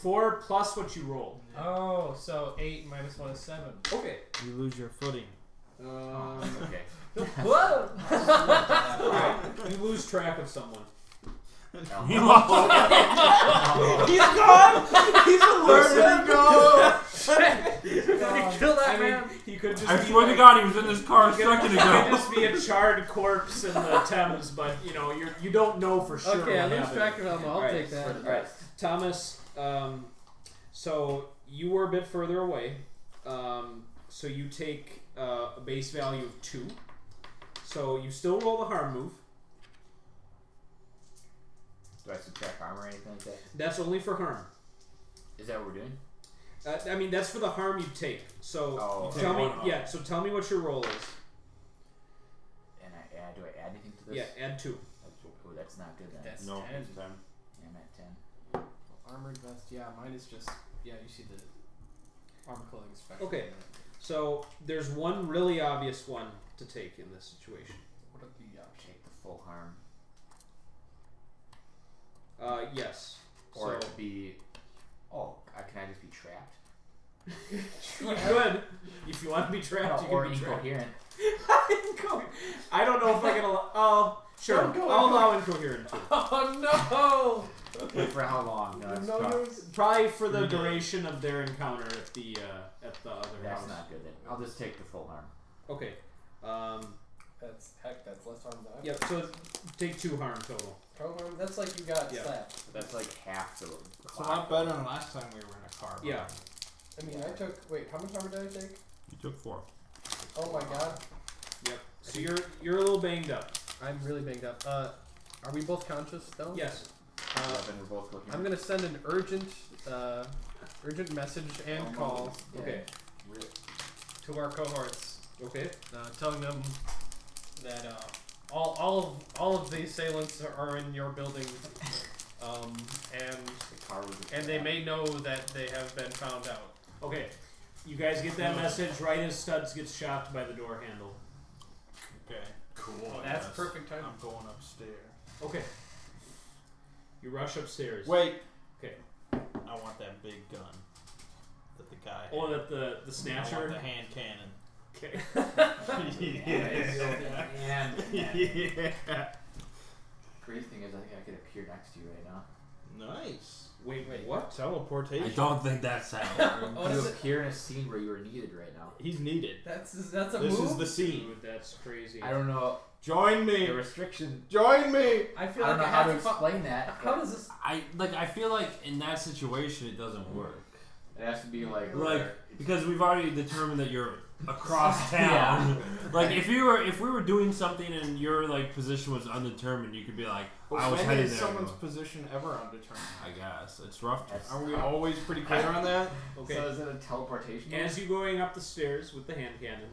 4 plus what you rolled. Oh, so 8 minus 1 is 7. Okay. You lose your footing. Okay. Whoa! Alright. You lose track of someone. He lost. He's gone! He's alert! Where'd he go? Kill that I mean, man. he could just I be swear to like, God, he was in this car a he second could ago. just be a charred corpse in the Thames, but you don't know for sure. Okay, I what lose happened. track of him. I'll Alright, take that. Alright, Thomas, so you were a bit further away. So you take a base value of 2. So you still roll the harm move. Do I subtract armor or anything like that? That's only for harm. Is that what we're doing? I mean, that's for the harm you take. So Oh, tell me, one harm. yeah. So tell me what your roll is. And do I add anything to this? Yeah, add 2. Oh, that's not good then. That's No, 10. it's 10. Yeah, I'm at 10. Armored vest. Yeah, mine is just. Yeah, you see the armor clothing special. Okay. So there's one really obvious one to take in this situation. What are the options? Take the full harm. Yes. Or it So could be. Oh, can I just be trapped? you could, if you want to be trapped, you or can be trapped. incoherent. I don't know if I can allow. Oh, sure. Don't go I'll allow incoherent too. Oh Wait, for how long? No, that's no! tough. No, Probably for the duration of their encounter at the other That's house. not good then. I'll just take the full harm. Okay. That's less harm than I. Yep. So take 2 harm total. Harm. That's like you got Yeah. slapped. That's like half the. It's a lot better than last time we were in a car. Yeah. I mean, I took. Wait, how much armor did I take? You took 4. Oh my god, Yep. So you're a little banged up. I'm really banged up. Are we both conscious though? Yes. Then we're both looking. I'm gonna send an urgent message and call Yeah. Okay. to our cohorts, Okay. telling them that all of the assailants are in your building, and they may know that they have been found out. Okay. You guys get that message right as Studs gets shocked by the door handle. Okay. Cool. That's perfect time. I'm going upstairs. Okay. You rush upstairs. Wait. Okay. I want that big gun that the guy had. Oh, that the I want snatcher. the hand cannon. Okay. Yeah. Yeah. Crazy thing is, I think I could appear next to you right now. Nice. Wait. What? I Teleportation. don't think that's how. Oh, you is it? appear in a scene where you are needed right now. He's needed. That's a This move. is the scene. Dude, that's crazy. I don't know Join the me. restriction. Join me. I feel I don't like know I how have to explain that. How does this? I feel like in that situation it doesn't work. It has to be like Because we've already determined that you're across town. Like if we were doing something and your like position was undetermined, you could be like, I was When headed is there. someone's position ever undetermined? I guess it's rough. That's- Are we always pretty clear on that? Okay. So is it a teleportation? As you're going up the stairs with the hand cannon,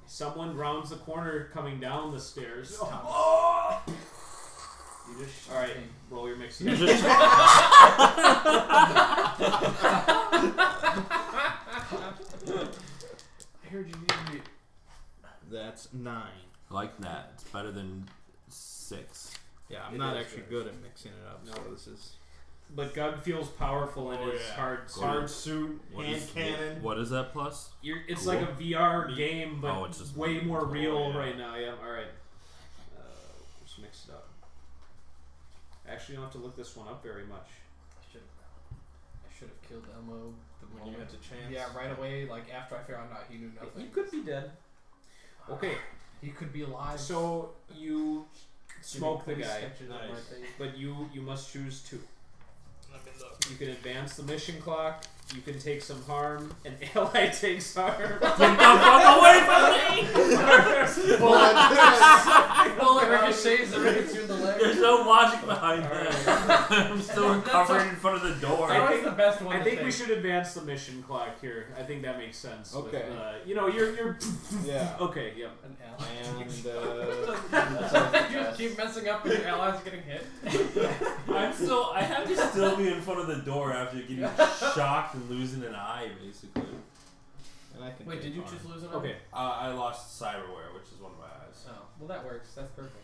someone rounds the corner coming down the stairs. You just All right, roll your mix. You're just- I heard you needed me. That's 9. I like that. It's better than 6. Yeah, I'm It not is actually good. good at mixing it up. No. So this is But Gug feels powerful in his hard suit. hard suit, What hand is- cannon. What is that plus? It's Cool. like a VR game, but Oh, it's just way more real yeah. right now. Yeah. All right. Just mix it up. Actually, you don't have to look this one up very much. I should have killed Elmo the When you moment. had the chance. Yeah, right away. Like after I figured out he knew nothing. He could be dead. Okay, He could be alive. so you smoke the Giving guy, sketches of my Nice. thing. but you must choose 2. You can advance the mission clock. You can take some harm. An ally takes harm. Get the fuck away from me! Bullet ricochets and ricochets through the leg. There's no logic behind Alright. that. I'm still recovering in front of the door. I That think- was the best one. I to think take. we should advance the mission clock here. I think that makes sense. Okay. With, you're. Yeah. Okay. Yep. An ally. And You just keep messing up and your allies are getting hit. I have to still be in front of the door after getting shocked and losing an eye, basically. and I can Wait, take did you harm. just lose an eye? Okay. I lost cyberware, which is one of my eyes. Oh, well that works. That's perfect.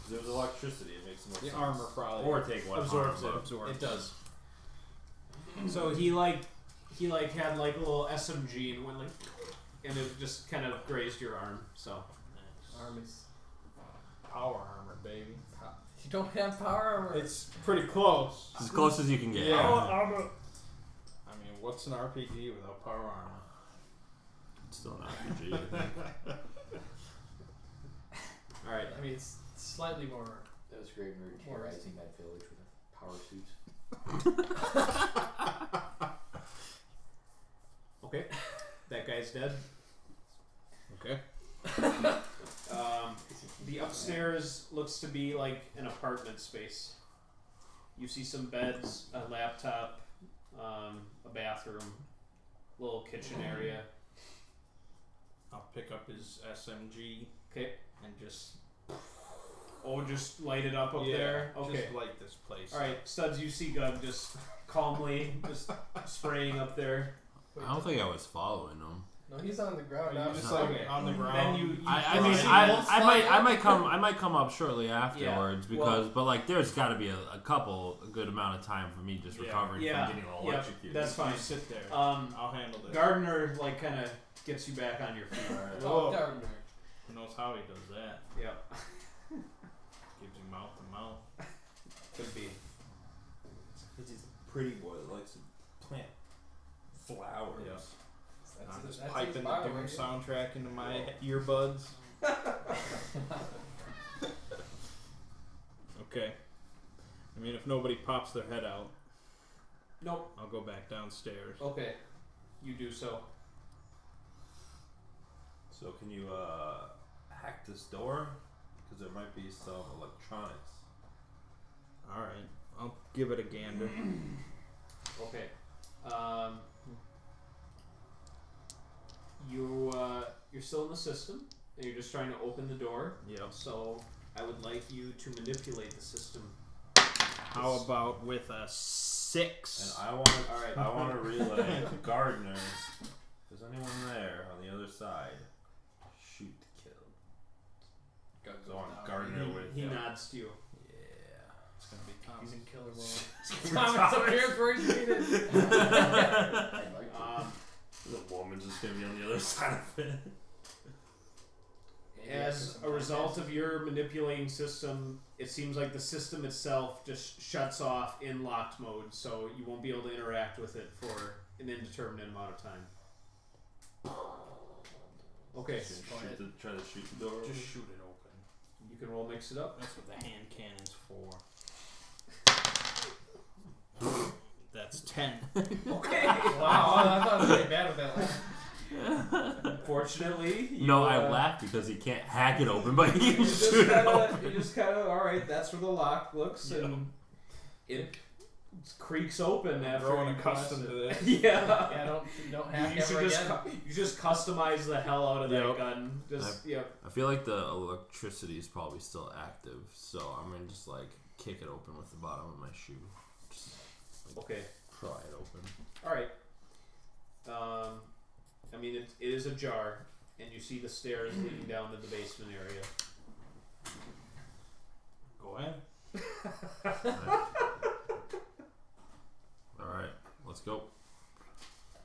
There was electricity, it makes more The sense. armor probably Or take one Absorbs harm, it. absorbs. It does. So he had like a little SMG and went like, and it just kind of grazed your arm. So Artemis. Power armor, baby. You don't have power armor. It's pretty close. As close as you can get. Yeah. Yeah. I mean, what's an RPG without power armor? It's still an RPG. I think. all right. I mean, it's slightly more. That was great. We were terrorizing that village with power suits. Okay, that guy's dead. Okay. The upstairs looks to be like an apartment space. You see some beds, a laptop, a bathroom, little kitchen area. I'll pick up his SMG. Okay. And just just light it up yeah, there. Okay. Just light this place. All right, Studs. You see Gug just calmly just spraying up there. I don't think I was following him. No, he's on the ground You're now. just Okay. like on the ground. Then you I you mean, see I might come up shortly afterwards Yeah, because, but like, there's got to be a good amount of time for me just Yeah. recovering Yeah, from getting yeah, electrocuted. that's fine. You sit there. I'll handle this. Gardner like kind of gets you back on your feet. Oh, Gardner. Who knows how he does that? Yep. Gives you mouth to mouth. Could be. Because he's a pretty boy that likes to plant flowers. Yeah. I'm That's just piping his the power, Doom right? soundtrack into my earbuds. Okay. I mean, if nobody pops their head out, Nope. I'll go back downstairs. Okay. You do so. So can you hack this door? Because there might be some electronics. Alright. I'll give it a gander. Okay. You're still in the system, and you're just trying to open the door. Yep. So I would like you to manipulate the system. How about with a 6? And I want to. All right. I want to relay to Gardner. If there's anyone there on the other side, shoot to kill. So I want Gardner with. He nods to you. Yeah. It's gonna be Thomas. He's in killer mode. Thomas up here where he's needed. I'd like to. The woman's just gonna be on the other side of it. As a result of your manipulating system, it seems like the system itself just shuts off in locked mode, so you won't be able to interact with it for an indeterminate amount of time. Okay. Try to shoot the door. Just shoot it open. You can roll mix it up. That's what the hand cannon's for. That's 10. Okay. Wow, I thought it was really bad with that one. Unfortunately, you, No, I laughed because he can't hack it open, but he you can just shoot it kinda, open. you just kind of, all right, that's where the lock looks, and it creaks open after Growing you accustomed press to it. this. Yeah. Yeah, don't hack You should ever just again. you just customize the hell out of that Yep. gun. Just I feel like the electricity is probably still active, so I'm gonna just like kick it open with the bottom of my shoe. Just Okay. pry it open. All right. I mean, it is ajar, and you see the stairs leading down to the basement area. Go ahead. Alright, let's go.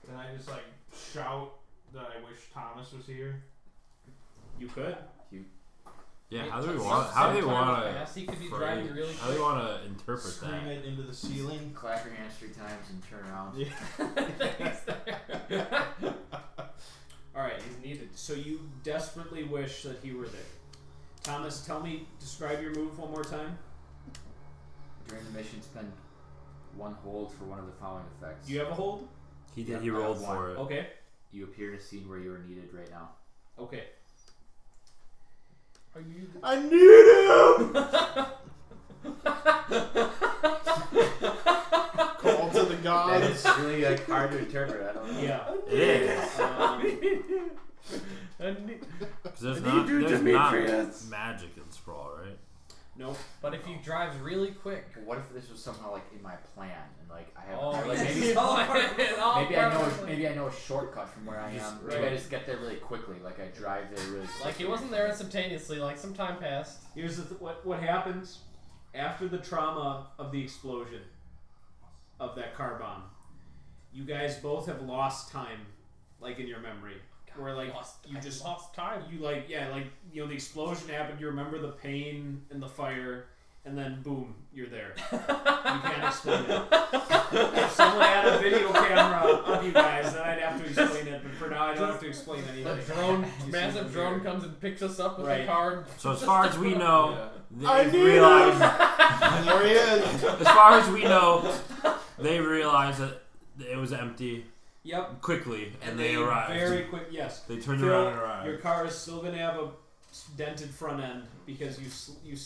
Can I just like shout that I wish Thomas was here? You could. Yeah, Hey, how do we some- want sometime to fast, he could be driving really how do we quick. want to interpret Scream that? it into the ceiling. Clap your hands 3 times and turn around. All right. He's needed. So you desperately wish that he were there. Thomas, describe your move one more time. During the mission, spend 1 hold for one of the following effects. Do you have a hold? He did. Yeah, He I rolled have one. for it. Okay. You appear in a scene where you are needed right now. Okay. Are you? I need him! Call to the That gods. is really like hard to interpret. I don't know. Yeah. It is. Because there's not magic in Sprawl, right? Nope. But if he drives really quick. But what if this was somehow like in my plan and like I have Oh, like yes. maybe All maybe I know a shortcut from where I am. Maybe I right. just get there really quickly. Like I drive there really quickly. Like he wasn't there instantaneously. Like some time passed. Here's what happens after the trauma of the explosion of that car bomb. you guys both have lost time, like in your memory, where like you just lost time. You like the explosion happened. You remember the pain and the fire, and then boom, you're there. You can't explain it. If someone had a video camera of you guys, then I'd have to explain it. But for now, I don't have to explain The anything. drone, massive drone comes and picks us up with a Right. card. So as far as we know, I they need realized. There he is. As far as we know, they realized that it was empty Yep. quickly, and they arrived. Very quick. Yes. They turned Phil, around and arrived. Your car is still gonna have a dented front end because you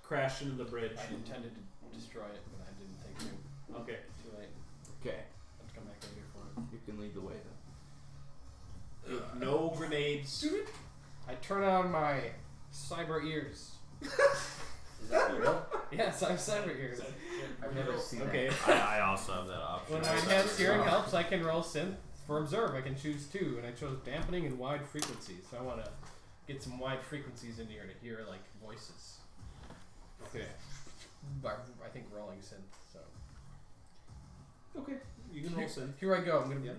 crashed into the bridge. I intended to destroy it, but I didn't think to. Okay. Too late. Okay. Let's come back later for it. You can lead the way then. No grenades. I turn on my cyber ears. Is that real? Yes, I have cyber ears. I've never seen Okay. I also have that option. When my enhanced hearing helps, I can roll synth. For observe, I can choose 2, and I chose dampening and wide frequencies. So I want to get some wide frequencies in here to hear like voices. Okay. I think rolling synth. So Okay. You can roll synth. here I go. I'm gonna. Yep.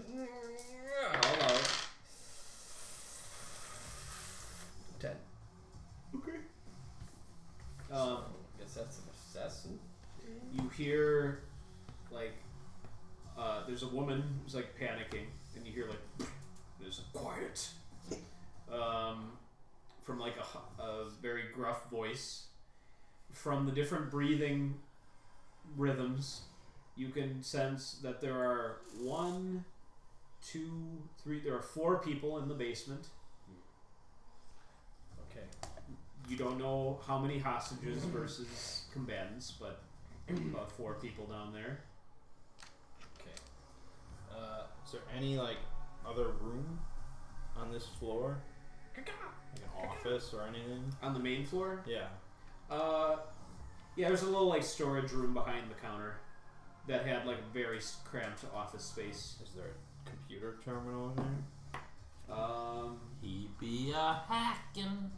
I'll allow it. 10. Okay. I guess that's an assassin. You hear like there's a woman who's like panicking, and you hear like there's a quiet from like a very gruff voice. From the different breathing rhythms, you can sense that there are 1, 2, 3. There are 4 people in the basement. Okay. You don't know how many hostages versus combatants, but about 4 people down there. Okay. Is there any like other room on this floor? Like an office or anything? On the main floor, Yeah. yeah, there's a little like storage room behind the counter that had like a very cramped office space. Is there a computer terminal in there? He be a hacking.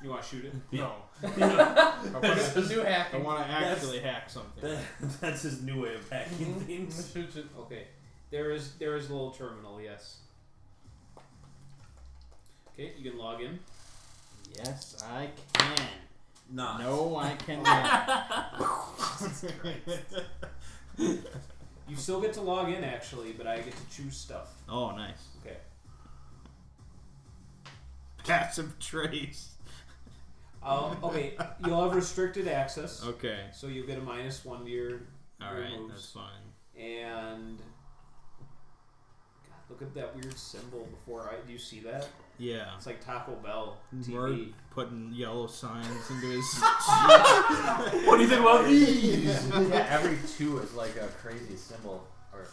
You want to shoot it? No. The new I hacking. want to actually hack something. That's his new way of hacking things. Okay, there is a little terminal. Yes. Okay, you can log in. Yes, I can. Nah. No, I cannot. You still get to log in actually, but I get to choose stuff. Oh, nice. Okay. Passive trace. Okay, you'll have restricted access, Okay. so you'll get a -1 to your Alright, moves. that's fine. And God, look at that weird symbol before. Do you see that? Yeah. It's like Taco Bell We're TV. putting yellow signs into his. What do you think about these? Yeah, every 2 is like a crazy symbol. Or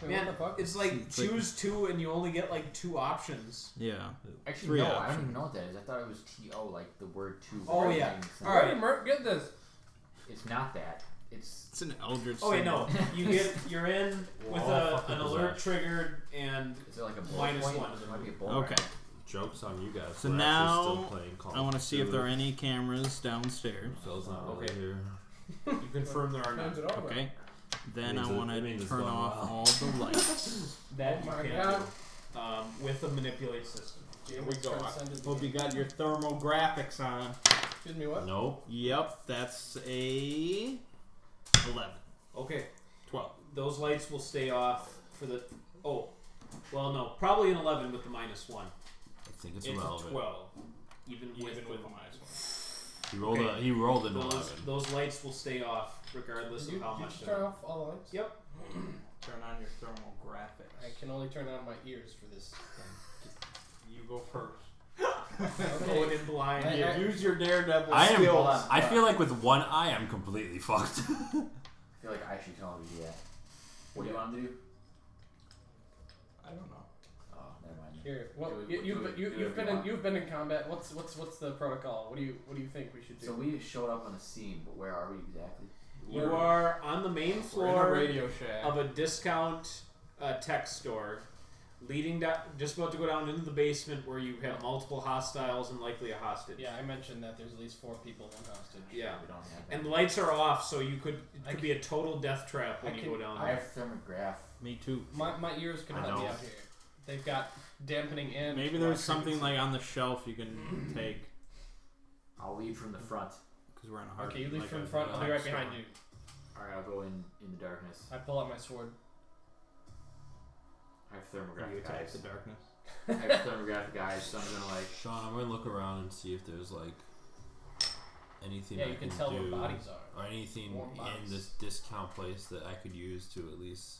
Man, what the fuck? it's like It's like- choose 2 and you only get like 2 options. Yeah. actually, 3 no, I options. don't even know what that is. I thought it was TO, like the word 2. Oh, yeah. All right, Mert, get this. It's not that. It's It's an eldritch. Oh wait, no. symbol. You're in with an alert triggered and is it like a bullet -1 point? to the It might be a move. bullet. Okay. Joke's on you guys. So We're now, actually still playing Call I want to of see if there are Duty. any cameras downstairs. Phil's not over Okay. here. You confirm there are none. Turns it over. Okay. Then Means I it- want it means to it's turn going off well. all the lights. That Oh you my can God. do with a manipulate system. Here we go. Hope you got your thermographics on. Excuse me, what? Nope. Yep, that's a 11. Okay, 12. those lights will stay off for the. Oh, well, no, probably an 11 with the -1. I think it's It's a irrelevant. 12, even with the -1. He rolled Okay. he rolled an those 11. those lights will stay off regardless Did of how you much. just they're- turn off all the lights? Yep. Turn on your thermographics. I can only turn on my ears for this thing. You go first. Going in blind. I- Use your daredevil I am. skills. I feel like with one eye, I'm completely fucked. I feel like I actually can only do that. What do you want to do? I don't know. Oh, never mind. Here, what Do it- you, do you've it- you, do it you've if been you in want. you've been in combat. What's the protocol? What do you think we should do? So we showed up on the scene, but where are we exactly? You are on the main We're in a floor radio shack. of a discount tech store. leading down, just about to go down into the basement where you have multiple hostiles and likely a hostage. Yeah, I mentioned that there's at least 4 people, 1 hostage. Yeah. We don't have that. And the lights are off, so it could I be a total death trap when I you can- go down I there. have thermograph. Me too. My ears can I help me don't. out here. They've got dampening and Maybe there's something like on the shelf you can take I'll lead from the front. because we're in a hard. Okay, you leave like from a- front. I'll be like right a behind storm. you. Alright, I'll go in the darkness. I pull out my sword. I have You thermographic attack eyes. the darkness. I have thermographic eyes, so I'm gonna like. Sean, I'm gonna look around and see if there's like anything Yeah, I you can can tell do, where bodies are. or anything Warm in bodies. this discount place that I could use to at least,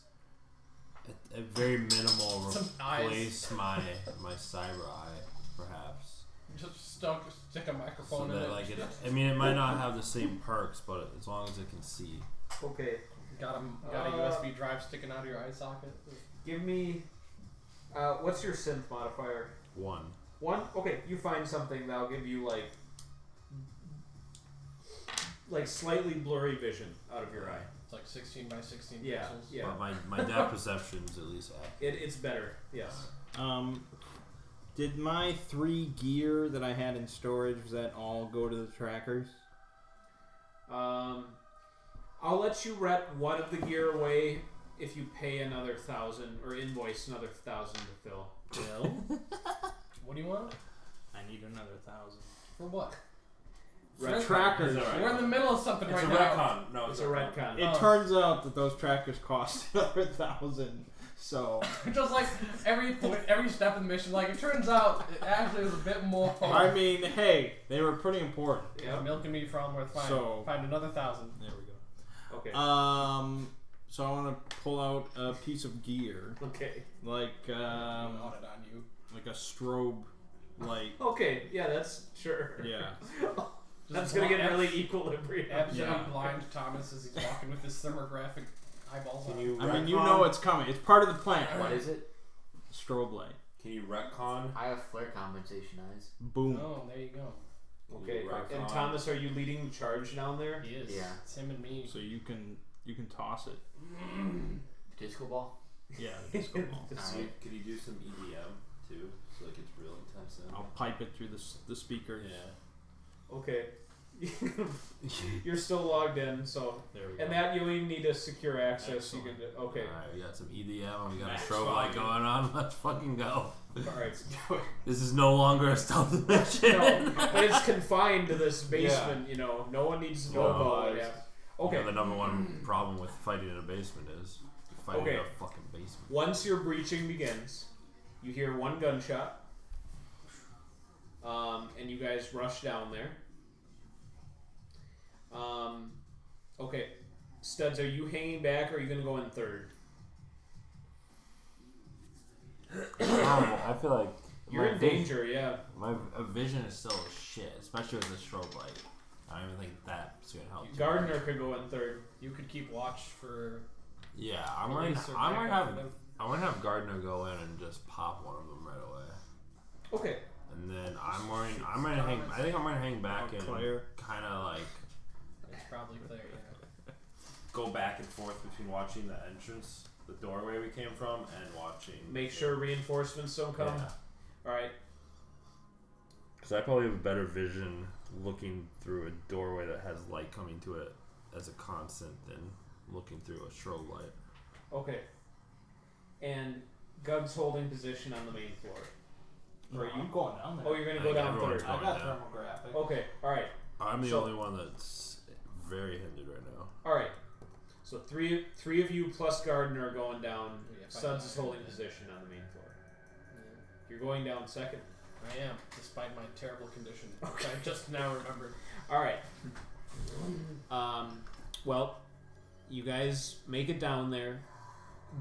at very minimal, Some eyes. replace my cyber eye, perhaps. Just stick a So microphone in that it. like it might not have the same perks, but as long as it can see. Okay. Got a USB drive sticking out of your eye socket. Give me. What's your synth modifier? 1. 1? Okay, you find something that'll give you like slightly blurry vision out of your eye. It's like 16 by 16 Yeah, pixels. yeah. But my depth perception's at least accurate. It's better. Yes. Did my 3 gear that I had in storage, does that all go to the trackers? I'll let you rep one of the gear away if you pay another 1,000 or invoice another 1,000 to fill. Bill? What do you want? I need another 1,000. For what? Ret- trackers. It's alright. We're in the middle of something It's right a now. retcon. No, It's a retcon. It turns out that those trackers cost another 1,000. So Just like every step of the mission, like it turns out it actually was a bit more. I mean, hey, they were pretty important. Yeah, milking me for all worth finding. So- Find another 1,000. There we go. Okay. So I want to pull out a piece of gear, Okay. like Audit on you. like a strobe light. Okay. Yeah, that's sure. Yeah. That's gonna get really equilibrium. Absolutely Yeah. blind Thomas as he's walking with his thermographic eyeballs Can on. you I mean, you retcon- know it's coming. It's part of the plan. What is it? Strobe light. Can you retcon? I have flare compensation eyes. Boom. Oh, there you go. Okay. You retcon- And Thomas, are you leading the charge down there? He is. Yeah. It's him and me. So you can toss it. Disco ball? Yeah, the disco ball. Alright. Could you do some EDM too, so like it's real intense? I'll pipe it through the speakers. Yeah. Okay. You're still logged in, so There we go. and that you even need a secure access. You can Excellent. do, okay. Alright, we got some EDM and we got Max a strobe light volume. going on. Let's fucking go. All right. This is no longer a stealth mission. No, but it's confined to this basement. You know, no one needs to know No. about it. Okay. You know, the number one problem with fighting in a basement is fighting Okay. in a fucking basement. Once your breaching begins, you hear one gunshot, and you guys rush down there. Okay, Studs, are you hanging back or are you gonna go in third? I feel like You're in danger, yeah. My vision is still shit, especially with the strobe light. I don't even think that's gonna help. Gardner could go in third. You could keep watch for. Yeah, I'm gonna police or have backup for them. I'm gonna have Gardner go in and just pop one of them right away, Okay. and then I'm gonna hang. I think I'm gonna hang back and Claire. kind of like It's probably clear. Yeah. go back and forth between watching the entrance, the doorway we came from, and watching. Make sure reinforcements don't come. Yeah. All right. Because I probably have a better vision looking through a doorway that has light coming to it as a constant than looking through a strobe light. Okay. And Gug's holding position on the main floor. Or are you? I'm going down there. Oh, you're gonna I go think down everyone's third. going I got down. thermographic. Okay. All right. I'm the So- only one that's very hindered right now. All right. So three of you plus Gardner are going down. Yeah, if I Suds die, is holding yeah. position on the main floor. Yeah. You're going down second. I am, despite my terrible condition, which I just now remembered. All right. Well, you guys make it down there.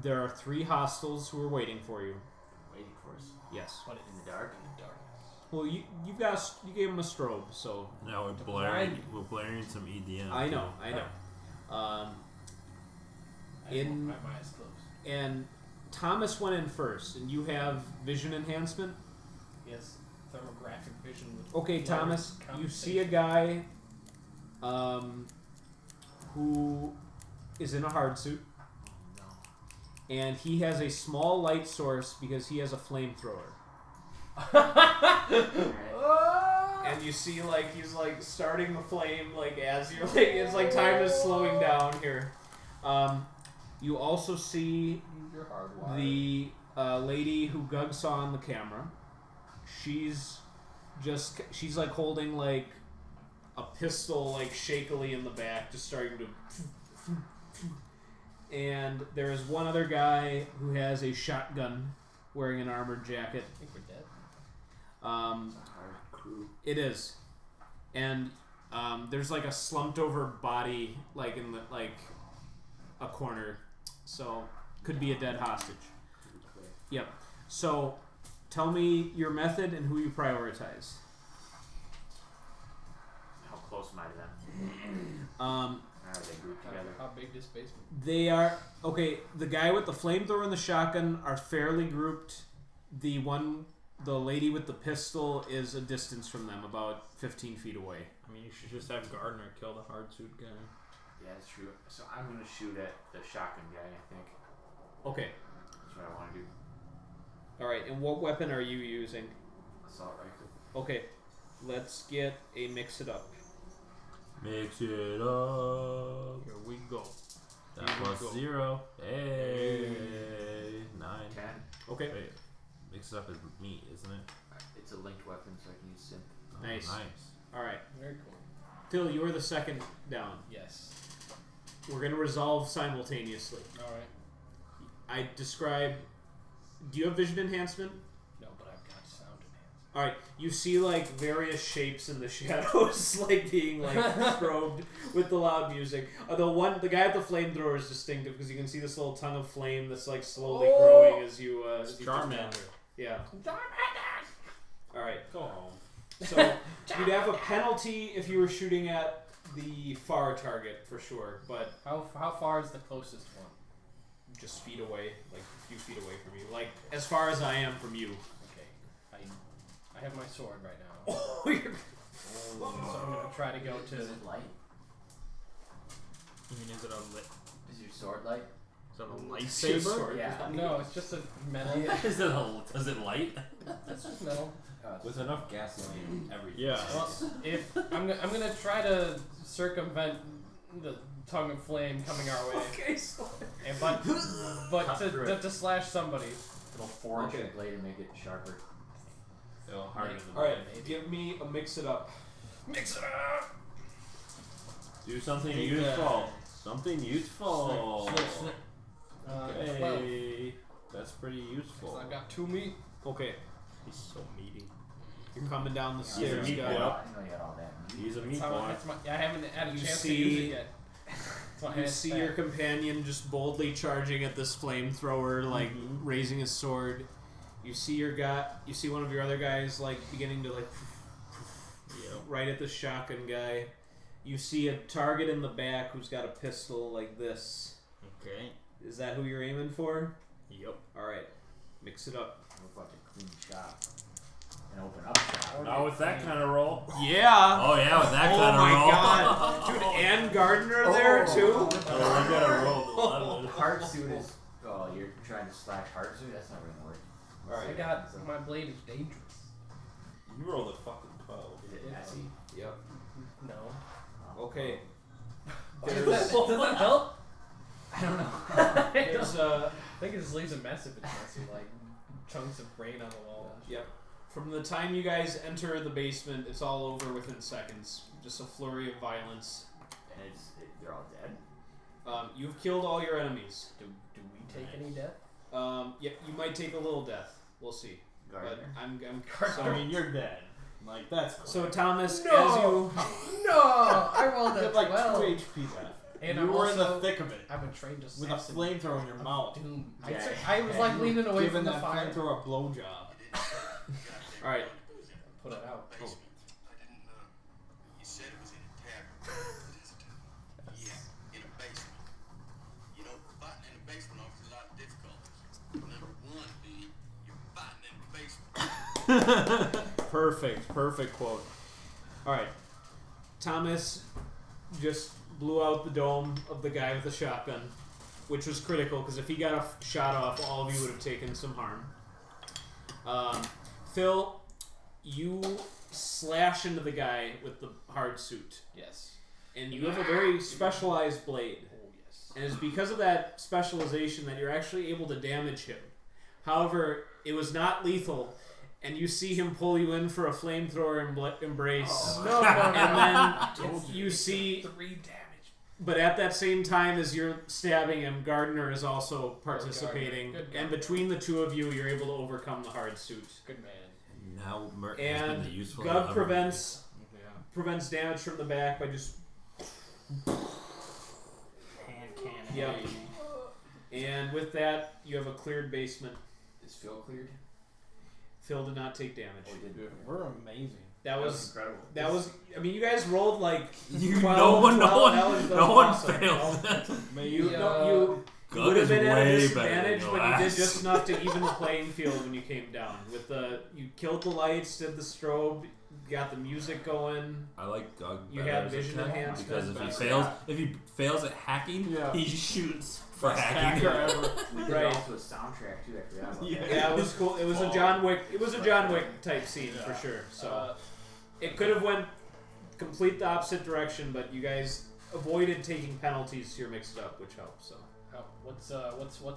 There are 3 hostiles who are waiting for you. Waiting for us. Yes. What In the dark? in the dark? Well, you gave him a strobe, so Now we're blaring some EDM. I know. I have In- my eyes closed. And Thomas went in first, and you have vision enhancement. He has thermographic vision. With Okay, flare Thomas, you compensation. see a guy who is in a hard suit. Oh and he has a small light source because he has a flamethrower. And you see, like, he's like starting the flame, like as you're like, it's like time is slowing down here. You also see You're hardwired. the lady who Gug saw on the camera. She's like holding like a pistol, like shakily in the back, just starting to. And there is one other guy who has a shotgun, wearing an armored jacket. I think we're dead. It is, and there's like a slumped over body, like in the a corner, so could be a dead hostage. Yep. So, tell me your method and who you prioritize. How close am I to them? Um, Are they grouped together? How big this basement? they are okay. The guy with the flamethrower and the shotgun are fairly grouped. The lady with the pistol is a distance from them, about 15 feet away. I mean, you should just have Gardner kill the hard suit guy. Yeah, that's true. So I'm gonna shoot at the shotgun guy. I think Okay. that's what I want to do. All right. And what weapon are you using? Assault rifle. Okay. Let's get a mix it up. Mix it up. Here we go. That Here we plus go. 0. Hey. 9. 10. Okay. Wait. Mix it up is meat, isn't it? It's a linked weapon, so I can use synth. Oh, Nice. Nice. All right. Very cool. Phil, you are the second down. Yes. We're going to resolve simultaneously. All right. I describe... Do you have vision enhancement? No, but I've got sound enhancement. Alright, you see like various shapes in the shadows like being like strobed with the loud music. Although the guy at the flamethrower is distinctive because you can see this little tongue of flame that's like slowly growing as you as you come down. Charmander. Yeah. Alright. Go home. So you'd have a penalty if you were shooting at the far target for sure, but How far is the closest one? just feet away, like a few feet away from you. Like as far as I am from you. Okay. I have my sword right now. Oh, you're So I'm gonna try to go to. Is it light? I mean, is it a Is your sword light? lightsaber? sword. Yeah. No, it's just a metal. Is it light? It's just metal. With enough gasoline, everything. Yeah. Well, if I'm gonna try to circumvent the tongue of flame coming our way, Okay, so and but Cut through to, it. to slash somebody. It'll forge Okay. the blade and make it sharper. It'll harden the alright, Maybe. give me a mix it up. Mix it up. Do something Take useful. Something useful. Snip. 12. Okay. That's pretty useful. 'Cause I've got 2 meat. Okay, He's so meaty. you're coming down the He's a stairs, meat guy. boy. I know you got all that. He's a meat That's boy. that's I haven't had a You chance to see- use it yet. That's why I You had see to your stack. companion just boldly charging at this flamethrower, like raising his sword. You see you see one of your other guys like beginning to like right at the shotgun guy. You see a target in the back who's got a pistol like this. Okay. Is that who you're aiming for? Yep. Alright. Mix it up. We're about to clean shop and open up shop. Not with that kind of roll. Yeah! Oh yeah, with that Oh kind of my roll. god! Dude, and Gardner there too? Oh, we gotta roll the level. Heart suit is. Oh, you're trying to slash heart suit? That's not gonna work. Alright. I got my blade is dangerous. You rolled a fucking 12. Is it messy? Yep. No. Okay. Does that help? I don't know. There's I think it just leaves a mess if it's messy, like chunks of brain on the wall. Yep. From the time you guys enter the basement, it's all over within seconds. Just a flurry of violence. And they're all dead. You've killed all your enemies. Do we take any death? Yeah, you might take a little death. We'll see. But Gardner. I'm So, I mean, you're dead. Like, that's cool. so Thomas, No! as you No! I rolled you a have like 12. 2 HP left. And you I'm were in the also- thick of it. I'm a trained assassin. With a flamethrower in your mouth. Doom. Yeah. I was like leaning away Giving from the that fire. flamethrower a blowjob. all right. Put it out. I didn't know. You said it was in a tavern. Yeah, in a basement. You know, fighting in a basement offers a lot of difficulties. Number one being you're fighting in the basement. Perfect quote. All right. Thomas just blew out the dome of the guy with the shotgun. which was critical because if he got a shot off, all of you would have taken some harm. Phil, you slash into the guy with the hard suit, Yes. and you have a very specialized blade. Oh yes. And it's because of that specialization that you're actually able to damage him. However, it was not lethal, and you see him pull you in for a flamethrower embrace. No. And then you see, 3 damage. but at that same time as you're stabbing him, Gardner is also participating. Good And Gardner. between the two of you, you're able to overcome the hard suit. Good man. Now Mert has been And the useful. Gug lever. prevents damage from the back by just... Hand cannon. Yep. And with that, you have a cleared basement. Is Phil cleared? Phil did not take damage. Oh, he did. We're amazing. That was... incredible. That was... I mean, you guys rolled like... You 12, no one 12, that was awesome. failed. You Gug would have is been at a way disadvantage, better but than you did your just ass. enough to even the playing field when you came down. With the... You killed the lights, did the strobe, got the music going. I like Gug. You better had as a vision tech, enhancement. because Best if he fails at hacking, Yeah. he shoots for Best hacking. hacker ever. We did Right. also a soundtrack too. I forgot about that. Yeah, it was cool. It was a John Wick. It was a John Wick type scene for sure. So it could have went complete the opposite direction, but you guys avoided taking penalties to your mix it up, which helped. So What's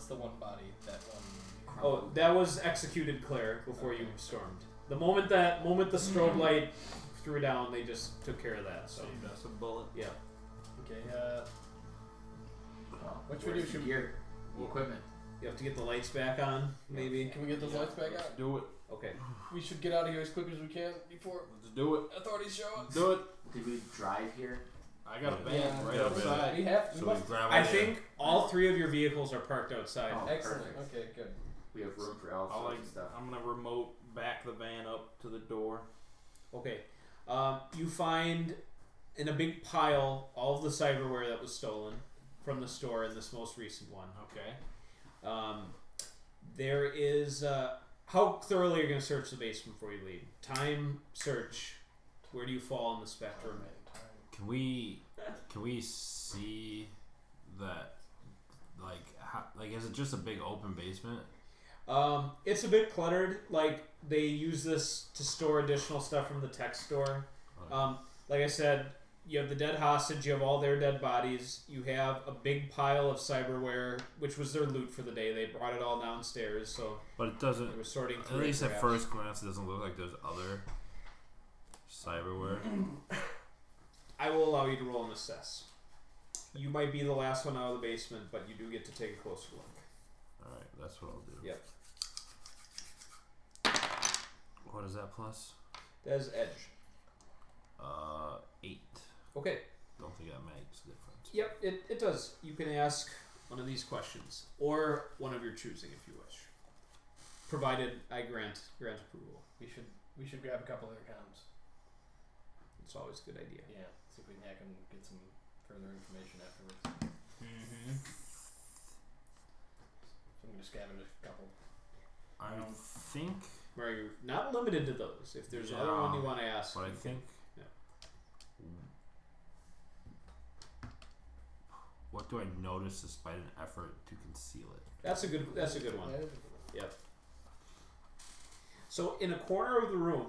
the one body? That one. oh, that was executed Claire before you stormed. The moment the strobe light threw down, they just took care of that. So Saved us a bullet. yeah. Okay. Well, What should we where's do? the Should- gear, the equipment. You have to get the lights back on, maybe. Can we get those lights back on? Do it. Okay. We should get out of here as quick as we can before Let's do it. authorities show up. Do it. Did we drive here? I got a van Yeah. right Yeah, outside. We have. We So we must. grab I it. think all 3 of your vehicles are parked outside. Oh, Excellent. perfect. Okay. Good. We have room for all I'll, sorts of stuff. I'm gonna remote back the van up to the door. Okay. You find in a big pile all of the cyberware that was stolen from the store in this most recent one. Okay. There is... how thoroughly are you going to search the basement before you leave? Time search. Where do you fall in the spectrum? Can we see that? Like, is it just a big open basement? It's a bit cluttered. Like, they use this to store additional stuff from the tech store. Like I said, you have the dead hostage, you have all their dead bodies, you have a big pile of cyberware, which was their loot for the day. They brought it all downstairs, so But it doesn't. they were sorting At through it. least at perhaps. first glance, it doesn't look like there's other cyberware. I will allow you to roll and assess. You might be the last one out of the basement, but you do get to take a closer look. All right, that's what I'll do. Yep. What is that plus? That is edge. 8. Okay. Don't think that makes a difference. Yep, it does. You can ask one of these questions, or one of your choosing if you wish. Provided I grant approval. We should grab a couple other comms. It's always a good idea. Yeah. See if we can hack and get some further information afterwards. Mm-hmm. So I'm gonna scavenge a couple. I think, Where you're not limited to those. If there's another one you want to ask. but I you think. Yeah. What do I notice despite an effort to conceal it? That's a good one. Yep. So in a corner of the room,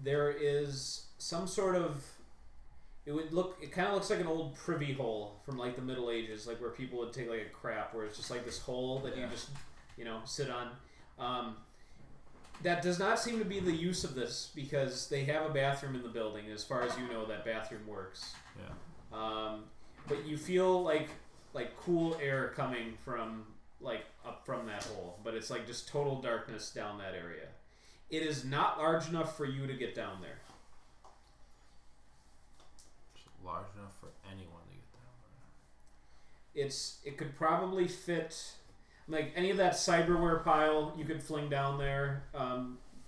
there is some sort of. It kind of looks like an old privy hole from like the Middle Ages, like where people would take like a crap, where it's just like this hole that you just sit on. That does not seem to be the use of this because they have a bathroom in the building. As far as you know, that bathroom works. Yeah. But you feel like cool air coming from like up from that hole, but it's like just total darkness down that area. It is not large enough for you to get down there. It's large enough for anyone to get down there. It could probably fit like any of that cyberware pile you could fling down there.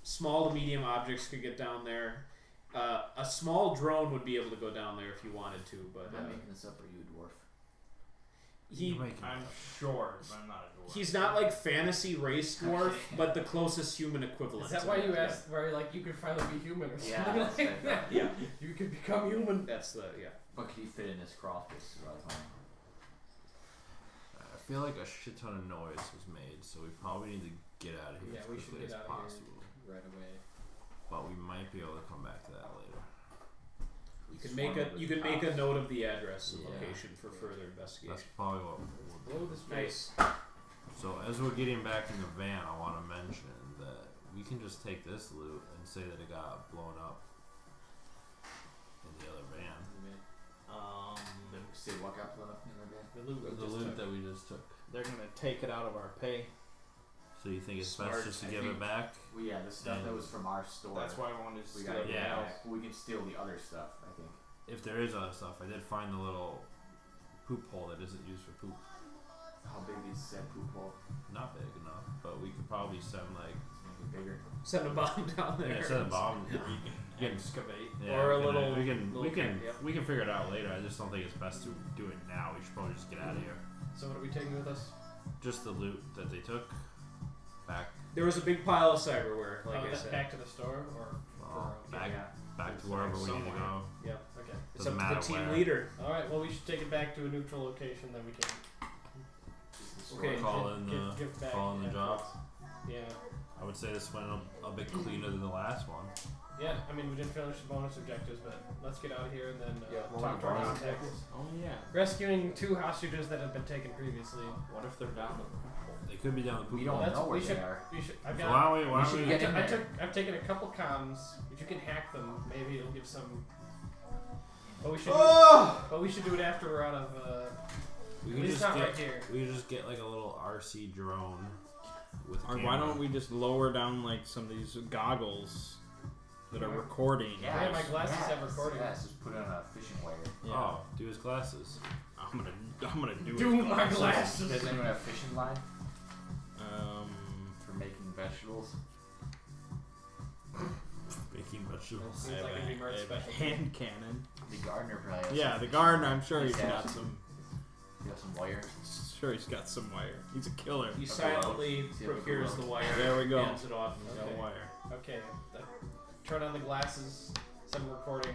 Small to medium objects could get down there. A small drone would be able to go down there if you wanted to, but Am I making this up, or are you a dwarf? I'm short, but I'm not a dwarf. he's not like fantasy race dwarf, but the closest human equivalent. Is that to why you yeah. asked where like you could finally be human or something Yeah, that's like what I that? thought. Yeah, You could become human. that's the But could he fit in this crawl space? Is what I was wondering. feel like a shit ton of noise was made, so we probably need to get out of here Yeah, as we should quickly get as out of possible. here right away. But we might be able to come back to that later. You can make a note of the address and Yeah. location for further That's investigation. probably what we'll do. Blow this place. Nice. So as we're getting back in the van, I want to mention that we can just take this loot and say that it got blown up in the other van. Say what got blown up in the van? The loot. The loot that we just took. They're gonna take it out of our pay. So you think it's Smart. best just to I give think- it back? Well, yeah, the stuff that was from our store. That's why I wanted to we steal gotta it get Yeah. now. back. We can steal the other stuff, I think. If there is other stuff, I did find the little poop hole that isn't used for poop. How big is that poop hole? Not big enough, but we could probably send like Let's make it bigger. Send a bomb down there. yeah, send a bomb. Excavate. Yeah, Or a we can, little- we can little yep. we can figure it out later. I just don't think it's best to do it now. We should probably just get out of here. So what are we taking with us? Just the loot that they took back. There was a big pile of cyberware, like I that said. back to the store or? Back Yeah. back to wherever we need to Somewhere. go. Yep. Okay. It's Doesn't up to the matter team where. leader. All right. Well, we should take it back to a neutral location. Then we can. Okay. Call in the give back call in the job. afterwards. Yeah. I would say this went a bit cleaner than the last one. Yeah. I mean, we didn't finish the bonus objectives, but let's get out of here and then Yeah. talk to our contacts. Oh yeah. Rescuing 2 hostages that have been taken previously. What if they're down the They could be down the poop We hole. don't That's- know where we they should- are. We should. I've So got. why don't we should get in there. I've taken a couple comms. If you can hack them, maybe it'll give some. But we should. But we should do it after we're out of. we At can least just not get right here. we can just get like a little RC drone with a Or camera. why don't we just lower down like some of these goggles that are recording? Yeah, my glasses have recording. Yes, just put it on a fishing wire. Yeah. Oh, do his glasses. I'm gonna do Do it. my glasses. Does anyone have fishing line Um, for making vegetables? Making vegetables. Seems I like have it'd be Mert's I have a specialty. hand cannon. The gardener probably has Yeah, some. the garden. I'm sure he's Yeah. got some. You have some wire. Sure, he's got some wire. He's a killer. He Okay, silently see if we can procures look. the wire. There we go. Hands it off. He's got Okay. wire. Okay. Turn on the glasses. Send recording.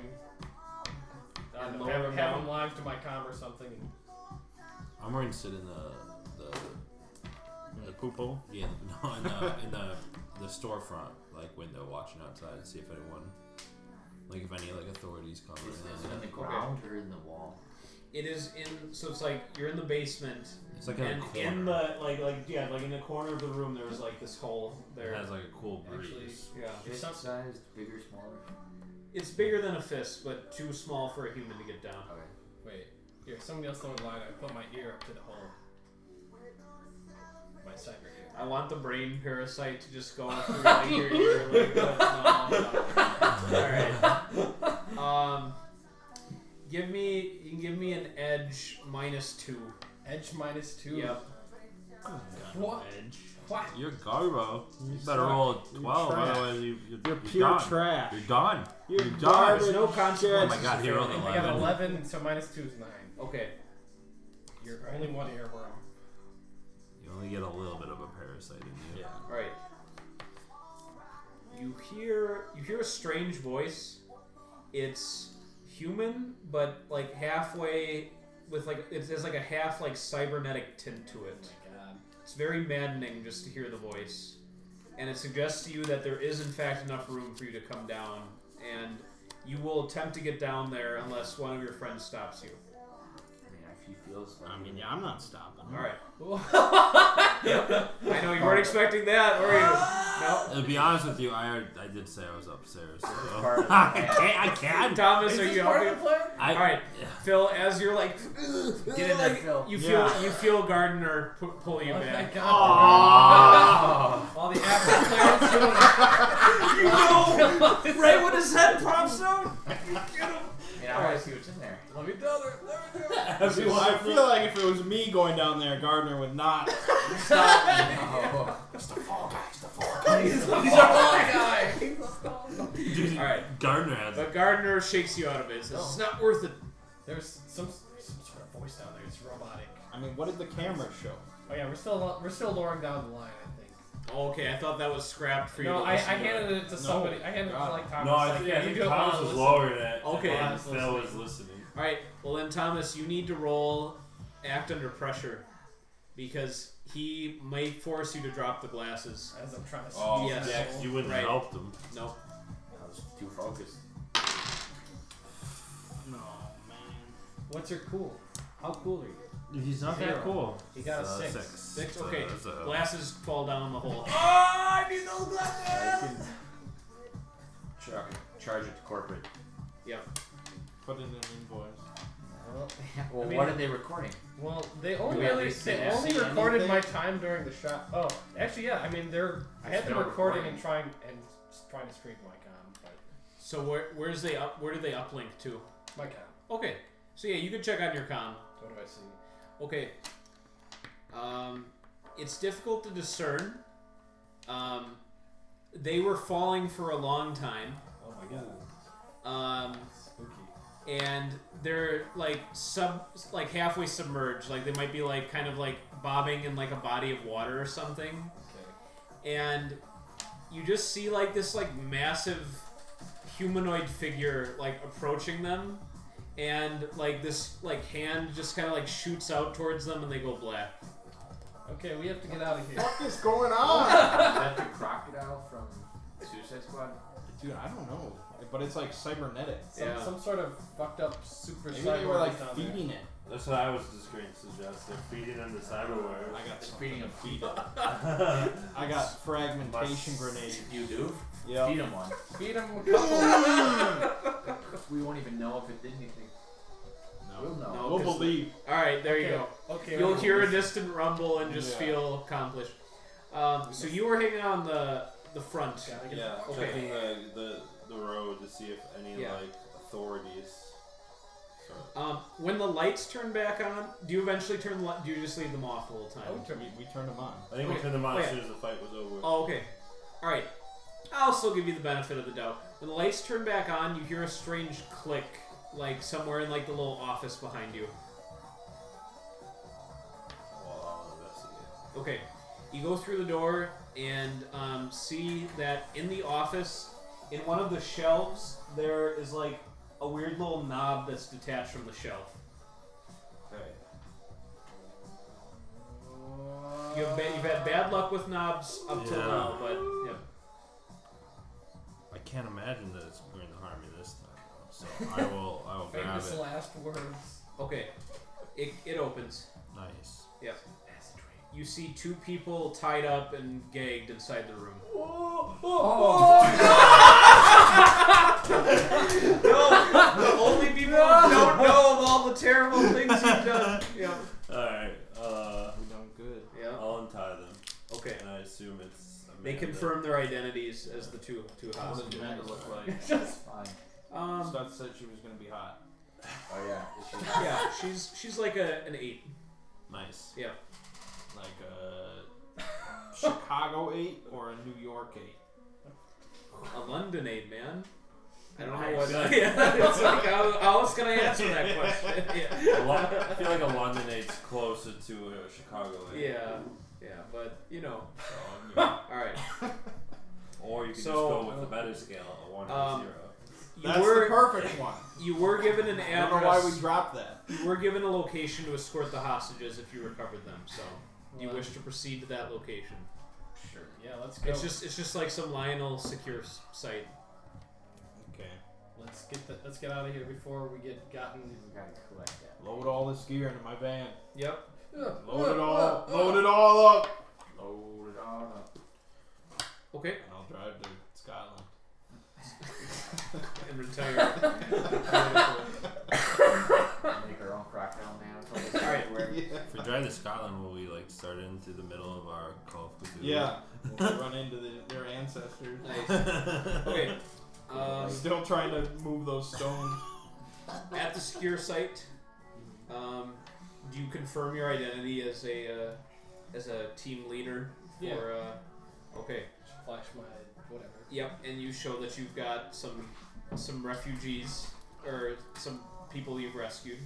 And Have lower them them down. live to my comm or something. I'm going to sit in the The poop hole. yeah no in the storefront like window watching outside and see if anyone like if any like authorities come Is in. it in the ground or in the wall? It is in. So it's like you're in the basement, It's like in a and corner. in the like in the corner of the room there was like this hole there. It has like a cool breeze. Actually, Yeah. If some- Fist-sized, bigger, smaller? It's bigger than a fist, but too small for a human to get down. Okay. Wait. Here, somebody else on the line. I put my ear up to the hole. My cyber ear. I want the brain parasite to just go through like your ear. Like, no. All right. You can give me an edge -2. Edge -2. Yep. What? Edge. What? You're Garbo. You better suck. roll a You're 12, trash. otherwise you're Pure done. trash. You're done. You're You're done. garbage. There's no consequence. Oh my god, he rolled an I got 11. 11, so -2 is 9. Okay. You're only one earworm. You only get a little bit of a parasite in you. Yeah. All right. You hear a strange voice. It's human, but like halfway with like it has like a half like cybernetic tint to it. Oh my god. It's very maddening just to hear the voice, and it suggests to you that there is in fact enough room for you to come down, and you will attempt to get down there unless one of your friends stops you. I mean, if he feels like I mean, yeah, I'm not stopping. All right. I know you weren't expecting that, were you? No. To be honest with you, I did say I was upstairs. So. part of the I can't. Thomas, Is are this you part of helping? the plan? I, All right, Phil. As you're like, Get in there, like, Phil. You feel Yeah. you feel Gardner pull you Oh my back. god. Oh. All the active players doing Right when his head pops out. I mean, I want to see what's in there. Let me down there. Let me down there. I feel like if it was me going down there, Gardner would not stop me. Oh. He's our guy. Dude, All right. Gardner has But Gardner shakes you out of it. Says, it's not worth it. There's some sort of voice down there. It's robotic. I mean, what did the camera show? Oh yeah, we're still lowering down the line. I think. Oh, okay, I thought that was scrapped for you. No, to I listen to. handed it to somebody. I handed it to God. like Thomas. No, I like, think, yeah, you do it Thomas while I was listen. lowering it. Okay. And Phil Phil was was listening. All right. Well then, Thomas, you need to roll act under pressure. because he might force you to drop the glasses. As I'm trying to see. Oh, Yes. yeah, 'cause you wouldn't Right. help them. Nope. I was too focused. No, man. What's your cool? How cool are you? He's not Zero. that cool. He got a 6. 6. 6. Okay. That's a- Glasses fall down the hole. I need those glasses. I can charge it to corporate. Yep. Put in an invoice. Well, I mean- what are they recording? Well, they Do only we at least they see only anything? recorded my time during the shot. Oh, actually, yeah. I mean, I had There's them no recording recording. and trying to stream my com, but So where do they uplink to? my com. Okay. So yeah, you can check on your comm. What do I see? Okay. It's difficult to discern. They were falling for a long time. Oh my god. Spooky. And they're like halfway submerged. Like they might be like kind of like bobbing in like a body of water or something. Okay. And you just see like this like massive humanoid figure like approaching them, and like this like hand just kind of like shoots out towards them, and they go black. Okay, we have to get out of here. What is going on? Is that the crocodile from Suicide Squad? Dude, I don't know. But it's like cybernetic. Yeah. Some sort of fucked up super Maybe they were cyborg like down there. feeding it. That's what I was just going to suggest. They're feeding into cyberware. I got Feeding him feed. I got fragmentation grenades. You do? Yeah. Feed him one. Feed him a couple. We won't even know if it did anything. We'll know. No, We'll 'cause- believe. All right, there you Okay, go. Okay. You'll okay. hear a distant rumble and just Yeah. feel accomplished. So you were hanging on the front. Gotta get Yeah, Okay. checking the road to see if any Yeah. like authorities. When the lights turn back on, do you eventually turn? Do you just leave them off the whole time? We turned them on. I think we Okay. turned them on Oh, as yeah. soon as the fight was over. Oh, okay. All right. I'll still give you the benefit of the doubt. When the lights turn back on, you hear a strange click, like somewhere in like the little office behind you. Well, I'll investigate. Okay. You go through the door and see that in the office, in one of the shelves, there is like a weird little knob that's detached from the shelf. Okay. You've had bad luck with knobs up till Yeah. now, but yeah. I can't imagine that it's going to harm me this time, though. So I will grab Famous it. last words. Okay. It opens. Nice. Yep. You see 2 people tied up and gagged inside the room. No, the only people who don't know of all the terrible things you've done. Yeah. Alright, We done good. Yeah. I'll untie them. Okay. And I assume it's They Amanda. confirm their identities as the two What does hostages. Amanda look like? It's fine. Stud said she was gonna be hot. Oh yeah. Is she- Yeah, she's like an 8. Nice. Yeah. Like a Chicago 8 or a New York 8? A London 8, man. I don't know Nice. what. Yeah, it's like how else can I answer that question? Yeah. I feel like a London 8's closer to a Chicago 8. Yeah, but you know. So, All right. or you could So- just go with the better scale, a 1 or 0. That's the perfect one. You were given an I address. don't know why we dropped that. You were given a location to escort the hostages if you recovered them. So, do you Well, wish to proceed to that location? Sure. Yeah, let's go. It's just like some Lionel secure site. Okay. Let's get out of here before we get gotten. We gotta collect that. Load all this gear into my van. Yep. Load it all. Load it all up. Load it all up. Okay. And I'll drive to Scotland. And retire. Make our own crocodile now. All right. If we drive to Scotland, will we like start into the middle of our Call of Cthulhu? Yeah. We'll run into their ancestors. Nice. Okay. Still trying to move those stones. At the secure site, do you confirm your identity as a team leader? For, Yeah. Okay. Flash my whatever. Yep. And you show that you've got some refugees or some people you've rescued.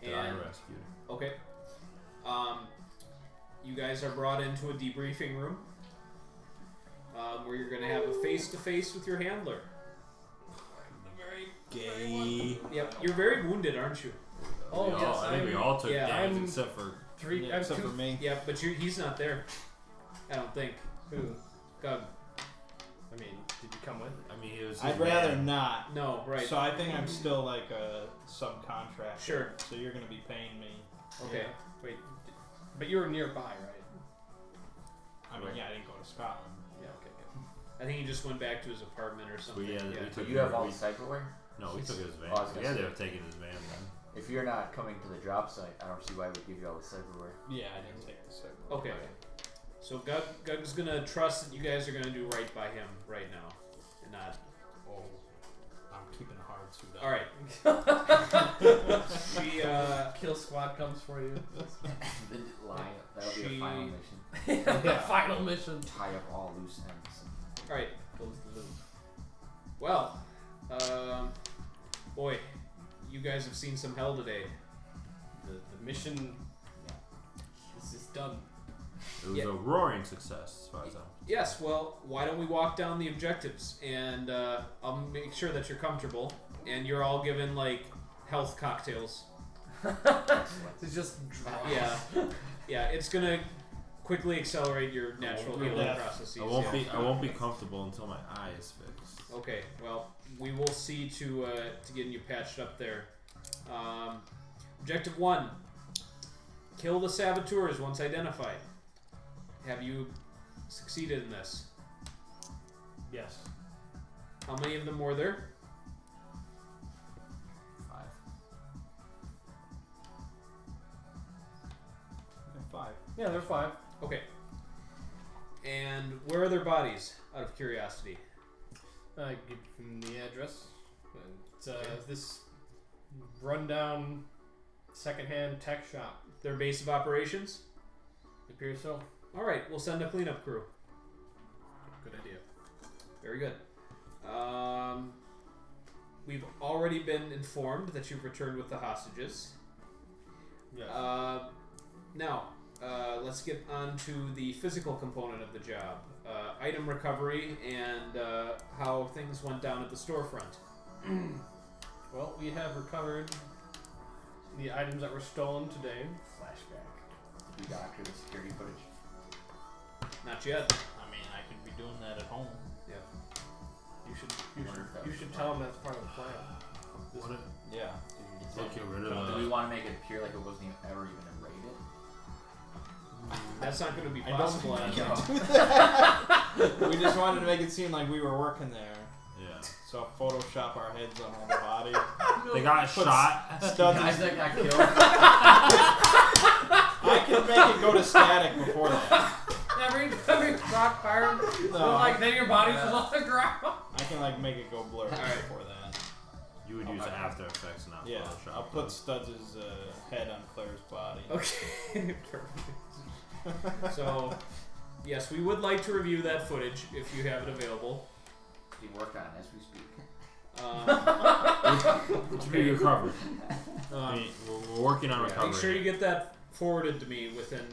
That I rescued. Okay. You guys are brought into a debriefing room where you're going to have a face-to-face with your handler. Gay. Yep. You're very wounded, aren't you? Oh, We yes, all, I think we all took yeah, damage I'm- except for. Three. Yeah, I'm except two. for me. Yeah, but he's not there. I don't think. Who? Gug. I mean, did you come with? I mean, he was. I'd his rather man. not. No, right. So I think I'm still like a subcontractor. Sure. So you're gonna be paying me. Okay. Yeah. Wait, but you were nearby, right? I mean, yeah, I didn't go to Scotland. Yeah. Okay. Good. I think he just went back to his apartment or But something. yeah, we So took you have his- all the cyberware? No, we took his van. Oh, I was gonna Yeah, say. they were taking his van then. If you're not coming to the job site, I don't see why we'd give you all the cyberware. Yeah, I didn't take the cyber. Okay. So Gug's gonna trust that you guys are gonna do right by him right now, and not. Oh, I'm keeping a hard suit on. All right. She Kill squad comes for you. The line, that'll be She- a final mission. The final mission. Tie up all loose ends. All right. Close the loop. Well, boy, you guys have seen some hell today. The mission is done. It was Yeah. a roaring success as far as I'm. Yes. Well, why don't we walk down the objectives, and I'll make sure that you're comfortable, and you're all given like health cocktails. It's just dry. Yeah. Yeah. It's gonna quickly accelerate your natural healing death. processes. I won't yeah. be. I won't be comfortable until my eye is fixed. Okay, well, we will see to getting you patched up there. Objective 1. Kill the saboteurs once identified. Have you succeeded in this? Yes. How many of them were there? 5. And 5. Yeah, they're 5. Okay. And where are their bodies, out of curiosity? I give him the address. It's this rundown secondhand tech shop. Their base of operations? It appears so. Alright, we'll send a cleanup crew. Good idea. Very good. We've already been informed that you've returned with the hostages. Yes. Now, let's get on to the physical component of the job. Item recovery and how things went down at the storefront. Well, we have recovered the items that were stolen today. Flashback. Did you doctor the security footage? Not yet. I mean, I could be doing that at home. Yeah. You should tell them that's part of the plan. What if Yeah. they get rid Do of we the? want to make it appear like it wasn't ever even raided? That's not going to be I don't possible. think Adam. We just wanted to make it seem like we were working there. Yeah. So Photoshop our heads on all the bodies. They got Put shot. Studs Guys is- that got killed. I can make it go to static before that. Every rock fired, then your body was on the ground. I can like make it go blur Alright. before that. You would use After Effects, not Yeah, Photoshop. I'll put Studs' head on Claire's body. Okay. Perfect. So, yes, we would like to review that footage if you have it available. We work on it as we speak. It's being recovered. Um, We're working on Make recovery. sure you get that forwarded to me within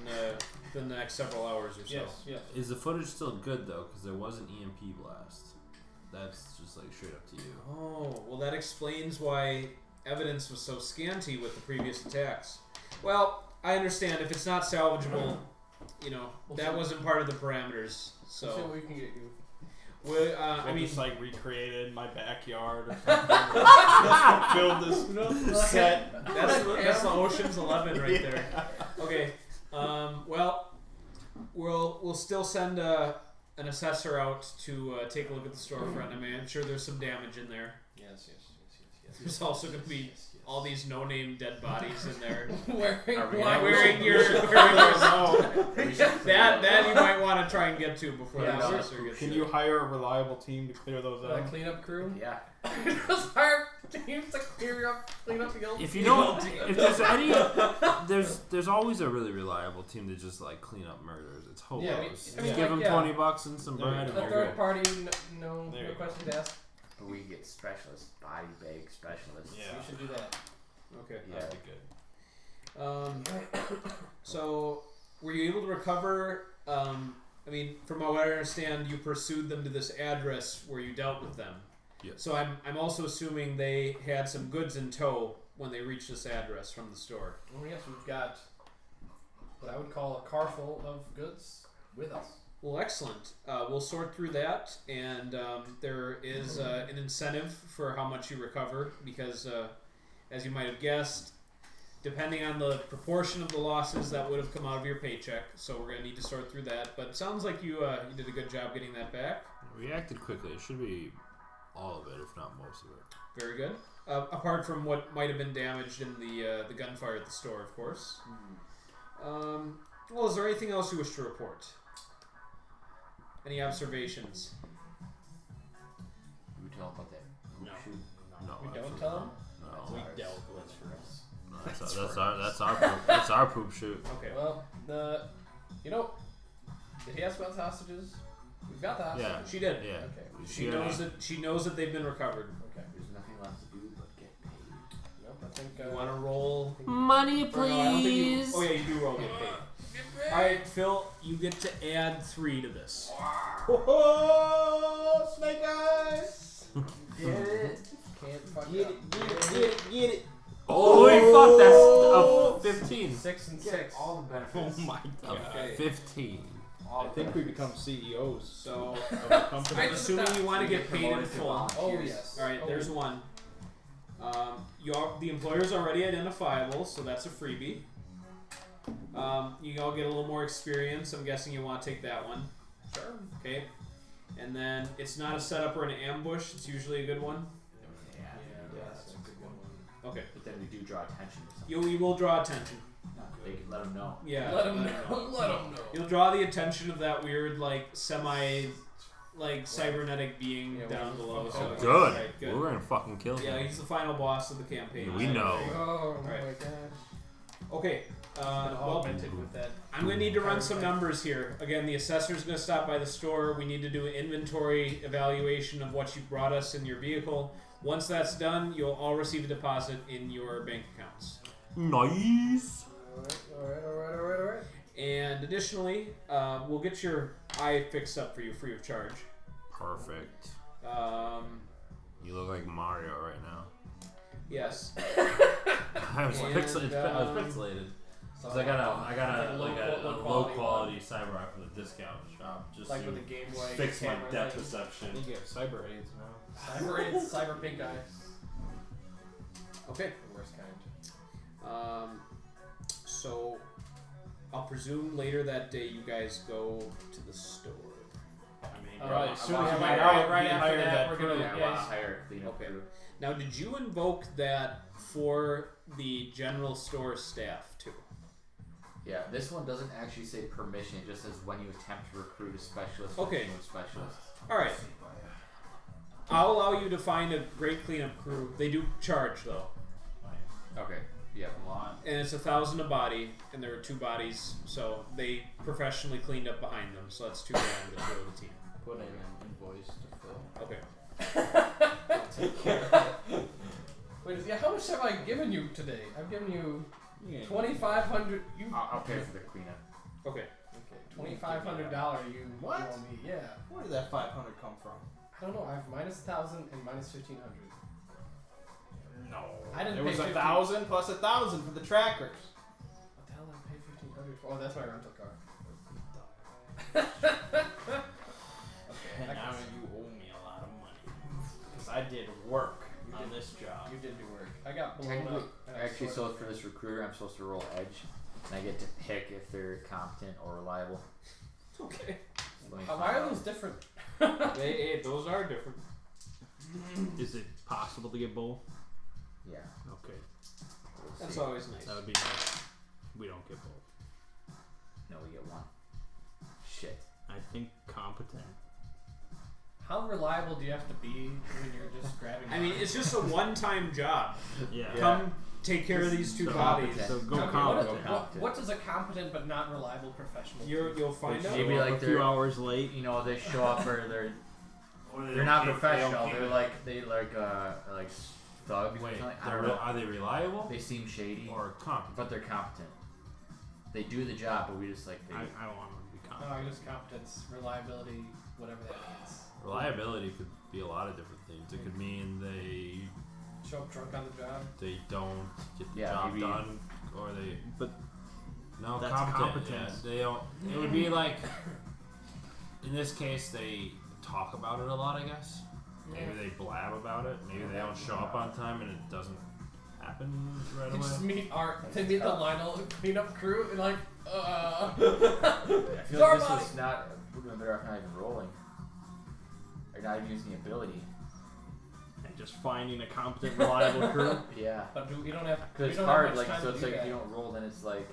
the next several hours or so. Yes. Is the footage still good though? Because there was an EMP blast. That's just like straight up to you. Oh, well, that explains why evidence was so scanty with the previous attacks. Well, I understand if it's not salvageable, you know, that wasn't part of the parameters. See So, what we can get you. I mean, just like recreated in my backyard or something. Build this set. that's the Ocean's 11 right there. Okay. Well, we'll still send an assessor out to take a look at the storefront. I mean, I'm sure there's some damage in there. Yes. There's also going to be all these no-name dead bodies in there. Wearing Wearing that you might want to try and get to before Yeah, the sure. assessor gets Can there. you hire a reliable team to clear those a out? cleanup crew. Yeah. Just hire teams to clear up, clean up the old. If you don't, if there's any, there's always a really reliable team to just like clean up murders. It's hopeless. Yeah, I mean, Just like, give them yeah. $20 and some There you bread, go. and A you're third good. party, no There you go. questions asked. But we get specialists, body bag specialists. Yeah. You should do that. Okay. Yeah. That'd be good. So, were you able to recover? I mean, from what I understand, you pursued them to this address where you dealt with them. Yes. So I'm also assuming they had some goods in tow when they reach this address from the store. Oh yes, we've got what I would call a car full of goods with us. Well, excellent. We'll sort through that, and there is an incentive for how much you recover because, as you might have guessed, depending on the proportion of the losses, that would have come out of your paycheck. So we're going to need to sort through that. But it sounds like you did a good job getting that back. We acted quickly. It should be all of it, if not most of it. Very good. Apart from what might have been damaged in the gunfire at the store, of course. Well, is there anything else you wish to report? Any observations? We tell about that. No. Shoot. No, We don't absolutely tell them? not. No, We dealt with it. for us. no, that's our poop shoot. Okay. Well, did he ask about the hostages? We've got the hostages. Yeah. She did. Yeah. Okay. She knows that they've been recovered. Okay. There's nothing left to do but get paid. Nope, I think. You want to roll? Money, Or no, I don't think you. Oh yeah, you do roll get paid. All right, Phil, you get to add 3 to this. Oh, Snake Eyes! Get it? Can't fuck Get up. it, get it. Holy fuck, that's a 15. 6 and 6. All the benefits. Oh my god. Okay. 15. I think we become CEOs. So, Of the company. I'm assuming you want to get paid in full. Oh yes. All right, there's one. The employer's already identifiable, so that's a freebie. You all get a little more experience. I'm guessing you want to take that one. Sure. Okay. And then it's not a setup or an ambush. It's usually a good one. Yeah. Yeah, that's a good one. Okay. But then we do draw attention to something. You will draw attention. They can let them know. Yeah. Let them know. Let them know. You'll draw the attention of that weird, cybernetic being Yeah, down below. okay. So Good. Right, good. We're gonna fucking kill him. Yeah, he's the final boss of the campaign. We know. Oh Right. my gosh. Okay. Been Well, augmented with that. I'm going to need to run some numbers here. Again, the assessor's going to stop by the store. We need to do an inventory evaluation of what you brought us in your vehicle. Once that's done, you'll all receive a deposit in your bank accounts. Nice. Alright. And additionally, we'll get your eye fixed up for you free of charge. Perfect. You look like Mario right now. Yes. I was And, pixelated. Cause I got a low quality cyber eye for the discount shop just Like to with the Game Boy fix my camera depth thing. perception. I think you have cyber aids now. Cyber pink eye. Okay. The worst kind. So I'll presume later that day you guys go to the store. I mean, Probably as soon as yeah, you right, get out, right you after hire that, that we're crew. gonna- Yeah, I yeah, want to he's- hire a cleanup Okay. crew. Now, did you invoke that for the general store staff too? Yeah, this one doesn't actually say permission. It just says when you attempt to recruit a specialist. Okay. Or team of specialists. All right. I'll allow you to find a great cleanup crew. They do charge though, Okay. Yeah. and it's 1,000 a body, and there are 2 bodies, so they professionally cleaned up behind them. So that's 2 grand to throw the team. Put in an invoice to Phil. Okay. Wait, yeah, how much have I given you today? I've given you yeah. 2,500. You I'll pay for the cleanup. Okay. okay? $2,500. You What? You owe me? Yeah. Where did that 500 come from? I don't know. I have minus 1,000 and minus 1,500. No. I didn't It pay was 50. 1,000 plus 1,000 for the trackers. What the hell did I pay 1,500 for? Oh, that's my rental car. And now you owe me a lot of money. Because I did work on this job. You did do work. I got blown Technically, up. and I actually, sorted so for this recruiter, I'm supposed to roll edge, and I get to pick if they're competent or reliable. Okay. Let me Why find are out. those different? Those are different. Is it possible to get both? Yeah. Okay. We'll That's see. always nice. That would be nice. We don't get both. No, we get one. Shit. I think competent. How reliable do you have to be when you're just grabbing? I mean, it's just a one-time job. Yeah. Come take care of these 2 So bodies. So go Okay, competent. what does a competent but not reliable professional do? You'll find out. Maybe Show up like a few they're- hours late. You know, they show up or they're not professional. They're like thugs. Wait, or something. I don't know. are they reliable They seem shady, or competent? but they're competent. They do the job, but we just like they. I don't want them to be No, competent. just competence, reliability, whatever that means. Reliability could be a lot of different things. It could mean they show up drunk on the job. They don't get the Yeah, job maybe- done, or they. But No, that's competent. competence. Yeah, they don't. It would be like, in this case, they talk about it a lot. I guess. Maybe they blab about it. Maybe they don't show up on time, and it doesn't happen right They just away. they meet the Lionel cleanup crew and like, I feel like this Zorba! was not. We're doing better off not even rolling. Or not even using the ability. And just finding a competent, reliable crew. Yeah. But we don't have. Because we it's don't hard, have much like, time so to it's do like if that. you don't roll, then it's like,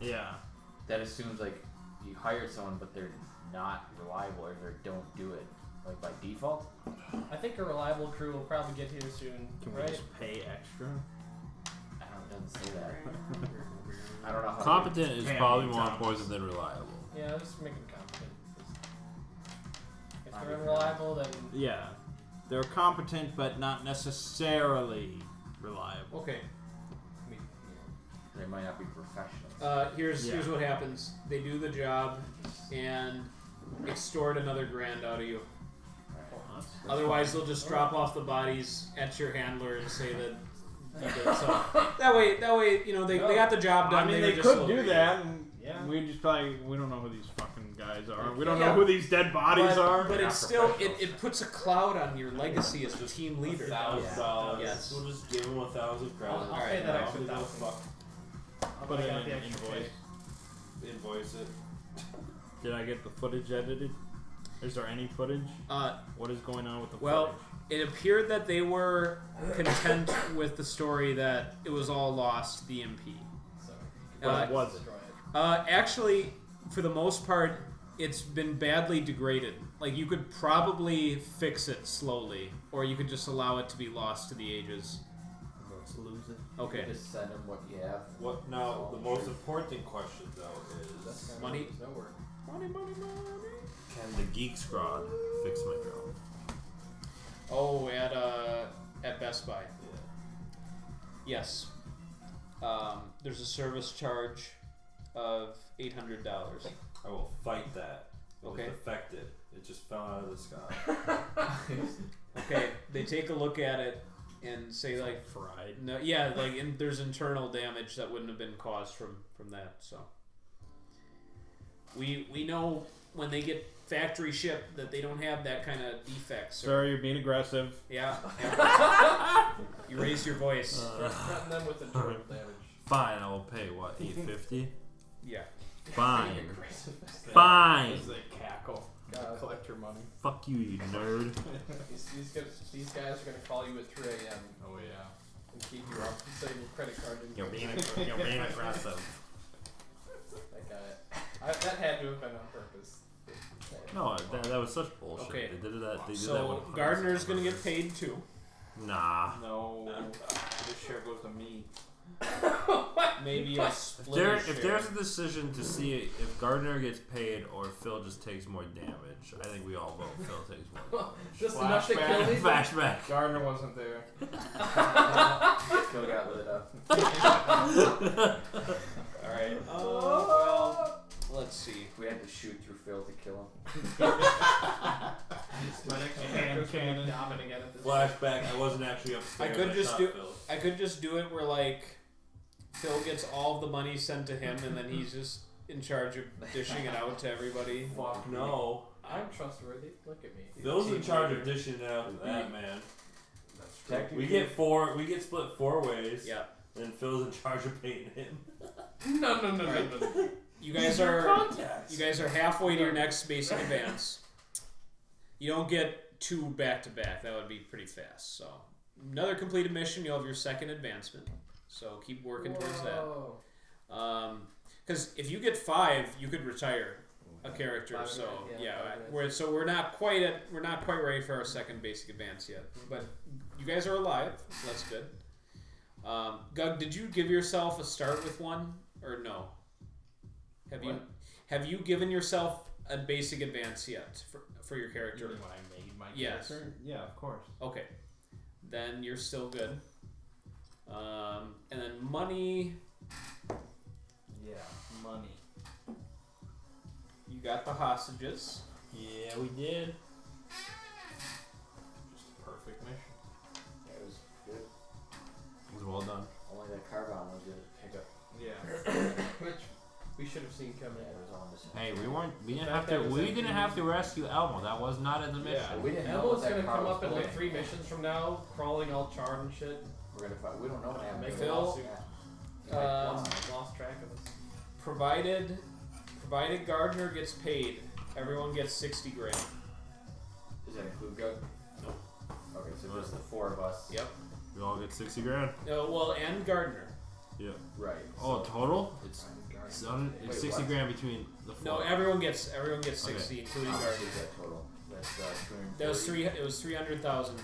Yeah. that assumes, like, you hired someone, but they're not reliable, or they don't do it, like, by default. I think a reliable crew will probably get here soon, Can we right? just pay extra? I don't, it doesn't say that. I don't know how. Competent is Can't probably be more Thomas. important than reliable. Yeah, let's make them competent. If they're unreliable, then Yeah. They're competent, but not necessarily reliable. Okay. They might not be professionals. Here's what happens. They do the job and extort another grand out of you. Otherwise, they'll just drop off the bodies at your handler and say that you did it. So that way, you know, they got the job done. I mean, were they just could so do greedy. that, and Yeah. we just probably we don't know who these fucking guys are. We don't Yeah. know who these dead bodies But, are. but Not it's still professionals. it puts a cloud on your legacy as a team leader. $1,000. Yes. We'll just give them 1,000 I'll credits. Alright, pay that now, extra Who gives a $1,000. fuck? I'll Put pay it out in the an extra invoice. Invoice it. Did I get the footage edited? Is there any footage? What is going on with the Well, footage? it appeared that they were content with the story that it was all lost to the MP. So, What was it? destroy it. Actually, for the most part, it's been badly degraded. Like, you could probably fix it slowly, or you could just allow it to be lost to the ages. Let's lose it. Okay. Just send them what you have. What now? The most important question though is, Money. No work. Money, money, money. can the Geek Squad fix my drone? Oh, at Best Buy. Yeah. Yes. There's a service charge of $800. I will fight that. It Okay. was defective. It just fell out of the sky. Okay, they take a look at it and say like, Fried. no, yeah, like there's internal damage that wouldn't have been caused from that. So we know when they get factory shipped that they don't have that kind of defects. Or, Sir, you're being aggressive. yeah. You raised your voice. Threaten them with internal damage. Fine, I will pay what, $850? Yeah. Fine. Fine. As they cackle. God. Collect your money. Fuck you, you nerd. These guys are gonna call you at 3 a.m. Oh yeah. and keep you up and say your credit card didn't You're go being, through. you're being aggressive. That guy. That had to have been on purpose. No, that was such bullshit. Okay. They did that. They did that So with Gardner's gonna get paid too. Nah. No. This share goes to me. Maybe a If, split. if there's a decision to see if Gardner gets paid or Phil just takes more damage, I think we all vote Phil takes more damage. Just enough to kill me. Flashback. Gardner wasn't there. Still got lit up. All right. Well, let's see. We had to shoot through Phil to kill him. My next Hand character's gonna be cannon. dominant at this. Flashback. I wasn't actually upstairs. I could just shot do- Phil. I could just do it where like Phil gets all of the money sent to him, and then he's just in charge of dishing it out to everybody. Fuck no. I'm trustworthy. Look at me. Phil's in charge of dishing it out to that man. That's Technically, We get split 4 ways. Yeah. And Phil's in charge of paying him. No. You guys are halfway to your next basic advance. You don't get 2 back to back. That would be pretty fast. So another completed mission, you'll have your second advancement. So keep working towards that. Because if you get 5, you could retire a character. 5 so minutes, yeah, 5 minutes. we're not quite ready for our second basic advance yet. But you guys are alive. So that's good. Gug, did you give yourself a start with 1 or no? Have you given yourself a basic advance yet for your character? When I made my Yes. character? Yeah, of course. Okay, then you're still good. And then money, Yeah, money. you got the hostages. Yeah, we did. Just a perfect mission. That was good. carve on was a hiccup. Yeah. Which we should have seen coming. Yeah, it was all missing. Hey, we didn't The have fact to. that it was We in didn't have to rescue Elmo. That was not in the mission. Yeah. We didn't know Elmo's what that gonna car come was up in like doing. 3 missions from now, crawling all charred and shit. We're gonna find. We don't know what happened. Make to a it. lawsuit. Um, Lost track of us. Provided Gardner gets paid, everyone gets 60 grand. Does that include Gug? No. Okay, so just the 4 of us. Yep. We all get 60 grand. No, well, and Gardner. Yeah. Right. Oh, so- total? It's Wait, 60 what? grand between the 4. No, everyone gets 60, Okay. including How much Gardner. is that total? That's 240. That was It was 300,000.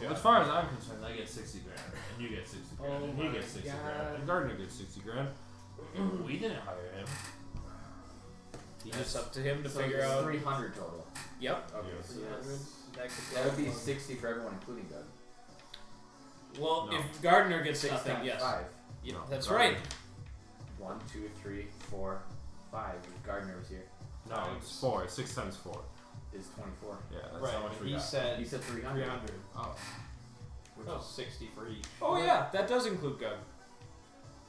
As far as I'm concerned, I get 60 grand, and you get 60 grand, Oh and he my gets 60 God. grand, and Gardner gets 60 grand. We didn't hire him. He It's just up to him to So figure it's out. 300 total. Yep. Okay, Yeah. so 300. that would be 60 for everyone, including Gug. Well, No. if Gardner gets 6 nothing, times yes. 5. Yeah, No, that's Gardner. right. 1, 2, 3, 4, 5. If Gardner was here, no, it's 4. 6 times 4. is 24. Yeah, that's Right. how much we He got. said He said 300. 300, Oh, which Oh. is 60 for each. Oh yeah, that does include Gug.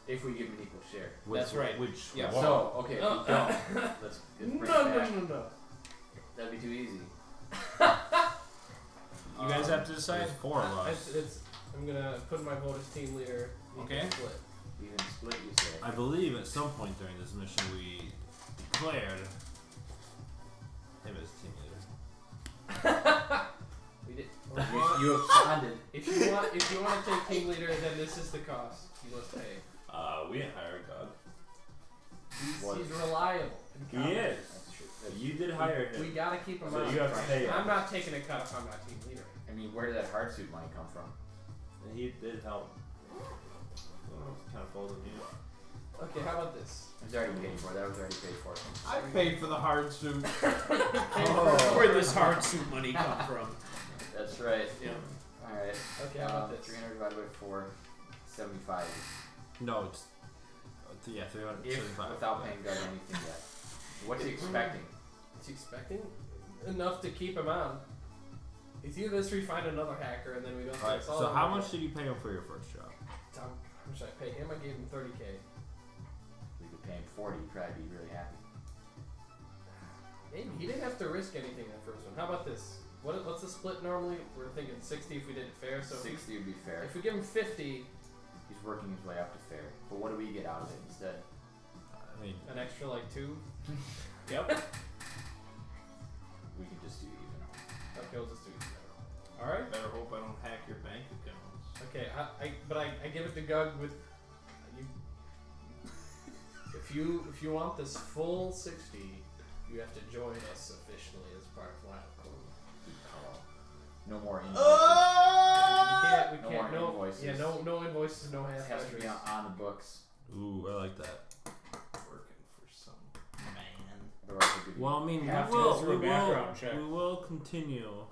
If we give him an equal share. That's right. Which Yeah. one? So, okay, if we don't, let's bring it back. No. That'd be too easy. You guys have to decide. There's 4 of us. I'm gonna put my vote as team leader. You Okay. can split. Even split, you say. I believe at some point during this mission we declared him as team leader. We did. You absconded. If you want to take team leader, then this is the cost you must pay. We didn't hire Gug. He's reliable. and competent. That's true. You did hire him. We gotta keep him So on. you have to pay him. I'm not taking a cut if I'm not team leader. I mean, where did that hard suit money come from? And he did help. Kind of folded me. Okay, how about this? It was already paid for. That was already paid for. I paid for the hard suit. Where'd this hard suit money come from? That's right. Yeah. Alright. Okay, how about this? 300 divided by 4, 75. No, it's yeah, If 375. without paying Gug anything yet. What's he expecting? Is he expecting enough to keep him on? It's either this or we find another hacker and then we don't. Alright, it's all so how over. much did you pay him for your first job? How much did I pay him? I gave him 30K. We could pay him 40. He'd probably be really happy. Maybe he didn't have to risk anything in the first one. How about this? What's the split normally? We're thinking 60 if we did it fair. So 60 would be fair. if we give him 50, He's working his way up to fair. But what do we get out of it instead? I mean, an extra like 2. Yep. We could just do even. Okay, we'll just do it. All right. Better hope I don't hack your bank accounts. Okay, I give it to Gug with you. If you want this full 60, you have to join us officially as part of Wild Code. No more invoices. We No can't. more No invoices. Yeah, no invoices, no It half has to be measures. on the books. ooh, I like that. Working for some man. Otherwise we'll give you Well, I mean, Have to go through a background check. we will continue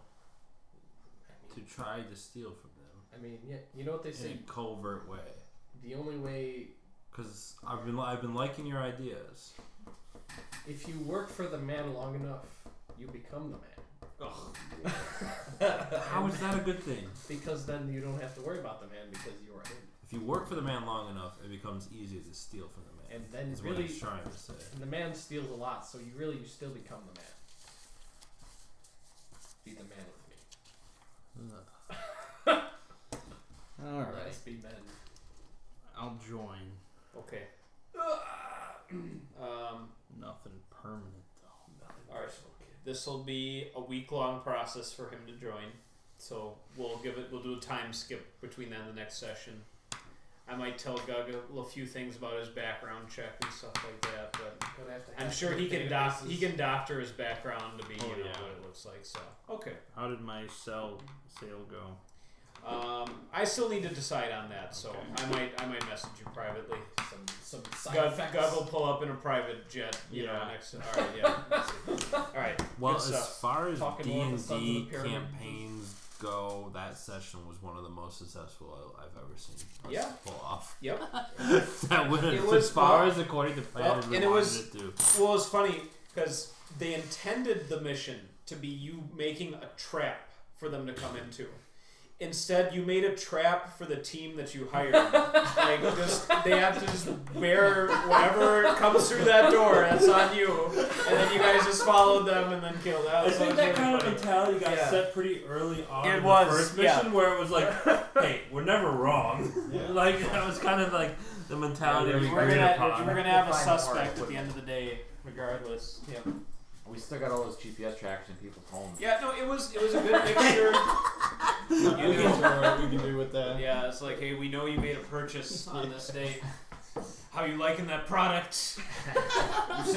to try to steal from them I mean, yeah, you know what they in say. a covert way. The only way, Because I've been liking your ideas. if you work for the man long enough, you become the man. How is that a good thing? Because then you don't have to worry about the man because you are him. If you work for the man long enough, it becomes easier to steal from the man. And then Is what really, he's trying to say. and the man steals a lot, so you still become the man. Be the man with me. Alright. Let us be men. I'll join. Okay. Nothing permanent though. All right. This will be a week-long process for him to join. So we'll do a time skip between then and the next session. I might tell Gug a few things about his background check and stuff like that, but Gonna have to I'm hack sure your he can databases. doctor his background to be Oh, you know yeah. what it looks like. So okay. How did my sale go? I still need to decide on that, so Okay. I might message you privately. Some side Gug effects. will pull up in a private jet, you know, Yeah. next. All right, yeah. All right. Well, good as stuff. far as Talking more of the Sons of the D&D Pyramid. campaigns go, that session was one of the most successful I've ever seen us Yeah. pull off. Yep. That went It as was- far well- as according to plan well, as we and it wanted was- it to. Well, it's funny because they intended the mission to be you making a trap for them to come into. Instead, you made a trap for the team that you hired. Like, they have to just bear whatever comes through that door. That's on you. And then you guys just followed them and then killed out. I think that kind of mentality got set pretty early on in the first mission, where it was like, "Hey, we're never wrong." Like that was kind of like the mentality we we're agreed upon. gonna have a suspect at the end of the day, regardless. Yep. We still got all those GPS trackers in people's homes. Yeah, no, it was a good mixture. We can do with that. Yeah, it's like, hey, we know you made a purchase on this date. How you liking that product? You